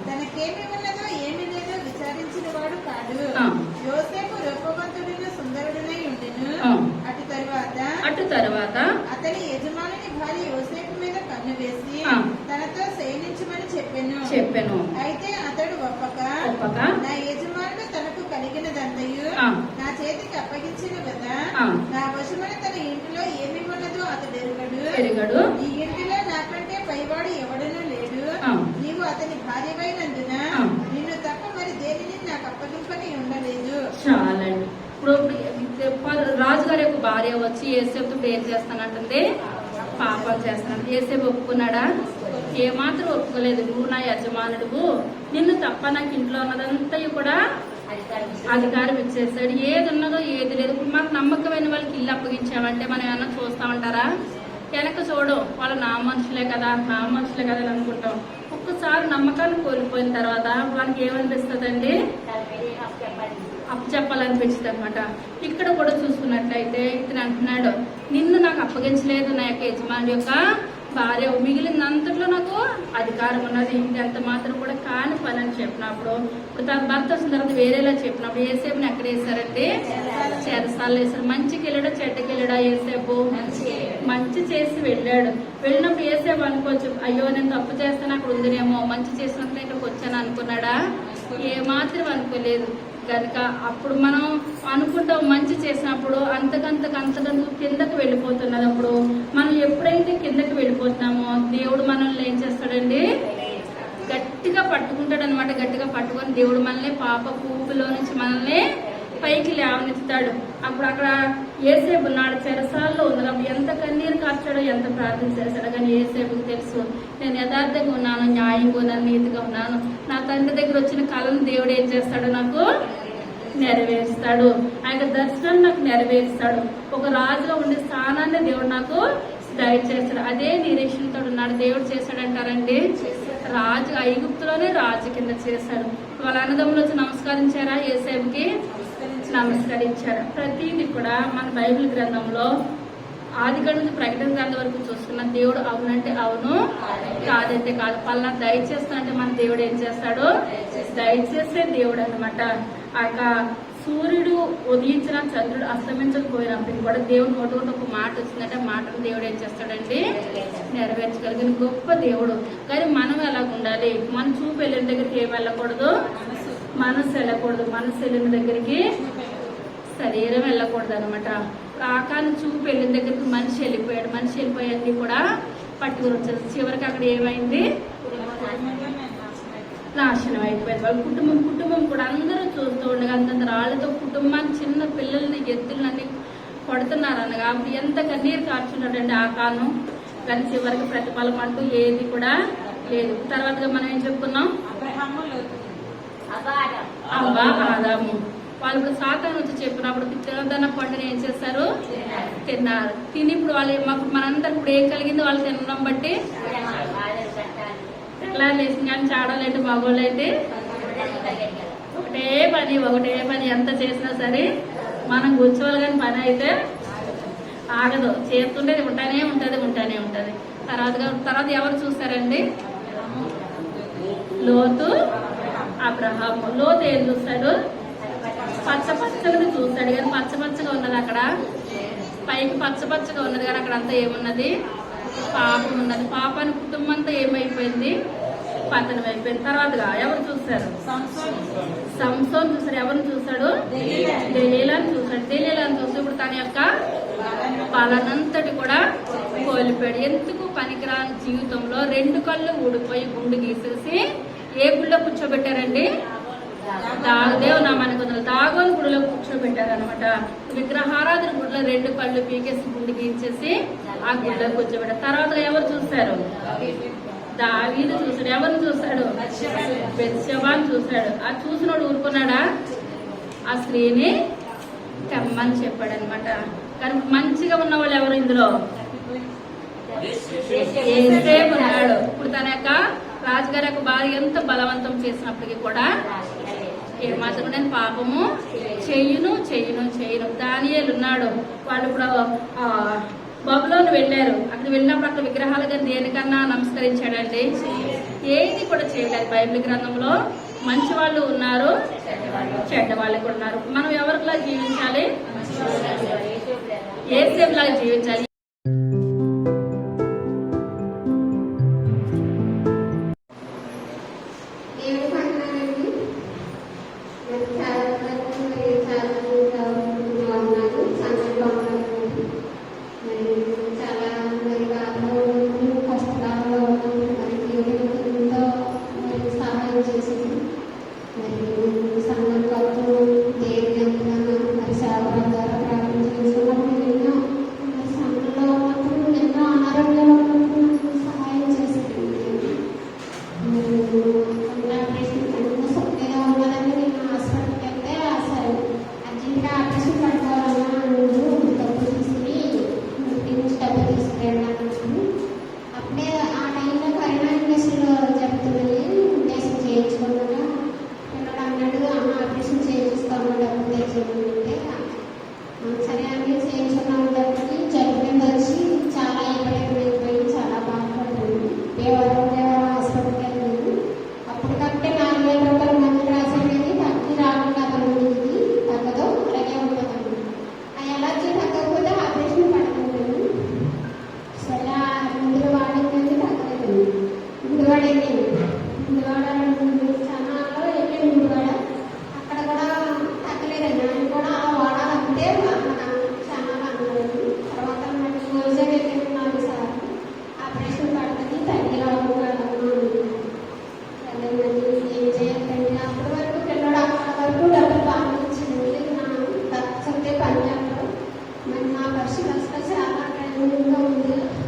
తనకేమి ఉన్నదో ఏమి లేదో విచారించిన వాడు కాడు. యోసేపు రూపవంతుడును సుందరుడునై ఉండెను. అటు తరువాత అతని యజమానుని భార్య యోసేపు మీద కన్ను వేసి తనతో శయనించమని చెప్పెను. అయితే అతడు ఒప్పక నా యజమానుడు తనకు కలిగినదంతయు నా చేతికి అప్పగించిన కదా, నా వశమున తన ఇంటిలో ఏమి ఉన్నదో అతడు ఎరుగడు. ఈ ఇంటిలో నాకంటే పైవాడు ఎవడనూ లేడు. నీవు అతని భార్యవైనందున నిన్ను తప్ప మరి దేనిని నాకు అప్పగింపని ఉండలేదు. చాలండి. ఇప్పుడు రాజుగారి యొక్క భార్య వచ్చి ఏసేపు ఏం చేస్తానంటుంది, పాపం చేస్తానంటే ఏసేపు ఒప్పుకున్నాడా? ఏమాత్రం ఒప్పుకోలేదు. నువ్వు నా యజమానుడు, నిన్ను తప్ప నాకు ఇంట్లో ఉన్నదంతా కూడా అధికారం ఇచ్చేసాడు. ఏది ఉన్నదో ఏది లేదు. ఇప్పుడు మాకు నమ్మకమైన వాళ్ళకి ఇల్లు అప్పగించామంటే మనం ఏమన్నా చూస్తామంటారా? వెనక చూడు, వాళ్ళు నా మనుషులే కదా అని అనుకుంటాం. ఒక్కసారి నమ్మకాన్ని కోల్పోయిన తర్వాత వాళ్ళకి ఏమనిపిస్తుందండి, అప్పచెప్పాలనిపించింది అనమాట. ఇక్కడ కూడా చూసుకున్నట్లయితే ఇతను అంటున్నాడు, నిన్ను నాకు అప్పగించలేదు నా యొక్క యజమాని యొక్క భార్య, మిగిలినంతట్లో నాకు అధికారం ఉన్నది, ఇది ఎంత మాత్రం కూడా కాని పని అని చెప్పినప్పుడు ఇప్పుడు తన భర్త వచ్చిన తర్వాత వేరేలా చెప్పినప్పుడు ఏసేపుని ఎక్కడ వేసారంటే చెరసాలు వేసారు. మంచికి వెళ్ళాడా చెడ్డకి వెళ్ళాడా? ఏసేపు మంచి చేసి వెళ్ళినప్పుడు ఏసేపు అనుకోవచ్చు, అయ్యో నేను తప్పు చేస్తాను అక్కడ ఉందినేమో, మంచి చేసినప్పుడు ఇక్కడికి వచ్చాను అనుకున్నాడా? ఏమాత్రం అనుకోలేదు. కనుక అప్పుడు మనం అనుకుంటాం మంచి చేసినప్పుడు అంతకంతకు కిందకి వెళ్ళిపోతున్నది. అప్పుడు మనం ఎప్పుడైతే కిందకి వెళ్ళిపోతున్నామో దేవుడు మనల్ని ఏం చేస్తాడండి, గట్టిగా పట్టుకుంటాడు అనమాట. గట్టిగా పట్టుకొని దేవుడు మనల్ని పాప కూపులో నుంచి మనల్ని పైకి లేవనెత్తుతాడు. అప్పుడు అక్కడ ఏసేపు ఉన్నాడు, చెరసాల్లో ఉన్నప్పుడు ఎంత కన్నీరు కార్చాడో, ఎంత ప్రార్థన చేశాడో. కానీ ఏసేపుకి తెలుసు, నేను యథార్థంగా ఉన్నాను, న్యాయంగా ఉన్నాను, నీతిగా ఉన్నాను. నా తండ్రి దగ్గర వచ్చిన కళను దేవుడు ఏం చేస్తాడు, నాకు నెరవేరుస్తాడు. ఆయన దర్శనాన్ని నాకు నెరవేరుస్తాడు. ఒక రాజుగా ఉండే స్థానాన్ని దేవుడు నాకు దయచేస్తాడు. అదే నిరీక్షణతో ఉన్నాడు. దేవుడు చేశాడంటారండి, రాజు ఐగుప్తులోనే రాజు కింద చేశాడు. వాళ్ళ అన్నదమ్ములు వచ్చి నమస్కరించారా ఏసేపుకి? నమస్కరించాడు. ప్రతిదీ కూడా మన బైబిల్ గ్రంథంలో ఆదికాండం నుంచి ప్రకటన గ్రంథం వరకు చూసుకున్న దేవుడు అవునంటే అవును, కాదంటే కాదు. పలానా దయచేస్తానంటే మన దేవుడు ఏం చేస్తాడు? దయచేసే దేవుడు అనమాట. ఆ సూర్యుడు ఉదయించిన చంద్రుడు అస్తమించకపోయినప్పటికీ కూడా దేవుడు నోటి ఒక మాట వచ్చిందంటే మాటను దేవుడు ఏం చేస్తాడండి? నెరవేర్చగలిగిన గొప్ప దేవుడు. కానీ మనం ఎలా ఉండాలి? మన చూపు వెళ్ళిన దగ్గరికి ఏం వెళ్ళకూడదు? మనసు వెళ్ళకూడదు. మనసు వెళ్ళిన దగ్గరికి శరీరం వెళ్ళకూడదు అనమాట. ఆకాన్ని చూపు వెళ్ళిన దగ్గరికి మనిషి వెళ్ళిపోయాడు. మనిషి వెళ్ళిపోయాన్ని కూడా పట్టుకుని వచ్చేది. చివరికి అక్కడ ఏమైంది? నాశనం అయిపోయింది. వాళ్ళ కుటుంబం కూడా అందరూ చూస్తూ ఉండగా అంతంత రాళ్లతో కుటుంబాన్ని, చిన్న పిల్లల్ని, ఎద్దులన్నీ కొడుతున్నారు అనగా అప్పుడు ఎంత కన్నీరు కార్చున్నాడండి ఆకాను. కానీ చివరికి ప్రతిఫలం అంటూ ఏది కూడా లేదు. తర్వాతగా మనం ఏం చెప్పుకున్నాం? అవ్వ, ఆదాము. వాళ్ళు సాతాను వచ్చి చెప్పినప్పుడు తినదన్న పండుని ఏం చేస్తారు? తిన్నారు. తిని ఇప్పుడు వాళ్ళు మనందరికి ఇప్పుడు ఏం కలిగింది? వాళ్ళు తినడం బట్టి ఎలా లేచింది. కానీ చాడాలంటే మగవాళ్ళు అయితే ఒకటే పని ఎంత చేసినా సరే మనం కూర్చోవాలి. కానీ పని అయితే ఆగదు, చేస్తుంటే ఉంటానే ఉంటది. తర్వాత ఎవరు చూస్తారండి? లోతు, అబ్రహాము. లోతు ఏం చూస్తాడు? పచ్చగా చూస్తాడు. కానీ పచ్చగా ఉన్నది అక్కడ, పైకి పచ్చగా ఉన్నది కానీ అక్కడ అంతా ఏమున్నది? పాపం ఉన్నది. పాపాన్ని కుటుంబం అంతా ఏమైపోయింది? పతనం అయిపోయింది. తర్వాతగా ఎవరు చూస్తారు? సంసోన్ చూసాడు. ఎవరిని చూశాడు? దెలీలాని చూశాడు. దెలీలాని చూసి ఇప్పుడు తన యొక్క బలనంతటి కూడా కోల్పోయాడు. ఎందుకు పనికిరాని జీవితంలో 2 కళ్ళు ఊడిపోయి గుండు గీసేసి ఏ గుళ్ళో కూర్చోబెట్టారండి? దేవుడు నామానికి దాగోని గుడిలో కూర్చోబెట్టారు అనమాట. విగ్రహారాధన గుడిలో 2 కళ్ళు పీకేసి గుండు గీయించేసి ఆ గుడిలో కూర్చోబెట్టారు. తర్వాత ఎవరు చూశారు? దావీదు చూశాడు. ఎవరిని చూశాడు? బెత్షెబాని చూశాడు. ఆ చూసినోడు ఊరుకున్నాడా? ఆ స్త్రీని తెమ్మని చెప్పాడు అనమాట. కానీ మంచిగా ఉన్న వాళ్ళు ఎవరు ఇందులో? యేసేపు ఉన్నాడు. ఇప్పుడు తన యొక్క రాజుగారి యొక్క భార్య ఎంత బలవంతం చేసినప్పటికీ కూడా ఏమాత్రం నేను పాపము చెయ్యను. దానియేలు ఉన్నాడు. వాళ్ళు ఇప్పుడు బబులోని వెళ్ళారు. అక్కడ వెళ్ళినప్పుడు అక్కడ విగ్రహాలు కానీ దేనికన్నా నమస్కరించాడండి? ఏది కూడా చేయలేదు. బైబిల్ గ్రంథంలో మంచి వాళ్ళు ఉన్నారు, చెడ్డ వాళ్ళు కూడా ఉన్నారు. మనం ఎవరిలా జీవించాలి? యేసేపులాగా జీవించాలి.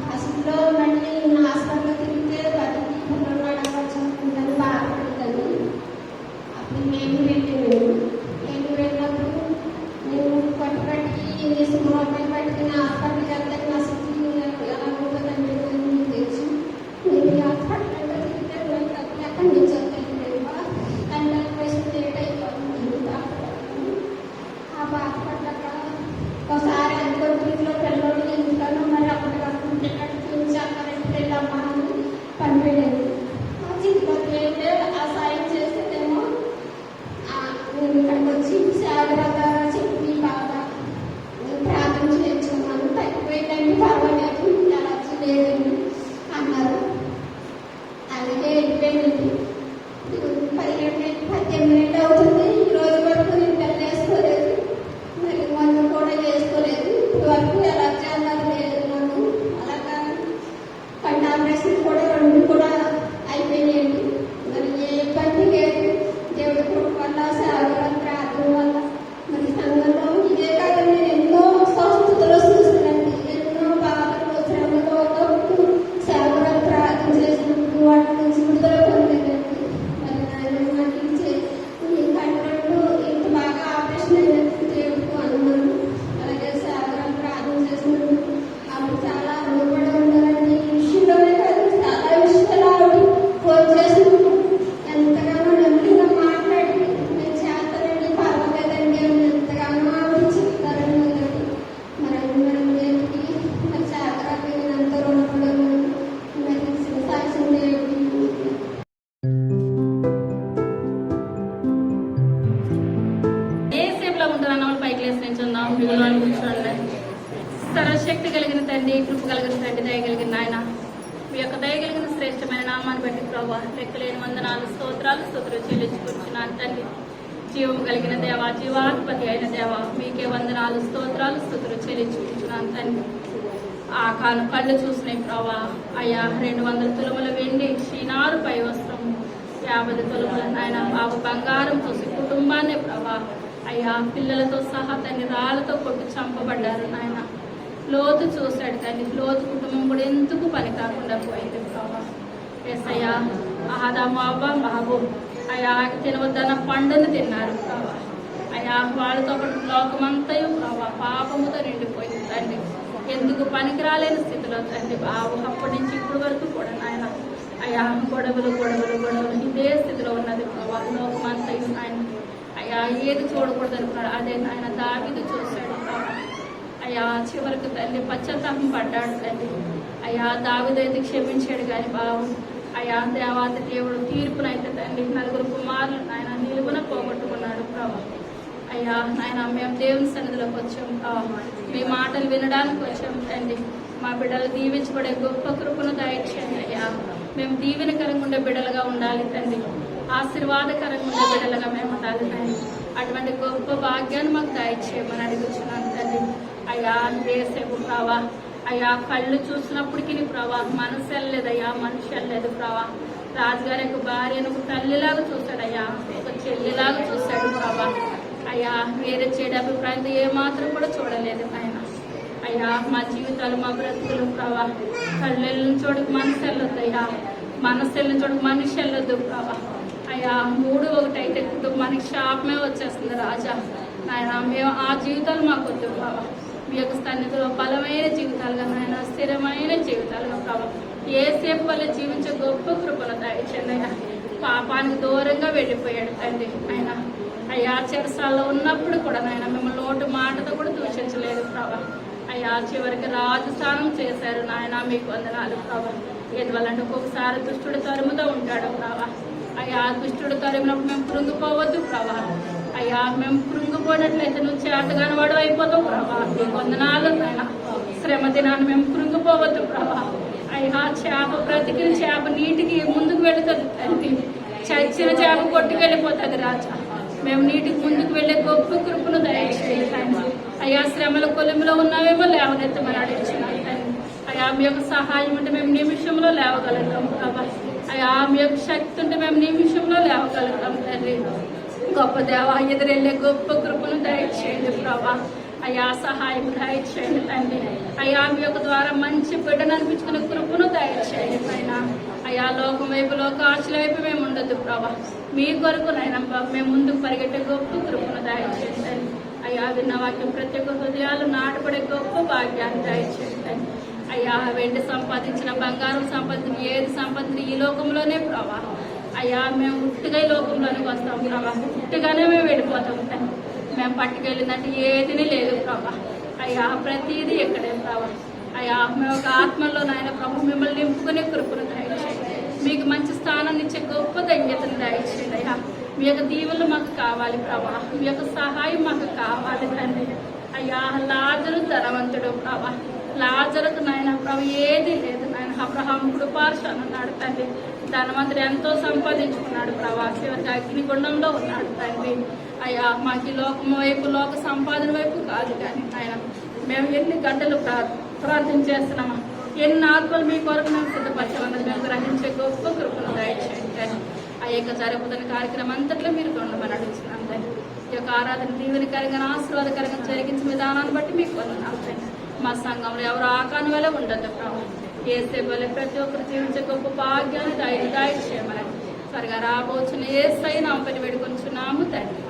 హాస్పిటల్లో మళ్ళీ హాస్పిటల్లో తిరిగితే 10 రూపాయలు పనిపోయేది. ఆ చిక్కులోకి వెళ్తే ఆ సాయం చేస్తేనేమో నేను ఇక్కడికి వచ్చి సేవగా చెప్పి బాగా ప్రార్థన చేయించుకున్నాను. తగ్గిపోయిందండి, పర్వాలేదు, ఎలర్జీ లేదండి అన్నారు. అలాగే వెళ్ళిపోయిందండి. 18 అవుతుంది. ఈ రోజు వరకు నేను పెళ్ళి చేసుకోలేదు, మరి మందు కూడా చేసుకోలేదు. ఇప్పుడు వరకు ఎలర్జీ అన్నది లేదు నాకు. అలాగా కళ్ళు ఆపరేషన్ కూడా 2 కూడా అయిపోయాయండి. మరి ఏ ఇబ్బంది లేదు. దేవుడి కృప వల్ల, సేవ వల్ల, ప్రార్థన వల్ల, మరి సంఘంలో ఇదే కాదండి, నేను ఎన్నో స్వస్థతలు చూస్తున్నానండి. ఎన్నో బాధలు, శ్రమలో ఉన్నప్పుడు సేవ వల్ల ప్రార్థన చేసినప్పుడు వాటి నుంచి విడుదల పొందేదండి. మరి నాయన నాకు ఈ కంట్రోల్ ఇంత బాగా ఆపరేషన్ అయినట్టు దేవుడికి అన్నాను. అలాగే సేవ వల్ల ప్రార్థన చేసినప్పుడు అప్పుడు చాలా అనుభవం ఉండాలండి. ఈ విషయంలోనే కాదు, చాలా విషయాలు ఆవిడ ఫోన్ చేసినప్పుడు ఎంతగానో నెమ్మదిగా మాట్లాడి నేను చేస్తానండి, పర్వాలేదండి అని ఎంతగానో ఆవిడ చెప్తారండి. మరి దేవుడికి మరి చేతరాకి నేను ఎంతో రుణపడను. మరి సాక్ష్యం దేవుడికి ఏ సేపులో ఉంటారు అన్న వాళ్ళు పైకి లేసి నిల్చుందాం. మిగిలిన వాళ్ళు కూర్చోండి. సర్వశక్తి కలిగిన తండ్రి, కృప కలిగిన తండ్రి, దయగలిగిన నాయన, మీ యొక్క దయగలిగిన శ్రేష్టమైన నామాన్ని బట్టి ప్రభావ లెక్కలేని వందనాలు, స్తోత్రాలు చెల్లించుకుంటున్నాను తండ్రి. జీవం కలిగిన దేవ, జీవాధిపతి అయిన దేవ, మీకే వందనాలు, స్తోత్రాలు చెల్లించుకుంటున్నాను తండ్రి. ఆ కాను కళ్ళు చూసినాయి ప్రభా. అయ్యా 200 తులముల వెండి, శ్రీనారు పై వస్త్రము, 50 తులముల నాయన బాబు బంగారం చూసి కుటుంబాన్ని ప్రభా అయ్యా పిల్లలతో సహా తండ్రి రాళ్లతో కొట్టి చంపబడ్డారు నాయన. లోతు చూశాడు తండ్రి. లోతు కుటుంబం కూడా ఎందుకు పని కాకుండా పోయింది ప్రభా. ఏసయ్యా ఆదాము అవ్వ బాబు అయ్యా తినవద్దన్న పండును తిన్నారు ప్రభా. అయ్యా వాళ్ళతో పాటు లోకమంతయు ప్రభా పాపముతో నిండిపోయింది తండ్రి. ఎందుకు పనికి రాలేని స్థితిలో తండ్రి బాబు అప్పటి నుంచి ఇప్పటి వరకు కూడా నాయన అయ్యా గొడవలు ఇదే స్థితిలో ఉన్నది ప్రభా. లోకమంతయు నాయన అయ్యా ఏది చూడకూడదు అనుకున్నాడు, అదే నాయన దావీదు చూశాడు ప్రభా. అయ్యా చివరికి తల్లి పశ్చాత్తాపం పడ్డాడు తండ్రి. అయ్యా దావీదు అయితే క్షమించాడు కానీ బాబు అయ్యా దేవాది దేవుడు తీర్పునైతే తండ్రి 4 కుమారులు నాయన నిలువున పోగొట్టుకున్నాడు ప్రభా. అయ్యా నాయన మేము దేవుని సన్నిధిలోకి వచ్చాం ప్రభా. మీ మాటలు వినడానికి వచ్చాం తండ్రి. మా బిడ్డలు దీవించబడే గొప్ప కృపను దయచేయండి అయ్యా. మేము దీవెనకరంగా ఉండే బిడ్డలుగా ఉండాలి తండ్రి. ఆశీర్వాదకరంగా ఉండే బిడ్డలుగా మేము ఉండాలి తండ్రి. అటువంటి గొప్ప భాగ్యాన్ని మాకు దయచేయమని అడుగుతున్నాను తండ్రి. అయ్యా ఏసేపు ప్రభా అయ్యా కళ్ళు చూసినప్పటికీ ప్రభా మనసు వెళ్ళలేదయ్యా, మనిషి వెళ్ళలేదు ప్రభా. రాజుగారి యొక్క భార్యను ఒక తల్లిలాగా చూశాడయ్యా, ఒక చెల్లిలాగా చూశాడు ప్రభా. అయ్యా వేరే చెడు అభిప్రాయంతో ఏమాత్రం కూడా చూడలేదు ఆయన. అయ్యా మా జీవితాలు, మా బ్రతుకులు ప్రభా కళ్ళు వెళ్ళిన చోటుకు మనసు వెళ్ళొద్దయ్యా, మనసు వెళ్ళిన చోటుకు మనిషి వెళ్ళొద్దు ప్రభా. అయ్యా 3 ఒకటైతే కుటుంబానికి శాపమే వచ్చేస్తుంది రాజా నాయన. మేము ఆ జీవితాలు మాకు వద్దు ప్రభా. మీ యొక్క సన్నిధిలో బలమైన జీవితాలుగా నాయన, స్థిరమైన జీవితాలుగా ప్రభా ఏసేపు వల్ల జీవించే గొప్ప కృపను దయచేయండి అయ్యా. పాపానికి దూరంగా వెళ్ళిపోయాడు తండ్రి ఆయన. అయ్యా చెరసాల్లో ఉన్నప్పుడు కూడా నాయన మిమ్మల్ని నోటి మాటతో కూడా దూషించలేదు ప్రభా. అయ్యా చివరికి రాజు స్నానం చేశారు నాయన, మీకు వందనాలు ప్రభా. ఎందువల్లంటే ఒక్కొక్కసారి దుష్టుడు తరుముతో ఉంటాడు ప్రభా. అయ్యా దుష్టుడు తరిమినప్పుడు మేము కృంగిపోవద్దు ప్రభా. అయ్యా మేము కృంగిపోయినట్లయితే నువ్వు చేతగాని వాడు అయిపోతావు ప్రభా. మీకు వందనాలు నాయన. శ్రమ దినాన్ని మేము కృంగిపోవద్దు ప్రభా. అయ్యా చేప బ్రతికిన చేప నీటికి ముందుకు వెళుతుంది తండ్రి, చచ్చిన చేప కొట్టుకెళ్ళిపోతుంది రాజా. మేము నీటికి ముందుకు వెళ్ళే గొప్ప కృపను దయచేయండి అయ్యా. శ్రమల కొలిమిలో ఉన్నామేమో లేవనెత్తమని అడిగినాను తండ్రి. అయ్యా మీ యొక్క సహాయం ఉంటే మేము నిమిషంలో లేవగలుగుతాం ప్రభా. అయ్యా మీ యొక్క శక్తి ఉంటే మేము నిమిషంలో లేవగలుగుతాం తండ్రి. గొప్ప దేవ ఎదురెళ్ళే గొప్ప కృపను దయచేయండి ప్రభా. అయ్యా సహాయం దయచేయండి తండ్రి. అయ్యా మీ యొక్క ద్వారా మంచి బిడ్డను అనిపించుకునే కృపను దయచేయండి పైన. అయ్యా లోకం వైపు, లోక ఆశల వైపు మేము ఉండదు ప్రభా. మీ కొరకు నైనా మేము ముందుకు పరిగెట్టే గొప్ప కృపను దయచేయండి. అయ్యా విన్న వాక్యం ప్రతి ఒక్క హృదయాలు నాటుపడే గొప్ప భాగ్యాన్ని దయచేయండి. అయ్యా వెండి సంపాదించిన, బంగారం సంపాదించిన, ఏది సంపాదించిన ఈ లోకంలోనే ప్రభా. అయ్యా మేము ఉట్టిగా ఈ లోకంలోనికి వస్తాం ప్రభా. ఉట్టిగానే మేము వెళ్ళిపోతాం తండ్రి. మేము పట్టుకెళ్ళిందంటే ఏదిని లేదు ప్రభా. అయ్యా ప్రతిదీ ఎక్కడే ప్రభా. అయ్యా మేము ఒక ఆత్మలో నాయన ప్రభు మిమ్మల్ని నింపుకునే కృపను దయచేయండి. మీకు మంచి స్థానాన్ని ఇచ్చే గొప్ప ధన్యతను దయచేయండి అయ్యా. మీ యొక్క దీవెనలు మాకు కావాలి ప్రభా, మీ యొక్క సహాయం మాకు కావాలి తండ్రి. అయ్యా లాజరు ధనవంతుడు ప్రభా, లాజరుకు నాయన ప్రభు ఏది లేదు నాయన. అబ్రహాం కృపార్షణ ఉన్నాడు తండ్రి, ధనవంతుడు ఎంతో సంపాదించుకున్నాడు ప్రభా, చివరికి అగ్నిగుండంలో ఉన్నాడు తండ్రి. అయ్యా మాకు ఈ లోకం వైపు, లోక సంపాదన వైపు కాదు కానీ ఆయన మేము ఎన్ని గంటలు ప్రార్థన చేస్తున్నామా, ఎన్ని ఆత్మలు మీ కొరకు మేము సిద్ధపరచామన్నది మేము గ్రహించే గొప్ప కృపను దయచేయండి. ఆ యొక్క జరుగుతున్న కార్యక్రమం అంతట్లో మీరు కొండమని అడుగుతున్నాం తండ్రి. ఈ యొక్క ఆరాధన దీవెనకరంగా ఆశీర్వాదకరంగా జరిగించిన విధానాన్ని బట్టి మీకు వందనాలు తండ్రి. మా సంఘంలో ఎవరు ఆకాని వల్ల ఉండదు ప్రభావం, ఏ సేవలే ప్రతి ఒక్కరు జీవించే గొప్ప భాగ్యాన్ని దయచేయమని త్వరగా రాబోచున్న ఏ సైనా పని పెట్టుకొచ్చున్నాము తండ్రి.